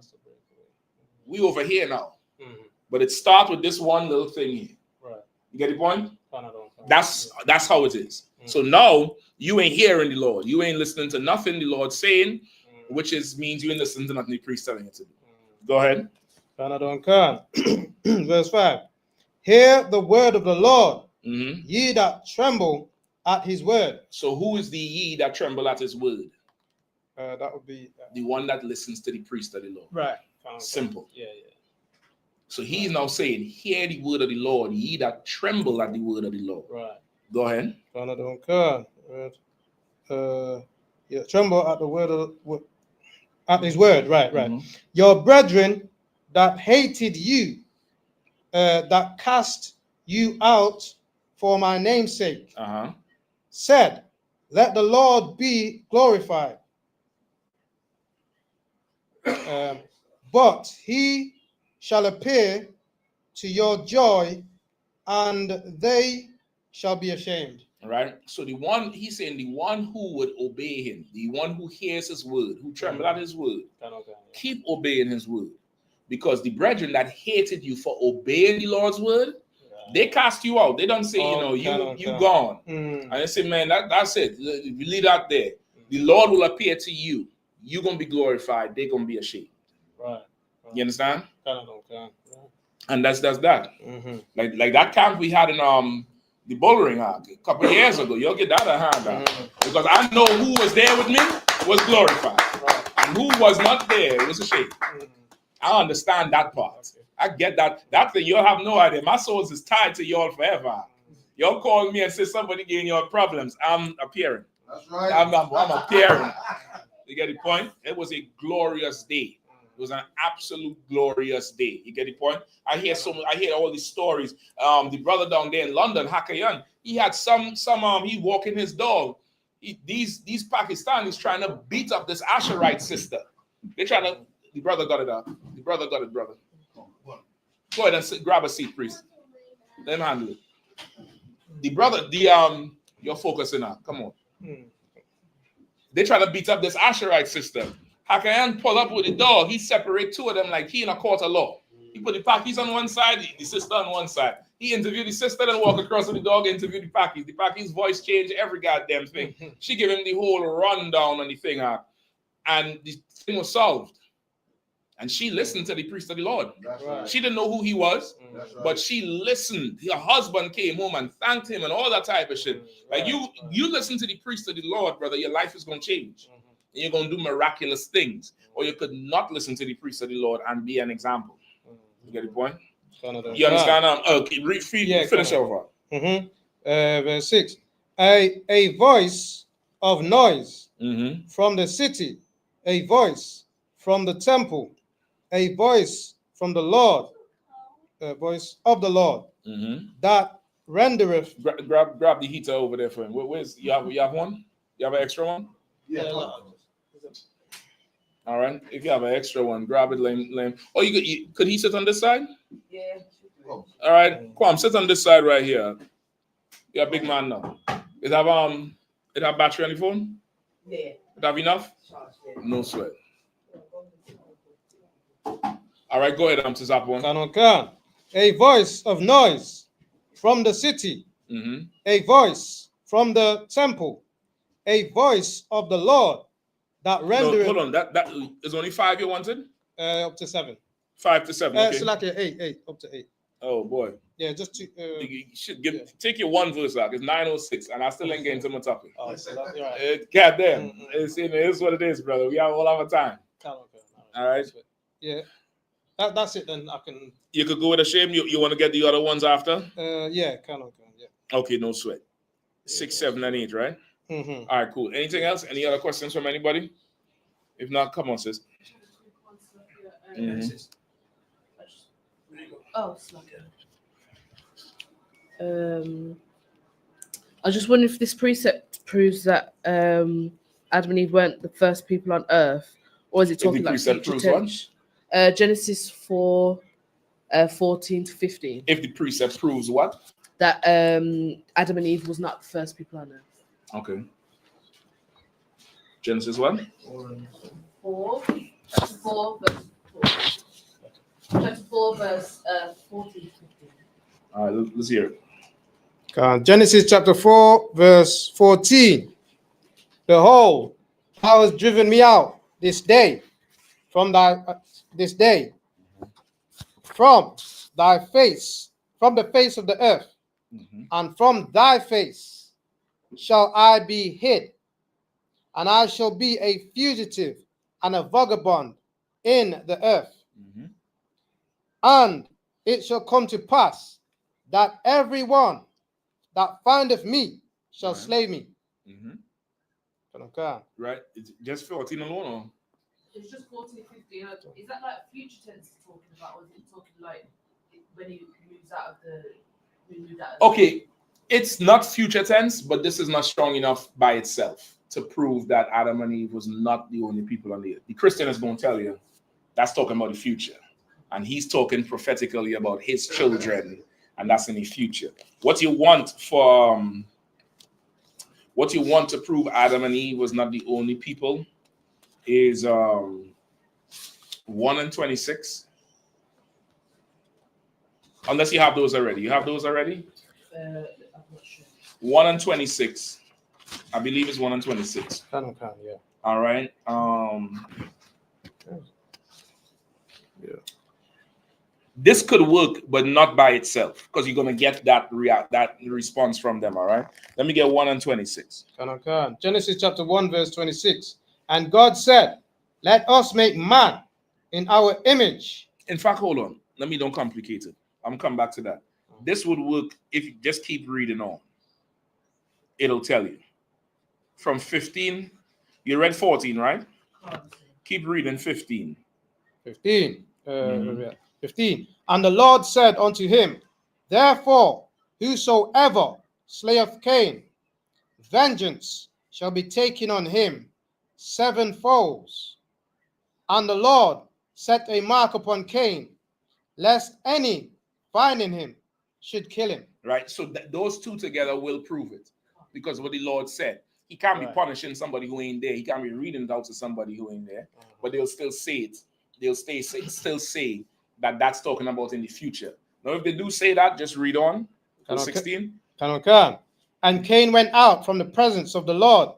we over here now. But it starts with this one little thing here. Right. You get the point? That's how it is. So now you ain't hearing the Lord. You ain't listening to nothing the Lord's saying, which means you ain't listening to nothing the priest telling you to do. Go ahead. Verse 5. Hear the word of the Lord, ye that tremble at his word. So who is the ye that tremble at his word? That would be the one that listens to the priest of the Lord. Right. Simple. Yeah. So he's now saying, hear the word of the Lord, ye that tremble at the word of the Lord. Right. Go ahead. Tremble at the word at his word. Right. Your brethren that hated you, that cast you out for my name's sake, said, let the Lord be glorified. But he shall appear to your joy, and they shall be ashamed. All right. So he's saying the one who would obey him, the one who hears his word, who tremble at his word, keep obeying his word. Because the brethren that hated you for obeying the Lord's word, they cast you out. They don't say, you gone. And they say, man, that's it. You leave that there. The Lord will appear to you. You're going to be glorified. They're going to be ashamed. Right. You understand? And that's that. Like that camp we had in the Bullring a couple of years ago. You'll get that a hand out. Because I know who was there with me. was glorified. And who was not there was ashamed. I understand that part. I get that. That thing, you'll have no idea. My soul is tied to y'all forever. Y'all call me and say somebody giving you problems. I'm appearing. That's right. I'm appearing. You get the point? It was a glorious day. It was an absolute glorious day. You get the point? I hear all these stories. The brother down there in London, Hakayan, he had he walking his dog. These Pakistanis trying to beat up this Asherite sister. They're trying to. The brother got it up. The brother got it, brother. Go ahead and grab a seat, priest. Let him handle it. The brother, you're focusing on. Come on. They try to beat up this Asherite sister. Hakayan pull up with the dog. He separate two of them like he in a court of law. He put the Pakis on one side, the sister on one side. He interviewed the sister, then walk across with the dog, interviewed the Pakis. The Pakis' voice changed every goddamn thing. She gave him the whole rundown on the thing, and the thing was solved. And she listened to the priest of the Lord. Right. She didn't know who he was, but she listened. Her husband came home and thanked him and all that type of shit. Like you listen to the priest of the Lord, brother, your life is going to change. And you're going to do miraculous things. Or you could not listen to the priest of the Lord and be an example. You get the point? You understand? Okay, finish over. Verse 6. A voice of noise from the city, a voice from the temple, a voice from the Lord, a voice of the Lord, that rendereth. Grab the heater over there for him. Where's you have one? You have an extra one? Yeah. All right. If you have an extra one, grab it. Lame. Oh, could he sit on this side? Yeah. All right, Kwam, sit on this side right here. You're a big man now. It have battery on the phone? Yeah. It have enough? No sweat. All right, go ahead, to Zap one. A voice of noise from the city, a voice from the temple, a voice of the Lord that rendereth. No, hold on, that is only 5 you wanted? Up to 7. 5 to 7. Okay. So like 8, up to 8. Oh boy. Yeah, just to. You should take your one verse out. It's 9:06, and I still ain't getting to my topic. Oh, so right. Goddamn, it is what it is, brother. We have all our time. All right. Yeah, that's it. Then I can. You could go with a shame. You want to get the other ones after? Yeah, can. Yeah. Okay, no sweat. 6, 7, and 8, right? All right, cool. Anything else? Any other questions from anybody? If not, come on, sis. Oh, I just wonder if this precept proves that Adam and Eve weren't the first people on earth, or is it talking like future tense? Genesis 4, 14 to 15. If the precept proves what? That Adam and Eve was not the first people on earth. Okay. Genesis 1? 4, chapter 4, verse 4. Chapter 4, verse 14 to 15. All right, let's hear it. Genesis chapter 4, verse 14. Behold, thou hast driven me out this day from thy face, from the face of the earth, and from thy face shall I be hid, and I shall be a fugitive and a vagabond in the earth. And it shall come to pass that everyone that findeth me shall slay me. Right? It's just 14 alone, or? It's just 14 to 15. Is that like future tense talking about, or is it talking like when he moves out of the? Okay, it's not future tense, but this is not strong enough by itself to prove that Adam and Eve was not the only people on the earth. The Christian is going to tell you that's talking about the future. And he's talking prophetically about his children, and that's in the future. What you want to prove Adam and Eve was not the only people is 1 and 26. Unless you have those already. You have those already? I'm not sure. 1 and 26. I believe it's 1 and 26. Yeah. All right. Yeah. This could work, but not by itself, because you're gonna get that response from them. All right. Let me get 1 and 26. Genesis chapter 1, verse 26. And God said, let us make man in our image. In fact, hold on. Let me don't complicate it. I'm come back to that. This would work if you just keep reading on. It'll tell you. From 15, you read 14, right? Keep reading 15. 15. 15. And the Lord said unto him, therefore, whosoever slayeth Cain, vengeance shall be taken on him sevenfold. And the Lord set a mark upon Cain, lest any finding him should kill him. Right? So those two together will prove it. Because what the Lord said, he can't be punishing somebody who ain't there. He can't be reading it out to somebody who ain't there. But they'll still say it. They'll still say that that's talking about in the future. Now, if they do say that, just read on. Verse 16. And Cain went out from the presence of the Lord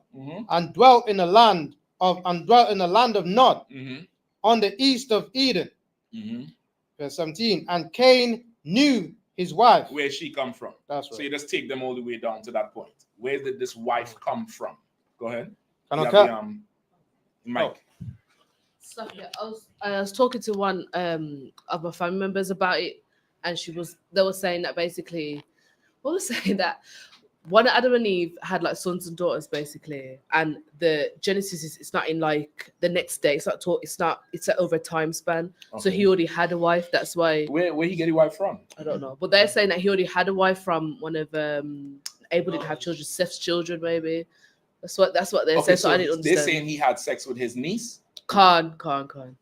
and dwelt in the land of Nod on the east of Eden. Verse 17. And Cain knew his wife. Where she come from. That's right. So you just take them all the way down to that point. Where did this wife come from? Go ahead. Mike. So, yeah, I was talking to one of my family members about it, and they were saying that basically, what was saying that one Adam and Eve had like sons and daughters basically, and the Genesis it's not in like the next day. It's over a time span. Okay. So he already had a wife. That's why. Where he get his wife from? I don't know, but they're saying that he already had a wife from one of Abel didn't have children, Seth's children maybe. That's what they're saying. So I didn't understand. They're saying he had sex with his niece. Can't.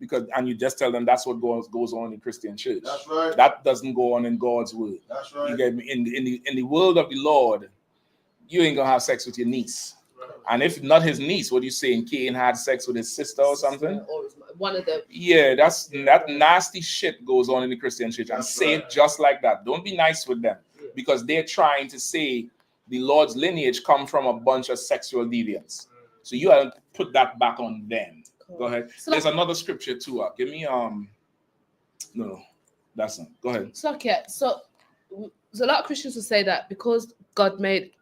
Because you just tell them that's what goes on in Christian church. That's right. That doesn't go on in God's word. That's right. You get me? In the world of the Lord, you ain't gonna have sex with your niece. Right. And if not his niece, what are you saying? Cain had sex with his sister or something? Or one of them. Yeah, that nasty shit goes on in the Christian church. And say it just like that. Don't be nice with them. Because they're trying to say the Lord's lineage come from a bunch of sexual deviants. So you have to put that back on them. Go ahead. So there's another scripture too. Give me no, that's not. Go ahead. So a lot of Christians will say that because God made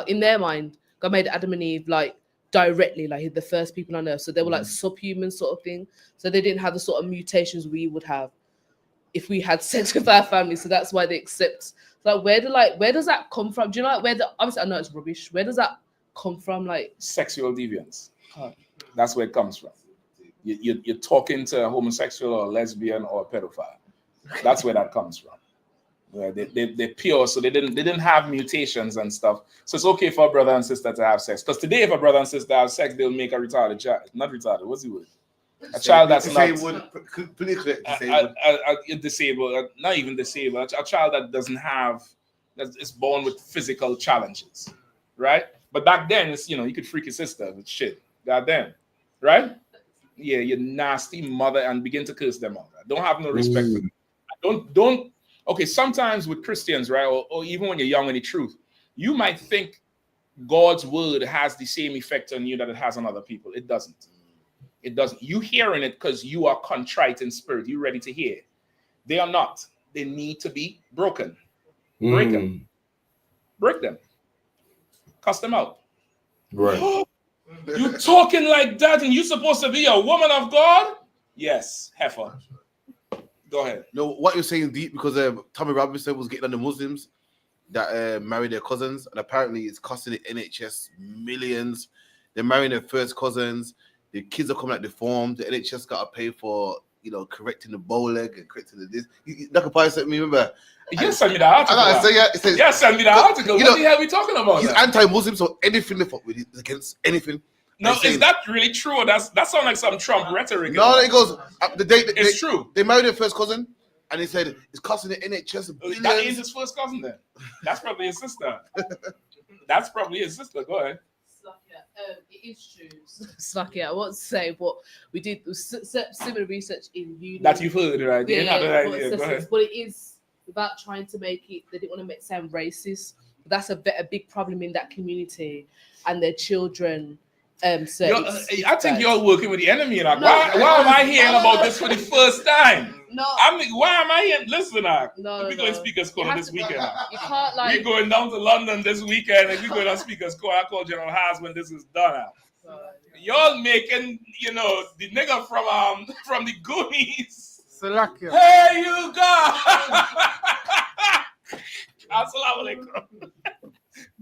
in their mind, God made Adam and Eve like directly, like the first people on earth. So they were like subhuman sort of thing. So they didn't have the sort of mutations we would have if we had sex with our family. So that's why they accept. Like where does that come from? Do you know like obviously I know it's rubbish. Where does that come from? Like sexual deviance. That's where it comes from. You're talking to a homosexual or a lesbian or a pedophile. That's where that comes from. Yeah, they're pure, so they didn't have mutations and stuff. So it's okay for a brother and sister to have sex. Because today, if a brother and sister have sex, they'll make a retarded child. Not retarded. What's the word? A child that's disabled. Disabled, not even disabled. A child that doesn't have, that is born with physical challenges, right? But back then, it's you could freak your sister with shit. Goddamn, right? Yeah, you nasty mother, and begin to curse them out. Don't have no respect for them. Don't. Okay, sometimes with Christians, right, or even when you're young in the truth, you might think God's word has the same effect on you that it has on other people. It doesn't. It doesn't. You hearing it because you are contrite in spirit. You're ready to hear. They are not. They need to be broken. Break them. Break them. Cuss them out. Right. You talking like that and you're supposed to be a woman of God? Yes, heifer. Go ahead. No, what you're saying deep because Tommy Robinson was getting on the Muslims that marry their cousins, and apparently it's costing the NHS millions. They're marrying their first cousins. The kids are coming out deformed. The NHS got to pay for correcting the bow leg and correcting the this. Dr. Pai sent me, remember? You send me the article. Yeah, send me the article. What the hell are we talking about? He's anti-Muslim, so anything they fuck with is against anything. No, is that really true? That sounds like some Trump rhetoric. No, it goes. It's true. They married their first cousin, and he said it's costing the NHS billions. That is his first cousin then. That's probably his sister. That's probably his sister. Go ahead. It is true. Slacky, I won't say, but we did similar research in uni. That you've heard, right? Yeah, but it is about trying to make it. They didn't want to sound racist. But that's a big problem in that community, and their children I think you're working with the enemy. Like, why am I hearing about this for the first time? No. I mean, why am I hearing? Listen, we're going speakers corner this weekend. You can't like. We're going down to London this weekend, and we're going on speakers corner. I call General Haas when this is done out. Y'all making, the nigga from the Goonies. Salakia. Hey, you guys. Assalamu alaikum.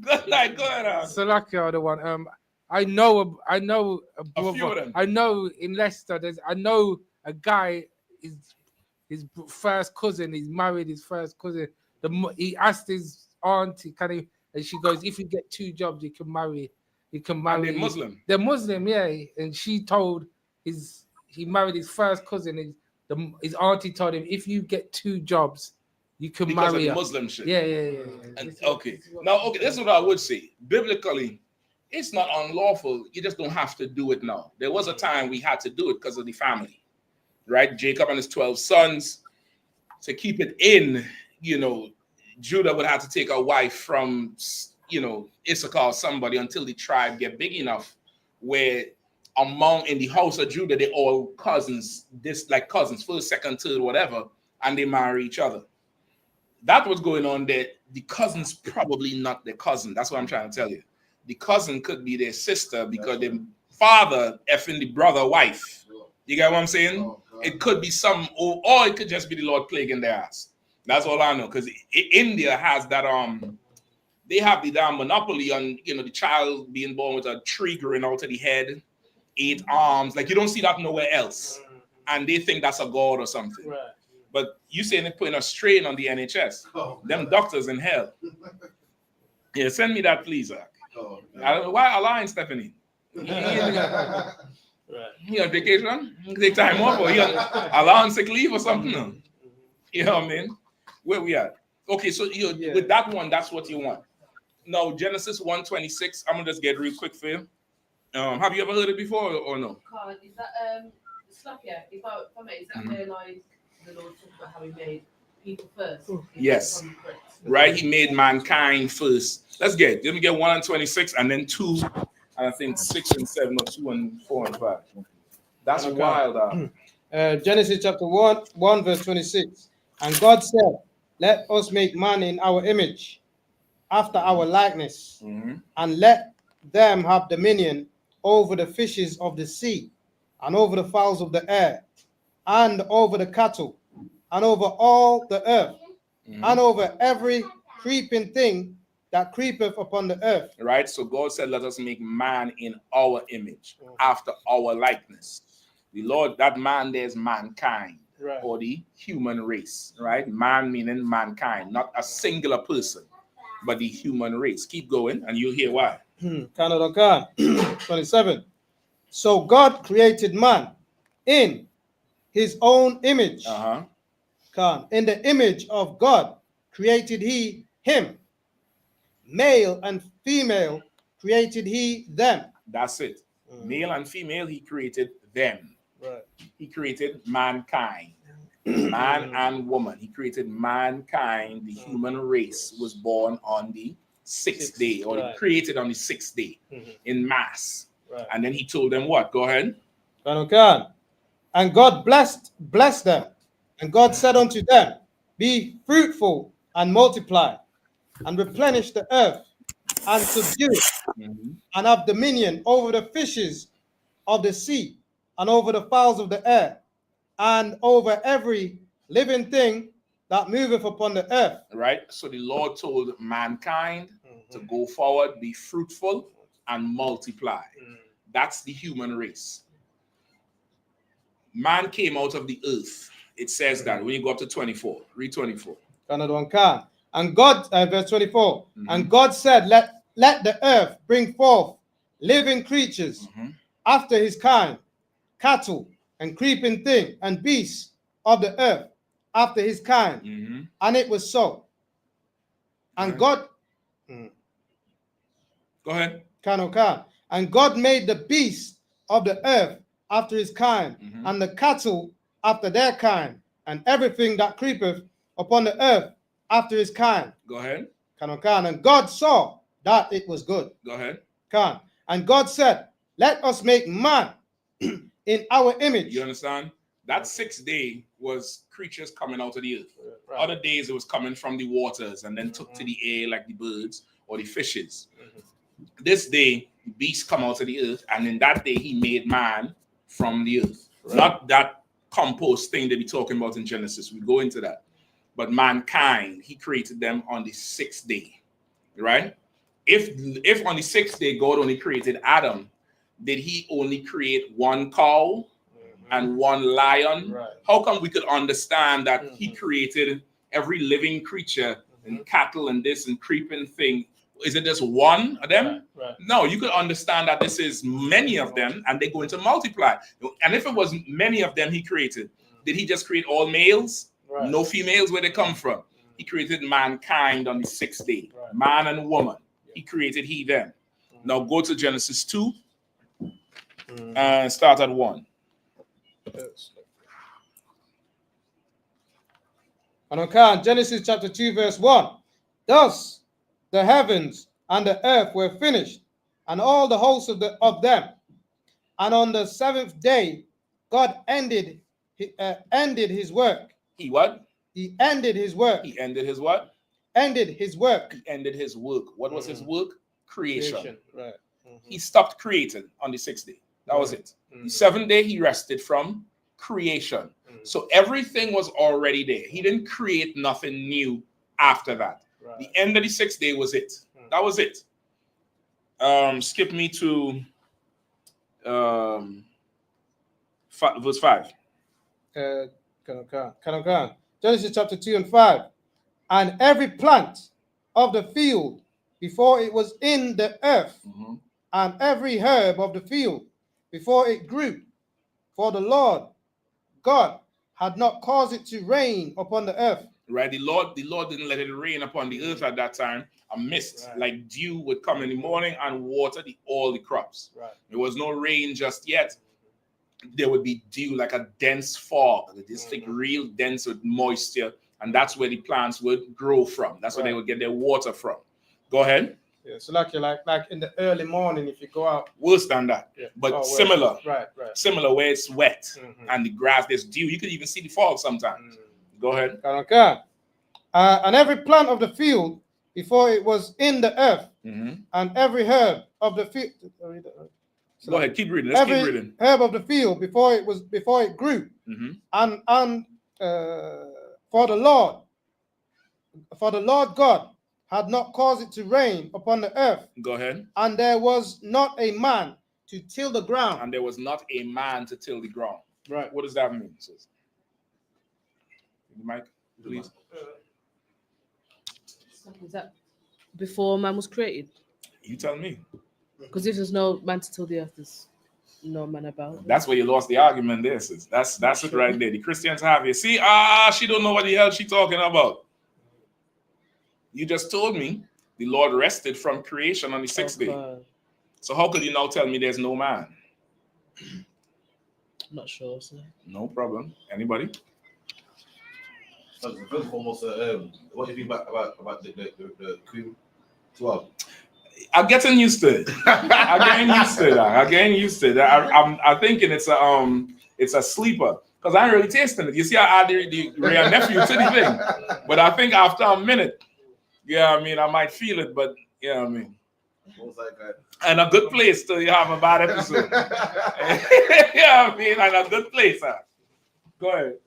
Good night. Go ahead. Salakia, the one. I know a brother. A few of them. I know in Leicester. I know a guy. His first cousin. He's married. His first cousin. He asked his auntie, "Can he?" And she goes, "If you get 2 jobs, you can marry." And they're Muslim. They're Muslim, yeah. And she told he married his first cousin. His auntie told him, "If you get 2 jobs, you can Because marry of her." the Muslim shit. Yeah. And, Now, this is what I would say. Biblically, it's not unlawful. You just don't have to do it now. There was a time we had to do it because of the family, right? Jacob and his 12 sons. To keep it in, Judah would have to take a wife from, Issachar or somebody until the tribe get big enough where in the house of Judah, they're all cousins, cousins, first, second, third, whatever, and they marry each other. That was going on there. The cousin's probably not their cousin. That's what I'm trying to tell you. The cousin could be their sister because their father effing the brother wife. You get what I'm saying? It could be or it could just be the Lord plaguing their ass. That's all I know. Because India has that they have the damn monopoly on the child being born with a tree growing out of the head, 8 arms. Like you don't see that nowhere else. And they think that's a god or something. Right. But you saying they're putting a strain on the NHS. Them doctors in hell. Yeah, send me that, please, Zach. I don't know why allowing Stephanie. He on vacation? He take time off, or he on allowing sick leave or something? You know what I mean? Where we at? Okay, so with that one, that's what you want. Now, Genesis 1:26, I'm gonna just get real quick for you. Have you ever heard it before or no? God, is that Slakia? If I may, is that where like the Lord talked about how he made people first? Yes. Right, he made mankind first. Let me get 1 and 26, and then 2, and I think 6 and 7, or 2 and 4 and 5. That's wild. Genesis chapter 1 verse 26. And God said, "Let us make man in our image, after our likeness, and let them have dominion over the fishes of the sea, and over the fowls of the air, and over the cattle, and over all the earth, and over every creeping thing that creepeth upon the earth." Right? So God said, let us make man in our image, after our likeness. The Lord, that man there is mankind, or the human race, right? Man meaning mankind, not a singular person, but the human race. Keep going, and you'll hear why. 27. So God created man in his own image. In the image of God created he him. Male and female created he them. That's it. Male and female, he created them. Right. He created mankind. Man and woman. He created mankind. The human race was born on the 6th day, or created on the 6th day in mass. Right. And then he told them what? Go ahead. And God blessed them. And God said unto them, "Be fruitful and multiply, and replenish the earth, and subdue it, and have dominion over the fishes of the sea, and over the fowls of the air, and over every living thing that moveth upon the earth." Right? So the Lord told mankind to go forward, be fruitful, and multiply. That's the human race. Man came out of the earth. It says that when you go up to 24, read 24. And God, verse 24, and God said, let the earth bring forth living creatures after his kind, cattle and creeping thing and beasts of the earth after his kind. And it was so. And God, go ahead. And God made the beasts of the earth after his kind, and the cattle after their kind, and everything that creepeth upon the earth after his kind. Go ahead. And God saw that it was good. Go ahead. And God said, let us make man in our image. You understand? That 6th day was creatures coming out of the earth. Other days it was coming from the waters and then took to the air like the birds or the fishes. This day, beasts come out of the earth, and in that day he made man from the earth. Not that compost thing that we're talking about in Genesis. We go into that. But mankind, he created them on the 6th day. Right? If on the 6th day God only created Adam, did he only create one cow and one lion? How come we could understand that he created every living creature and cattle and this and creeping thing? Is it just one of them? No, you could understand that this is many of them and they're going to multiply. And if it was many of them he created, did he just create all males? No females? Where they come from? He created mankind on the 6th day. Man and woman. He created he them. Now go to Genesis 2 and start at 1. And Genesis chapter 2 verse 1. Thus the heavens and the earth were finished, and all the hosts of them. And on the 7th day, God ended his work. He what? He ended his work. He ended his what? Ended his work. He ended his work. What was his work? Creation. Right. He stopped creating on the 6th day. That was it. The 7th day he rested from creation. So everything was already there. He didn't create nothing new after that. The end of the 6th day was it. That was it. Skip me to verse 5. Genesis chapter 2 and 5. And every plant of the field before it was in the earth, and every herb of the field before it grew, for the Lord God had not caused it to rain upon the earth. Right, the Lord didn't let it rain upon the earth at that time. A mist, like dew, would come in the morning and water all the crops. There was no rain just yet. There would be dew, like a dense fog, this thick, real dense with moisture, and that's where the plants would grow from. That's where they would get their water from. Go ahead. Yeah, so like in the early morning, if you go out. Worse than that, but similar. Right. Similar, where it's wet and the grass, there's dew. You could even see the fog sometimes. Go ahead. And every plant of the field before it was in the earth, and every herb of the field. Go ahead, keep reading. Let's keep reading. Herb of the field before it grew, and for the Lord God had not caused it to rain upon the earth. Go ahead. And there was not a man to till the ground. And there was not a man to till the ground. Right. What does that mean? Mike, please. Is that before man was created? You tell me. Because if there's no man to till the earth, there's no man about. That's where you lost the argument there, sis. That's it right there. The Christians have it. See, she don't know what the hell she talking about. You just told me the Lord rested from creation on the 6th day. So how could you now tell me there's no man? Not sure, sir. No problem. Anybody? So first and foremost, what do you think about the Queen 12? I'm getting used to it. I'm getting used to that. I'm thinking it's a sleeper. Because I ain't really tasting it. You see, I added the real nephew to the thing. But I think after a minute, I might feel it, but and a good place till you have a bad episode. And a good place. Go ahead.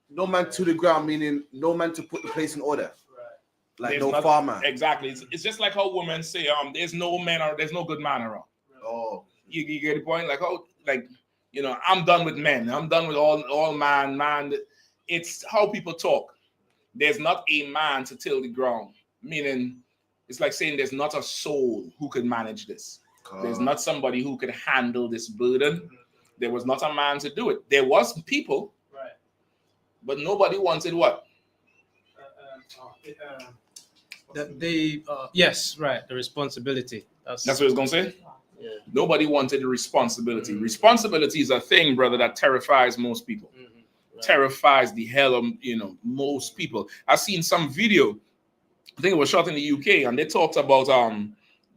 No man to the ground, meaning no man to put the place in order. Like There's no not, farmer. Exactly. It's just like how women say, there's no man or there's no good man around. Oh. You get the point? I'm done with men. I'm done with all man. It's how people talk. There's not a man to till the ground. Meaning, it's like saying there's not a soul who could manage this. There's not somebody who could handle this burden. There was not a man to do it. There was people, but nobody wanted what? The responsibility. That's what I was gonna say. Yeah. Nobody wanted the responsibility. Responsibility is a thing, brother, that terrifies most people. Terrifies the hell of most people. I've seen some video. I think it was shot in the UK, and they talked about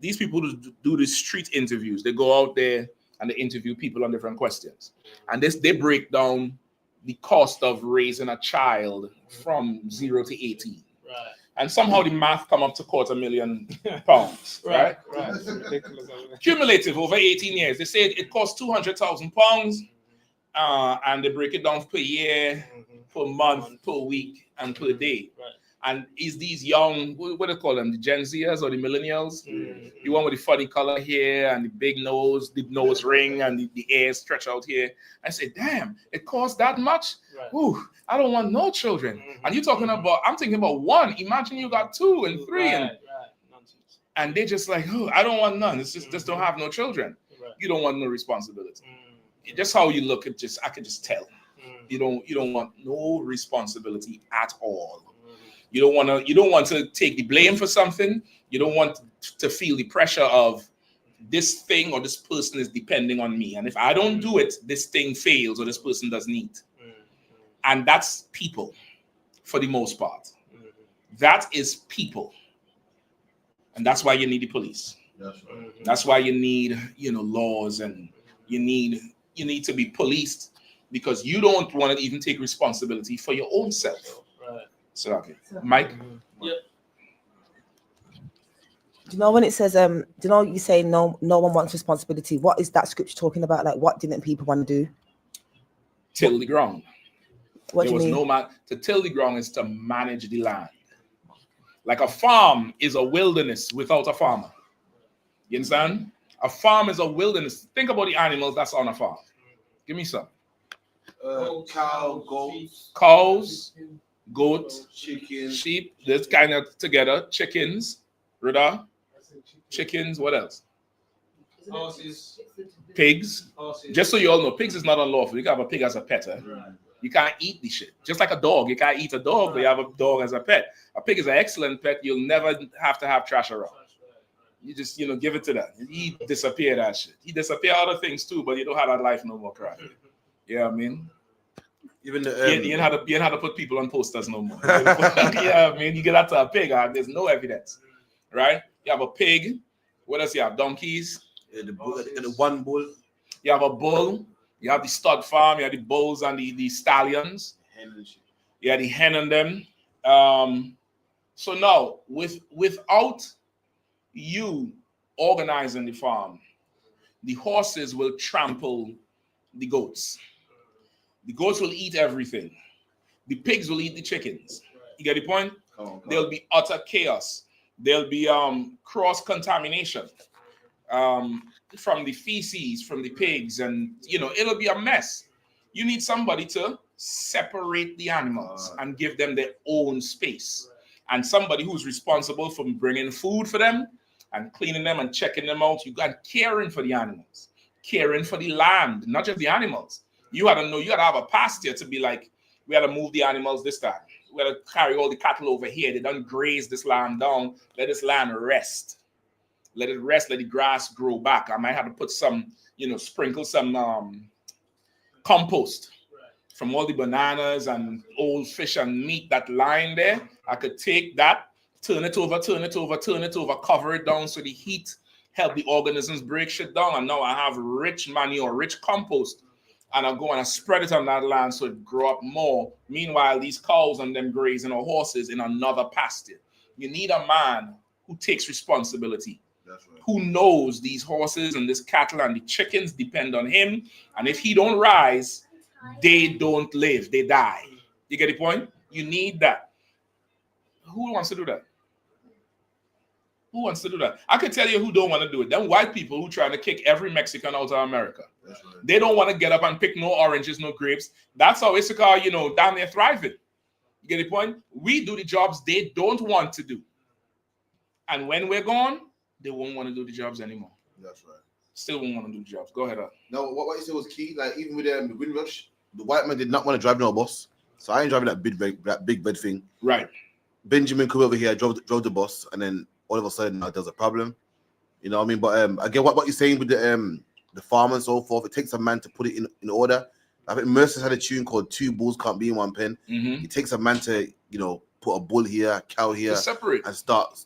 these people do the street interviews. They go out there and they interview people on different questions. And they break down the cost of raising a child from 0 to 18. Right. And somehow the math come up to £250,000, right? Right. Ridiculous. Cumulative over 18 years. They say it costs £200,000, and they break it down per year, per month, per week, and per day. Right. And is these young, what do they call them, the Gen Zers or the millennials? The one with the funny color hair and the big nose, the nose ring, and the ears stretch out here. I say, damn, it costs that much? Right. Ooh, I don't want no children. And you're talking about, I'm thinking about one. Imagine you got 2 and 3. Right. And they just like, oh, I don't want none. It's just don't have no children. Right. You don't want no responsibility. Just how you look, I can just tell. You don't want no responsibility at all. You don't want to take the blame for something. You don't want to feel the pressure of this thing or this person is depending on me. And if I don't do it, this thing fails or this person doesn't eat. And that's people for the most part. That is people. And that's why you need the police. That's right. That's why you need, laws, and you need to be policed, because you don't want to even take responsibility for your own self. Right. So okay, Mike. Yep. Do you know when it says do you know you say no one wants responsibility? What is that scripture talking about? Like, what didn't people want to do? Till the ground. What There do you was mean? no man. To till the ground is to manage the land. Like a farm is a wilderness without a farmer. You understand? A farm is a wilderness. Think about the animals that's on a farm. Give me some. Cow, goats, goat, chicken, sheep. This kind of together. Chickens, Rida. Chickens. What else? Horses. Pigs. Just so you all know, pigs is not unlawful. You can have a pig as a pet. You can't eat the shit. Just like a dog. You can't eat a dog, but you have a dog as a pet. A pig is an excellent pet. You'll never have to have trash around. You just, give it to that. He disappear that shit. He disappear other things too, but you don't have that life no more, crap. You know what I mean? Even the you ain't had to put people on posters no more. Yeah, I mean, you get that to a pig, there's no evidence, right? You have a pig. What else you have? Donkeys. The one bull. You have a bull. You have the stud farm. You have the bulls and the stallions. You have the hen and them. So now, without you organizing the farm, the horses will trample the goats. The goats will eat everything. The pigs will eat the chickens. You get the point? There'll be utter chaos. There'll be cross-contamination from the feces, from the pigs, and it'll be a mess. You need somebody to separate the animals and give them their own space. And somebody who's responsible for bringing food for them and cleaning them and checking them out. You got caring for the animals, caring for the land, not just the animals. You got to have a pasture to be like, we got to move the animals this time. We got to carry all the cattle over here. They don't graze this land down. Let this land rest. Let it rest. Let the grass grow back. I might have to put some, sprinkle some compost from all the bananas and old fish and meat that lying there. I could take that, turn it over, cover it down so the heat help the organisms break shit down. And now I have rich manure, rich compost. And I'll go and I spread it on that land so it grow up more. Meanwhile, these cows and them grazing or horses in another pasture. You need a man who takes responsibility. That's right. Who knows these horses and this cattle and the chickens depend on him. And if he don't rise, they don't live, they die. You get the point? You need that. Who wants to do that? Who wants to do that? I can tell you who don't want to do it. Them white people who trying to kick every Mexican out of America. That's right. They don't want to get up and pick no oranges, no grapes. That's how I.S.U.P.K, down there thriving. You get the point? We do the jobs they don't want to do. And when we're gone, they won't want to do the jobs anymore. That's right. Still won't want to do the jobs. Go ahead. No, what you said was key. Like even with the Windrush, the white man did not want to drive no bus. So I ain't driving that big red thing. Right. Benjamin come over here, drove the bus, and then all of a sudden there's a problem. You know what I mean? But again, what you're saying with the farm and so forth, it takes a man to put it in order. I think Mercer's had a tune called Two Bulls Can't Be in One Pen. Mm-hmm. It takes a man to, put a bull here, a cow here, separate and stop,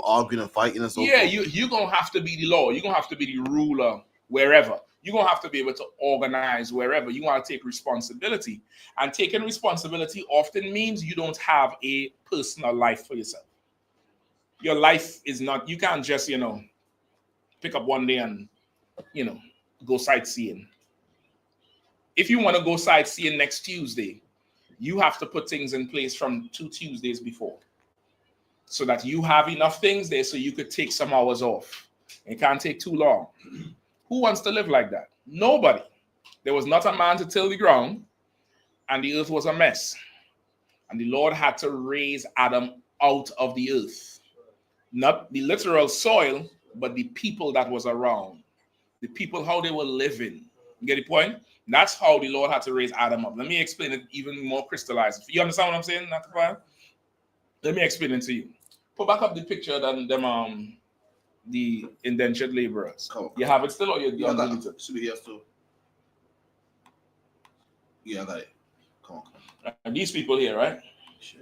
arguing and fighting and so yeah, forth. you're gonna have to be the law. You're gonna have to be the ruler wherever. You're gonna have to be able to organize wherever. You want to take responsibility, and taking responsibility often means you don't have a personal life for yourself. Your life is not. You can't just pick up one day and go sightseeing. If you want to go sightseeing next Tuesday, you have to put things in place from 2 Tuesdays before, so that you have enough things there so you could take some hours off. It can't take too long. Who wants to live like that? Nobody. There was not a man to till the ground, and the earth was a mess. And the Lord had to raise Adam out of the earth. Not the literal soil, but the people that was around. The people, how they were living. You get the point? That's how the Lord had to raise Adam up. Let me explain it even more crystallized. You understand what I'm saying, Nathan? Let me explain it to you. Put back up the picture of them, the indentured laborers. You have it still, or you got it? Should be here still. Yeah, I got it. Come on. And these people here, right? Sure.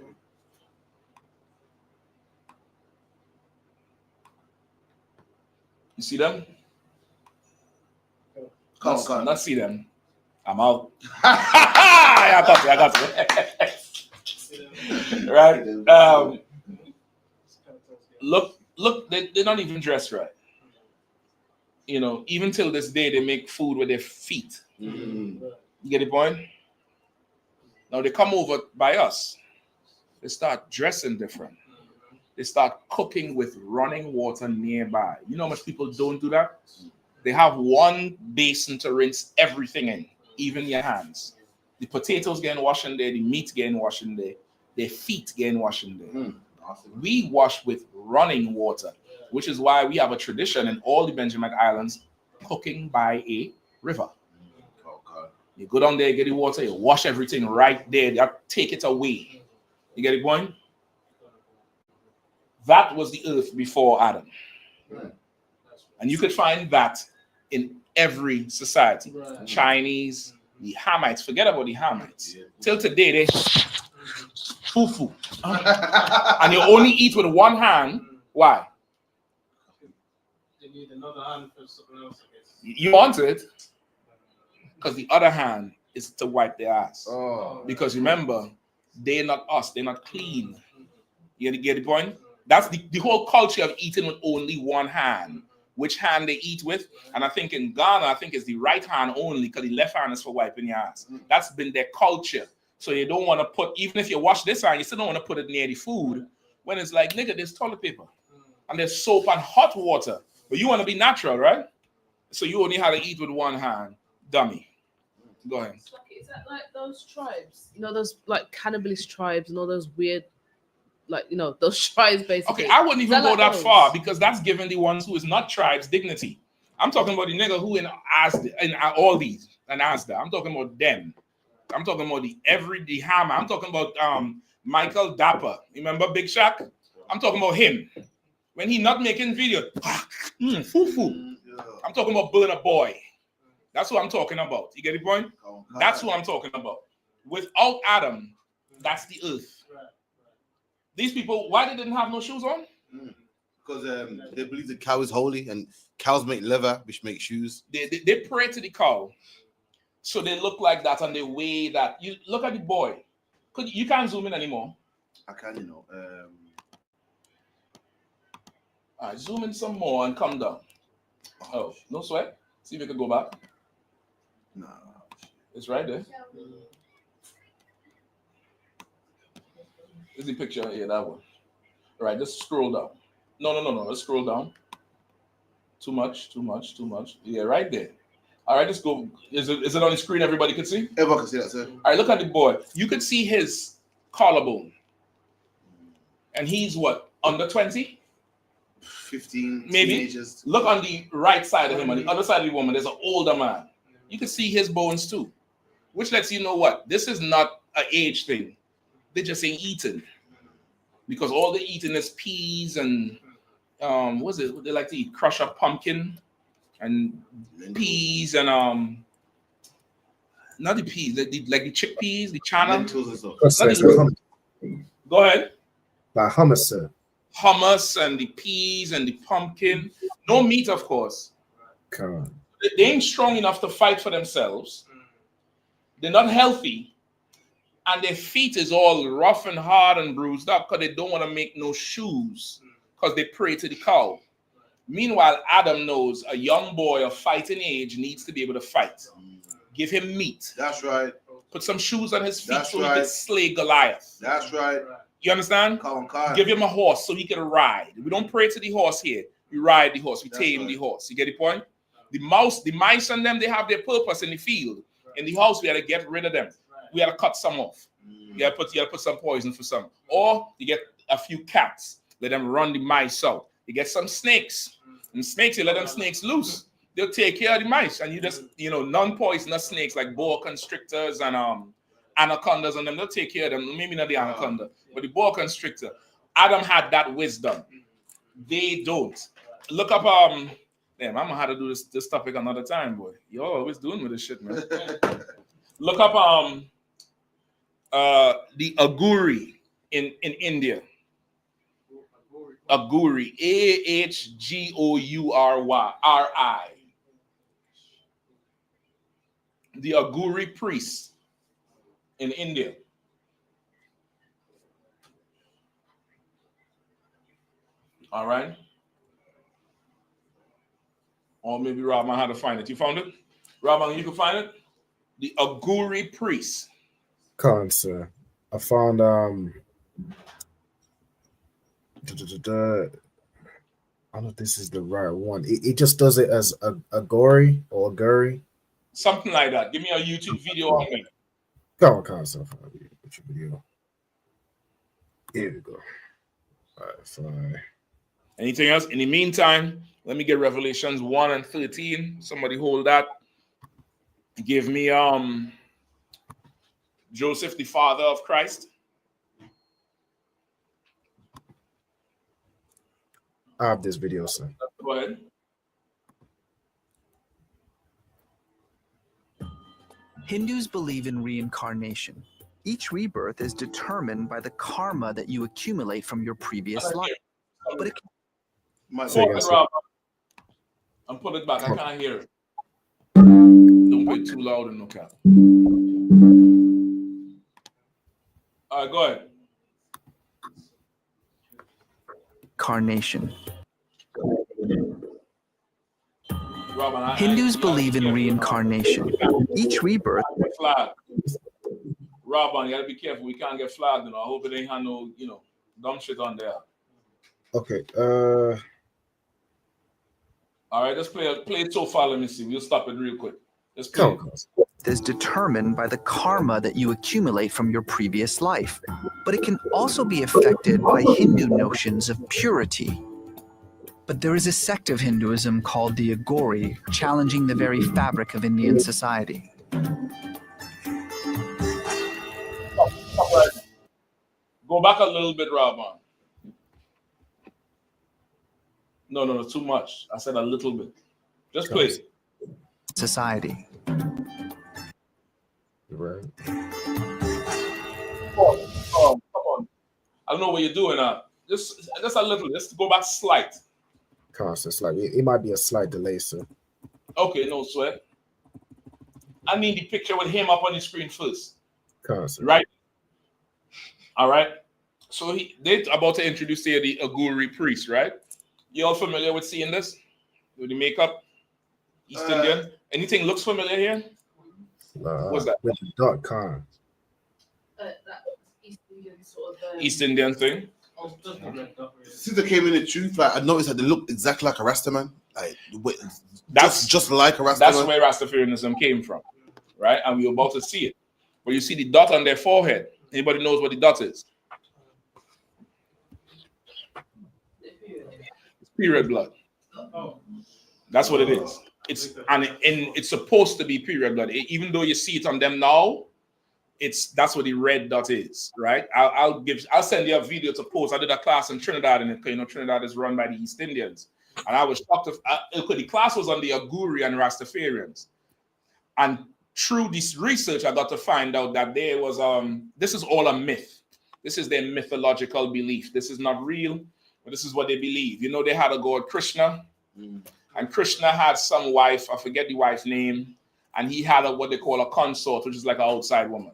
You see them? Come on. Not see them. I'm out. I got you. Right? Look, they're not even dressed right. Even till this day, they make food with their feet. Mm-hmm. You get the point? Now they come over by us. They start dressing different. They start cooking with running water nearby. You know how much people don't do that? They have one basin to rinse everything in, even your hands. The potatoes getting washed in there, the meat getting washed in there, their feet getting washed in there. Awesome. We wash with running water, which is why we have a tradition in all the Benjamin Islands, cooking by a river. You go down there, get the water, you wash everything right there, you take it away. You get the point? That was the earth before Adam. And you could find that in every society. Chinese, the Hamites, forget about the Hamites. Till today, they fufu. And you only eat with one hand. Why? You need another hand for something else, I guess. You want it because the other hand is to wipe their ass. Because remember, they're not us, they're not clean. You get the point? That's the whole culture of eating with only one hand. Which hand they eat with. And I think in Ghana, it's the right hand only, because the left hand is for wiping your ass. That's been their culture. So you don't want to put, even if you wash this hand, you still don't want to put it near the food. When it's like, nigga, there's toilet paper. And there's soap and hot water. But you want to be natural, right? So you only have to eat with one hand. Dummy. Go ahead. Is that like those tribes? Those like cannibalist tribes and all those weird, those tribes basically. Okay, I wouldn't even go that far, because that's giving the ones who is not tribes dignity. I'm talking about the nigga who in Asda, in all these, and Asda. I'm talking about them. I'm talking about the Hammer. I'm talking about Michael Dapper. Remember Big Shaq? I'm talking about him. When he not making video, foo-foo. I'm talking about Burna Boy. That's what I'm talking about. You get the point? That's what I'm talking about. Without Adam, that's the earth. These people, why they didn't have no shoes on? Because they believe the cow is holy, and cows make leather, which makes shoes. They pray to the cow, so they look like that, and they weigh that. You look at the boy. You can't zoom in anymore. I can, All right, zoom in some more and come down. Oh, no sweat. See if we can go back. No, it's right there. Is the picture here? That one. All right, just scroll down. No. Let's scroll down. Too much. Yeah, right there. All right, let's go. Is it on the screen? Everybody can see. Everyone can see that, sir. All right, look at the boy. You could see his collarbone, and he's what, under 20? 15, maybe. Teenagers. Look on the right side of him, on the other side of the woman. There's an older man. You can see his bones too, which lets you know what this is not an age thing. They just ain't eating, because all they're eating is peas and what's it? They like to eat crush up pumpkin and peas and not the peas, like the chickpeas, the chana. Lentils and stuff. Go Go ahead. Like hummus, sir. Hummus and the peas and the pumpkin. No meat, of course. Come on. They ain't strong enough to fight for themselves. They're not healthy. And their feet is all rough and hard and bruised up because they don't want to make no shoes because they pray to the cow. Meanwhile, Adam knows a young boy of fighting age needs to be able to fight. Give him meat. That's right. Put some shoes on his feet That's so right. he can slay Goliath. That's right. You understand? Come. Give him a horse so he can ride. We don't pray to the horse here. We ride the horse. We That's tame right. the horse. You get the point? The mice and them, they have their purpose in the field. In the house, we had to get rid of them. We had to cut some off. You gotta put some poison for some. Or you get a few cats. Let them run the mice out. You get some snakes. And snakes, you let them snakes loose. They'll take care of the mice. And you just, non-poisonous snakes like boa constrictors and anacondas and them, they'll take care of them. Maybe not the anaconda, but the boa constrictor. Adam had that wisdom. They don't. Look up, damn, I'm gonna have to do this topic another time, boy. You're always doing with this shit, man. Look up the Aguri in India. Aguri, AHGOURI. The Aguri priests in India. All right. Or maybe Rahman had to find it. You found it? Rahman, you can find it? The Aguri priests. Come on, sir. I found I don't know if this is the right one. It just does it as a gory or a guri. Something like that. Give me a YouTube video on it. Come on, sir. Video. Here we go. All right, fine. Anything else? In the meantime, let me get Revelations 1 and 13. Somebody hold that. Give me Joseph, the father of Christ. I have this video, sir. Go ahead. Hindus believe in reincarnation. Each rebirth is determined by the karma that you accumulate from your previous life. But it I'm put it back. I can't hear it. Don't play too loud and no cap. All right, go ahead. Carnation. Hindus believe in reincarnation. Each rebirth. Flag. Robin, you gotta be careful. We can't get flagged. I hope it ain't had no, dumb shit on there. Okay. All right, let's play it so far. Let me see. We'll stop it real quick. Let's play. Is determined by the karma that you accumulate from your previous life, but it can also be affected by Hindu notions of purity. But there is a sect of Hinduism called the Agori, challenging the very fabric of Indian society. Go back a little bit, Rabban. No, too much. I said a little bit. Just play it. Society. Right. Oh, come on. I don't know what you're doing now. Just a little. Let's go back slight. Constant slight. It might be a slight delay, sir. Okay, no sweat. I need the picture with him up on the screen first. Constant. Right? All right. So they're about to introduce here the Aguri priest, right? You all familiar with seeing this? With the makeup? East Indian? Anything looks familiar here? What's that? With the dark con. East Indian thing. Since I came in the truth, I noticed that they look exactly like a Rasta man. That's just like a Rasta That's man. where Rastafarianism came from, right? And we're about to see it. But you see the dot on their forehead. Anybody knows what the dot is? It's period blood. That's what it is. It's supposed to be period blood. Even though you see it on them now, that's what the red dot is, right? I'll send you a video to post. I did a class in Trinidad, and Trinidad is run by the East Indians, and I was shocked. The class was on the Aguri and Rastafarians, and through this research, I got to find out that there was this is all a myth. This is their mythological belief. This is not real, but this is what they believe. You know, they had a god Krishna, and Krishna had some wife, I forget the wife's name, and he had what they call a consort, which is like an outside woman.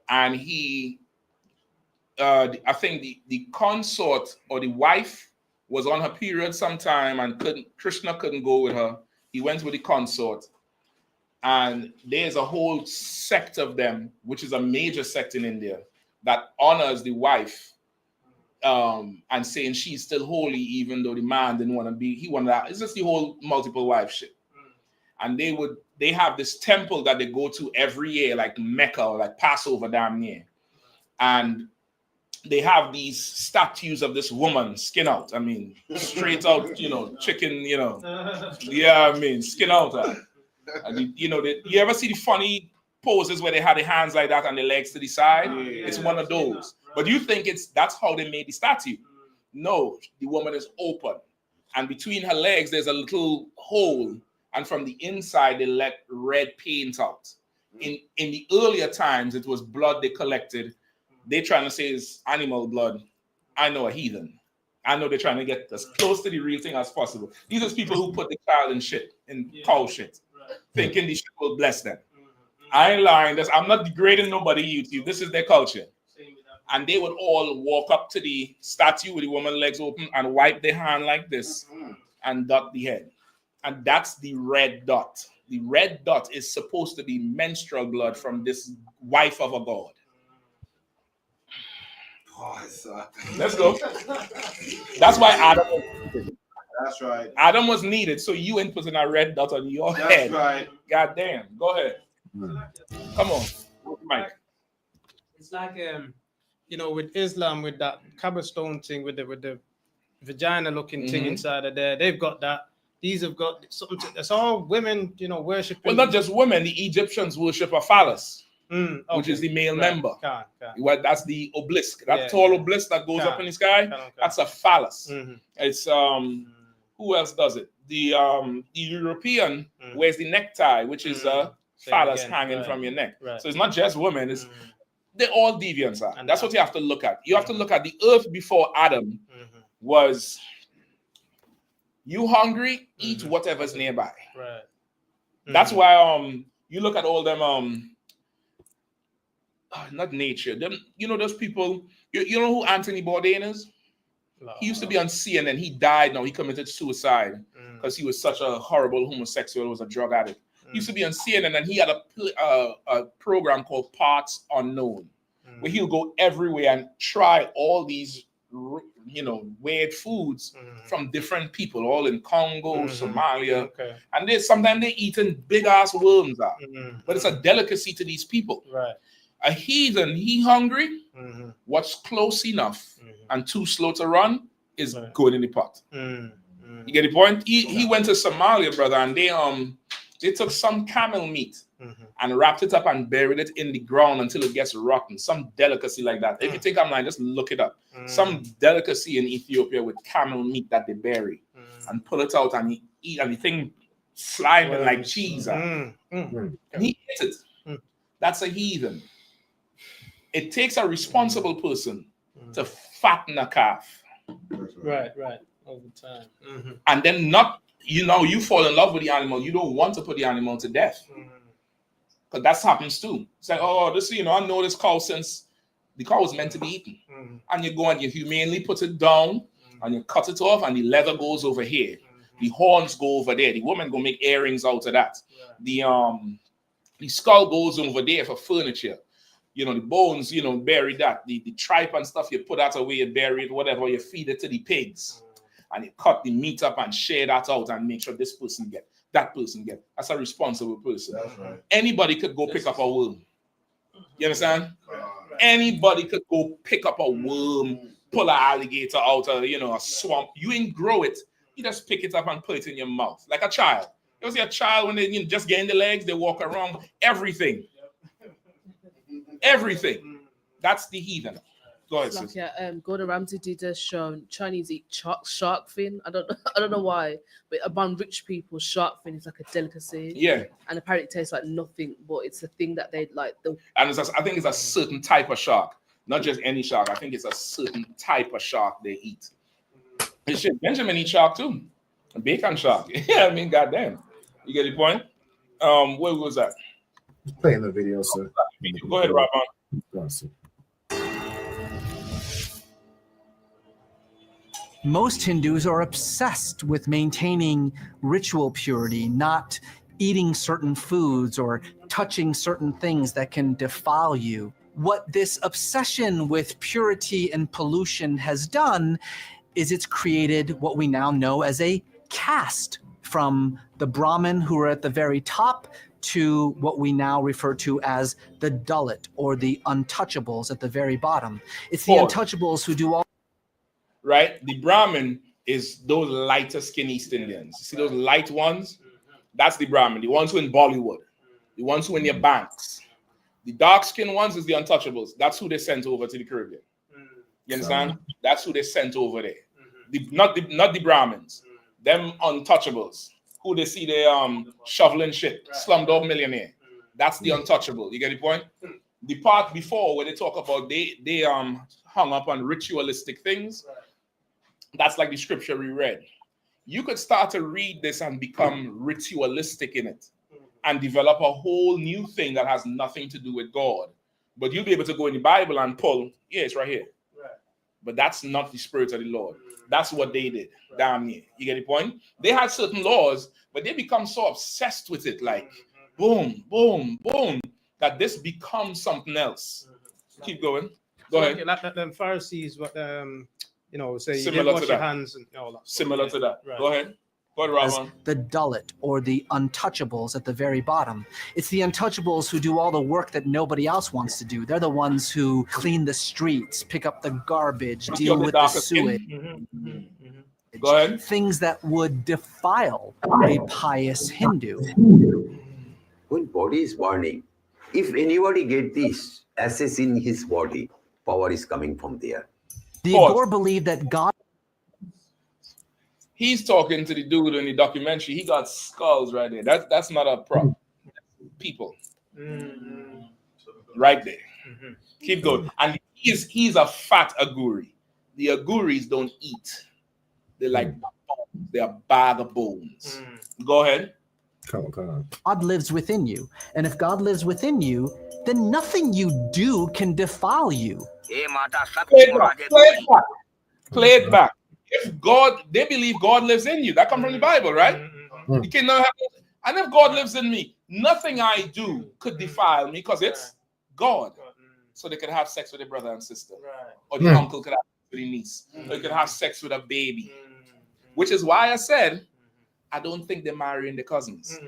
And he, I think the consort or the wife was on her period sometime, and Krishna couldn't go with her. He went with the consort. And there's a whole sect of them, which is a major sect in India, that honors the wife and saying she's still holy, even though the man didn't want to be. He wanted that. It's just the whole multiple wife shit. And they have this temple that they go to every year, like Mecca or like Passover damn near. And they have these statues of this woman, skin out. I mean, straight out, chicken, yeah, I mean, skin out. And you ever see the funny poses where they have their hands like that and their legs to the side? It's one of those. But you think that's how they made the statue? No, the woman is open, and between her legs there's a little hole, and from the inside they let red paint out. In the earlier times, it was blood they collected. They're trying to say it's animal blood. I know a heathen. I know they're trying to get as close to the real thing as possible. These are people who put the child in shit, in cow shit, thinking the shit will bless them. I ain't lying. I'm not degrading nobody YouTube. This is their culture. And they would all walk up to the statue with the woman's legs open and wipe their hand like this and dot the head. And that's the red dot. The red dot is supposed to be menstrual blood from this wife of a god. Let's go. That's why Adam. That's right. Adam was needed, so you ain't putting a red dot on your head. That's right. God damn. Go ahead. Come on, Mike. It's like with Islam, with that Kaaba thing, with the vagina looking thing inside of there. They've got that. These have got something. It's all women, worshiping. Well, not just women. The Egyptians worship a phallus. Which is the male member. Well, that's the obelisk. That tall obelisk that goes up in the sky. That's a phallus. It's who else does it? The European wears the necktie, which is a phallus hanging from your neck. So it's not just women. It's they're all deviants. And that's what you have to look at. You have to look at the earth before Adam was. You hungry? Eat whatever's nearby. That's why you look at all them not nature. Them, those people. You know who Anthony Bourdain is? He used to be on CNN. He died. Now he committed suicide because he was such a horrible homosexual. Was a drug addict. He used to be on CNN, and he had a program called Parts Unknown, where he'll go everywhere and try all these weird foods from different people, all in Congo, Somalia, and sometimes they're eating big ass worms out. But it's a delicacy to these people. A heathen, he hungry, what's close enough and too slow to run is good in the pot. You get the point? He went to Somalia, brother, and they took some camel meat and wrapped it up and buried it in the ground until it gets rotten. Some delicacy like that. If you think I'm lying, just look it up. Some delicacy in Ethiopia with camel meat that they bury and pull it out and you eat, and the thing sliming like cheese. And he ate it. That's a heathen. It takes a responsible person to fatten a calf. Right. Over time. And then you fall in love with the animal. You don't want to put the animal to death. Because that happens too. It's like, I know this cow since the cow was meant to be eaten. And you go and you humanely put it down and you cut it off and the leather goes over here. The horns go over there. The woman go make earrings out of that. The skull goes over there for furniture. The bones, bury that. The tripe and stuff, you put that away, you bury it, whatever, you feed it to the pigs. And you cut the meat up and share that out and make sure this person get, that person get. That's a responsible person. That's right. Anybody could go pick up a worm. You understand? Anybody could go pick up a worm, pull an alligator out of, a swamp. You ain't grow it. You just pick it up and put it in your mouth. Like a child. You see a child when they just get in the legs, they walk around. Everything. Everything. That's the heathen. Go ahead, sis. Gordon Ramsay did a show. Chinese eat shark fin. I don't know why, but among rich people, shark fin is like a delicacy. Yeah. And apparently it tastes like nothing, but it's a thing that they like. And I think it's a certain type of shark. Not just any shark. I think it's a certain type of shark they eat. And shit, Benjamin eats shark too. A bacon shark. Yeah, I mean, goddamn. You get the point? Where was that? Playing the video, sir. Go ahead, Rob. Most Hindus are obsessed with maintaining ritual purity, not eating certain foods or touching certain things that can defile you. What this obsession with purity and pollution has done is it's created what we now know as a caste, from the Brahmin who are at the very top to what we now refer to as the Dalit, or the untouchables at the very bottom. It's the untouchables who do all. Right? The Brahmin is those lighter skin East Indians. See those light ones? That's the Brahmin. The ones who in Bollywood. The ones who in your banks. The dark skin ones is the untouchables. That's who they sent over to the Caribbean. You understand? That's who they sent over there. Not the Brahmins. Them untouchables. Who they see they shoveling shit. Slumdog Millionaire. That's the untouchable. You get the point? The part before where they talk about they hung up on ritualistic things. That's like the scripture we read. You could start to read this and become ritualistic in it and develop a whole new thing that has nothing to do with God. But you'll be able to go in the Bible and pull, yeah, it's right here. Right. But that's not the Spirit of the Lord. That's what they did. Right. Damn near. You get the point? They had certain laws, but they become so obsessed with it, like boom, boom, boom, that this becomes something else. Keep going. Go ahead. Like them Pharisees, what you know, say you similar wash to your that. hands and all that. Similar to that. Right. Go ahead. As the Dalit, or the untouchables at the very bottom. It's the untouchables who do all the work that nobody else wants to do. They're the ones who clean the streets, pick up the garbage, deal with the sewage. Go ahead. Things that would defile a pious Hindu. When body is burning, if anybody get this ashes in his body, power is coming from there. The Igor believe that God. He's talking to the dude in the documentary. He got skulls right there. That's not a prop. People. Right there. Keep going. And he's a fat Aguri. The Aguris don't eat. They're like they're a bag of bones. Go ahead. Come on. God lives within you. And if God lives within you, then nothing you do can defile you. Play it back. If God, they believe God lives in you. That comes from the Bible, right? You cannot have, and if God lives in me, nothing I do could defile me because it's God. So they could have sex with their brother and sister. Or the uncle could have sex with the niece. Or they could have sex with a baby. Which is why I said, I don't think they're marrying the cousins.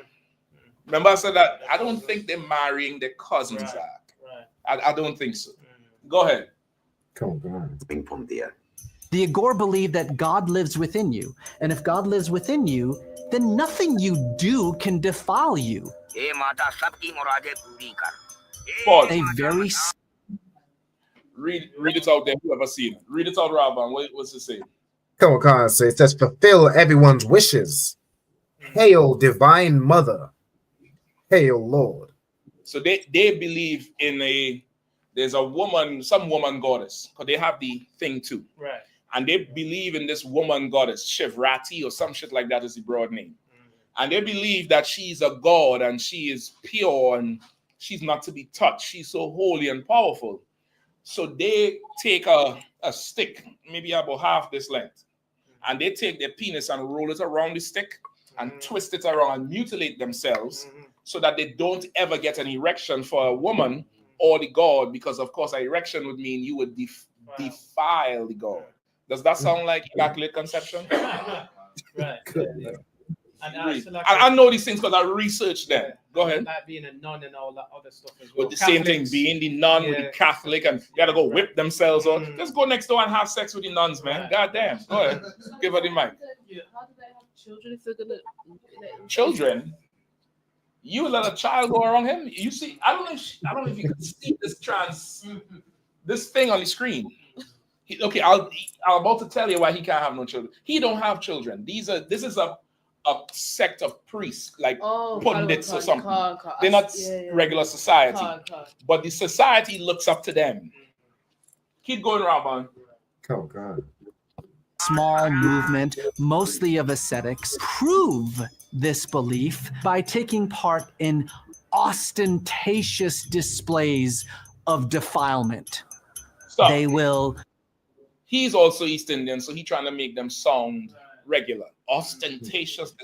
Remember I said that? I don't think they're marrying the cousins, Zach. I don't think so. Go ahead. Come on. From there. The Igor believe that God lives within you. And if God lives within you, then nothing you do can defile you. Pause. A very... Read it out there, whoever seen it. Read it out, Rabban. What's it say? Come on, so it says, fulfill everyone's wishes. Hail, divine mother. Hail, Lord. So they believe in there's a woman, some woman goddess, because they have the thing too. Right. And they believe in this woman goddess, Shivrati or some shit like that is the broad name. And they believe that she's a god and she is pure and she's not to be touched. She's so holy and powerful. So they take a stick, maybe about half this length, and they take their penis and roll it around the stick and twist it around and mutilate themselves so that they don't ever get an erection for a woman or the god, because of course an erection would mean you would defile the god. Does that sound like immaculate conception? Right. I know these things because I researched them. Go ahead. Like being a nun and all that other stuff as well. But the same thing, being the nun with the Catholic and you gotta go whip themselves on. Let's go next door and have sex with the nuns, man. God damn. Go ahead. Give her the mic. How do they have children if they're gonna Children? You let a child go around him? You see, I don't know if you can see this thing on the screen. I'm about to tell you why he can't have no children. He don't have children. This is a sect of priests, like pundits or something. They're not regular society, but the society looks up to them. Keep going, Rabban. Oh, God. Small movement, mostly of ascetics, prove this belief by taking part in ostentatious displays of defilement. Stop. They will. He's also East Indian, so he's trying to make them sound regular, ostentatious.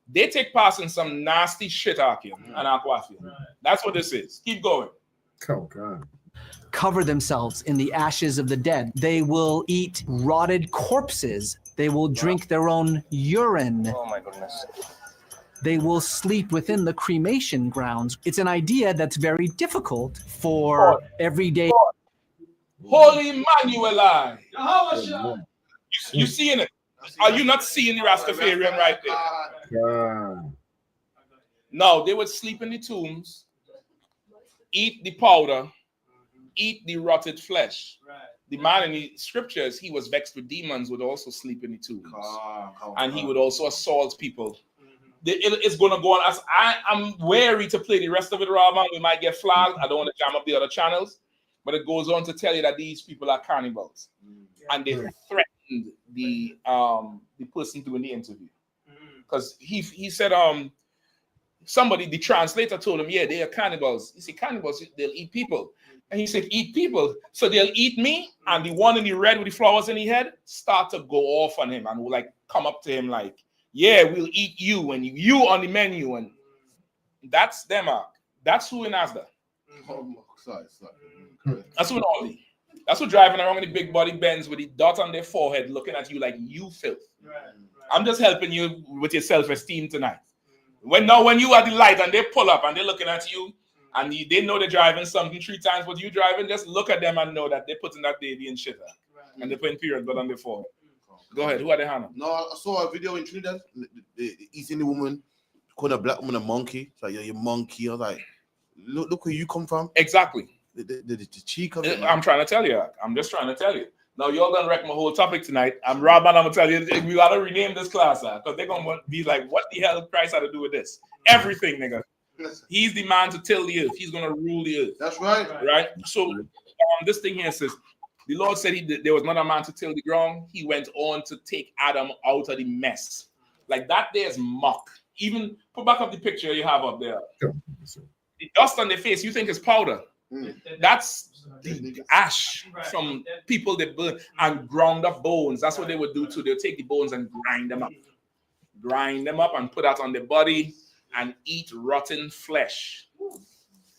They take part in some nasty shit, Akim and Aquafia. That's what this is. Keep going. Oh, God. Cover themselves in the ashes of the dead. They will eat rotted corpses. They will drink their own urine. Oh my goodness. They will sleep within the cremation grounds. It's an idea that's very difficult for everyday. Holy Emmanuel. You seeing it? Are you not seeing the Rastafarian right there? No, they would sleep in the tombs, eat the powder, eat the rotted flesh. The man in the scriptures, he was vexed with demons, would also sleep in the tombs. And he would also assault people. It's going to go on. As I'm wary to play the rest of it, Rahman. We might get flagged. I don't want to jam up the other channels. But it goes on to tell you that these people are cannibals. And they threatened the person doing the interview. Because he said, somebody, the translator told him, yeah, they are cannibals. He said, cannibals, they'll eat people. And he said, eat people. So they'll eat me. And the one in the red with the flowers in his head start to go off on him and will like come up to him like, yeah, we'll eat you and you on the menu. And that's them. That's who in Asda. That's who in Aldi. That's who driving around with the big body Benz with the dot on their forehead looking at you like you filth. I'm just helping you with your self-esteem tonight. When you are the light and they pull up and they're looking at you and they know they're driving something 3 times what you driving, just look at them and know that they're putting that baby in shit and they're putting period blood on their forehead. Go ahead. Who are they, Hannah? No, I saw a video in Trinidad. The East Indian woman called a black woman a monkey. It's like, yeah, you monkey. I was like, look where you come from. Exactly. The cheek of it. I'm trying to tell you. I'm just trying to tell you. Now, y'all done wreck my whole topic tonight. I'm Rob and I'm going to tell you, we got to rename this class because they're going to be like, what the hell Christ had to do with this? Everything, nigga. He's the man to till the earth. He's going to rule the earth. That's right. Right? So, this thing here says, the Lord said there was not a man to till the ground. He went on to take Adam out of the mess. Like that there's muck. Even put back up the picture you have up there. The dust on their face, you think is powder. That's the ash from people that burn and ground up bones. That's what they would do too. They'll take the bones and grind them up and put that on their body and eat rotten flesh.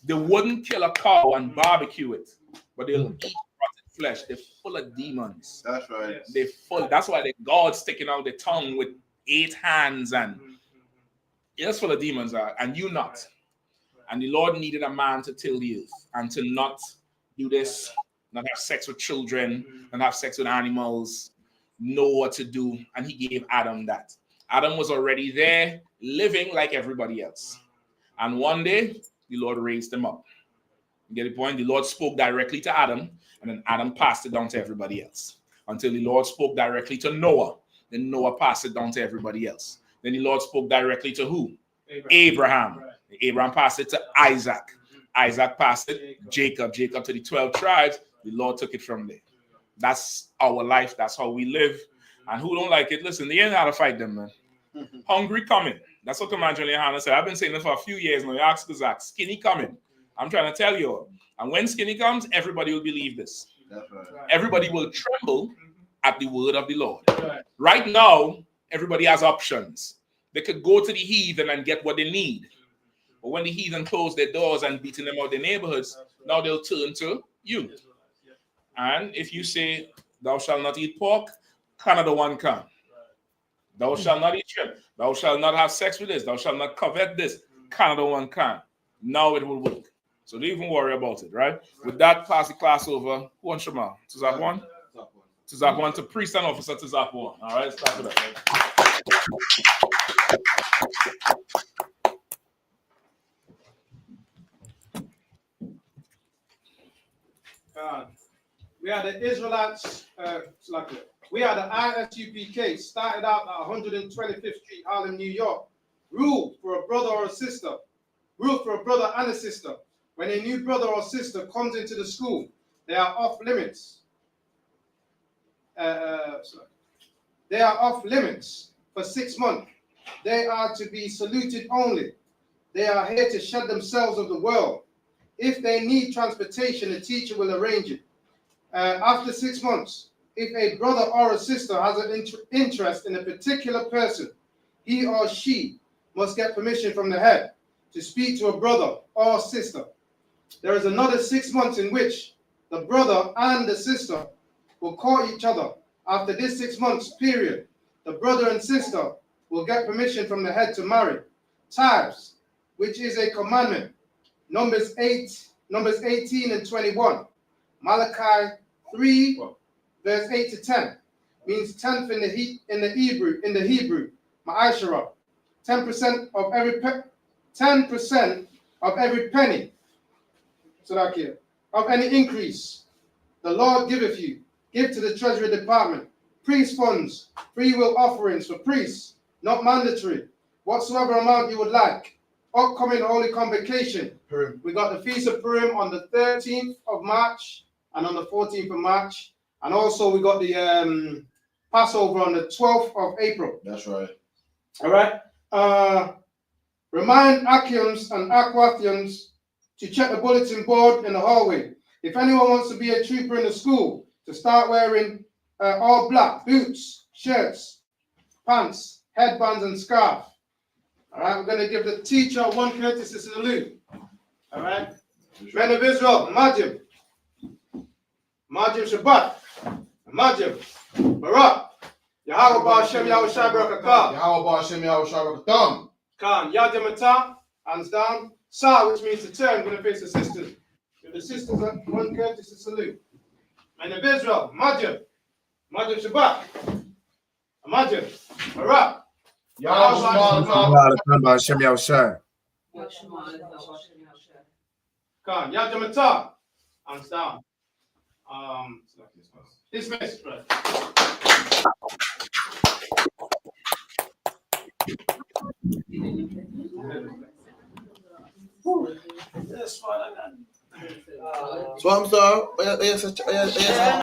They wouldn't kill a cow and barbecue it, but they'll eat rotten flesh. They're full of demons. That's right. They're full. That's why the God sticking out their tongue with 8 hands and it's full of demons and you not. And the Lord needed a man to till the earth and to not do this, not have sex with children, not have sex with animals, know what to do. And he gave Adam that. Adam was already there, living like everybody else. And one day, the Lord raised him up. You get the point? The Lord spoke directly to Adam, and then Adam passed it down to everybody else. Until the Lord spoke directly to Noah, then Noah passed it down to everybody else. Then the Lord spoke directly to who? Abraham. Right. Abraham passed it to Isaac. Isaac passed it, Jacob to the 12 tribes. The Lord took it from there. That's our life. That's how we live. And who don't like it, listen, they ain't how to fight them, man. Hungry coming. That's what Commander Hannah said. I've been saying this for a few years now. You ask Zach, skinny coming. I'm trying to tell you. And when skinny comes, everybody will believe this. That's right. Everybody will tremble at the word of the Lord. Right now, everybody has options. They could go to the heathen and get what they need. But when the heathen close their doors and beating them out their neighborhoods, now they'll turn to you. And if you say, thou shalt not eat pork, Canada one can. Thou shalt not eat shrimp. Thou shalt not have sex with this. Thou shalt not covet this. Canada one can. Now it will work. So don't even worry about it, right? With that, pass the class over. Who wants Shema? To Zach 1? To Zach 1, to priest and officer to Zach 1. All right, let's start with that. We are the Israelites, we are the I.S.U.P.K, started out at 125th Street, Harlem, New York. Rule for a brother or a sister. Rule for a brother and a sister. When a new brother or sister comes into the school, they are off limits. They are off limits for 6 months. They are to be saluted only. They are here to shed themselves of the world. If they need transportation, the teacher will arrange it. After 6 months, if a brother or a sister has an interest in a particular person, he or she must get permission from the head to speak to a brother or sister. There is another 6 months in which the brother and the sister will court each other. After this 6 months period, the brother and sister will get permission from the head to marry. Tithes, which is a commandment. Numbers 18 and 21. Malachi 3, verse 8 to 10 means tenth in the Hebrew. Ma'ashara. 10% of every penny. So that here, of any increase, the Lord giveth you. Give to the Treasury Department. Priest funds, free will offerings for priests, not mandatory. Whatsoever amount you would like. Upcoming Holy Convocation. We got the Feast of Purim on the 13th of March and on the 14th of March. And also we got the Passover on the 12th of April. That's right. All right. Remind Akians and Aquathians to check the bulletin board in the hallway. If anyone wants to be a trooper in the school, to start wearing all black boots, shirts, pants, headbands, and scarf. All right, we're going to give the teacher one courtesy salute. All right, men of Israel, Majim Shabbat, Majim Barak, Yahweh Ba'Shem Yahushua Barakatah, Yahweh Ba'Shem Yahushua Barakatah. Khan Yadamata, hands down. Sa, which means to turn, going to face the sisters. Give the sisters one courtesy salute. Men of Israel, Majim Shabbat, Majim Barak. Yahweh Ba'Shem Yahushua. Khan Yadamata, hands down. Dismiss, right? So I'm sorry. Yes.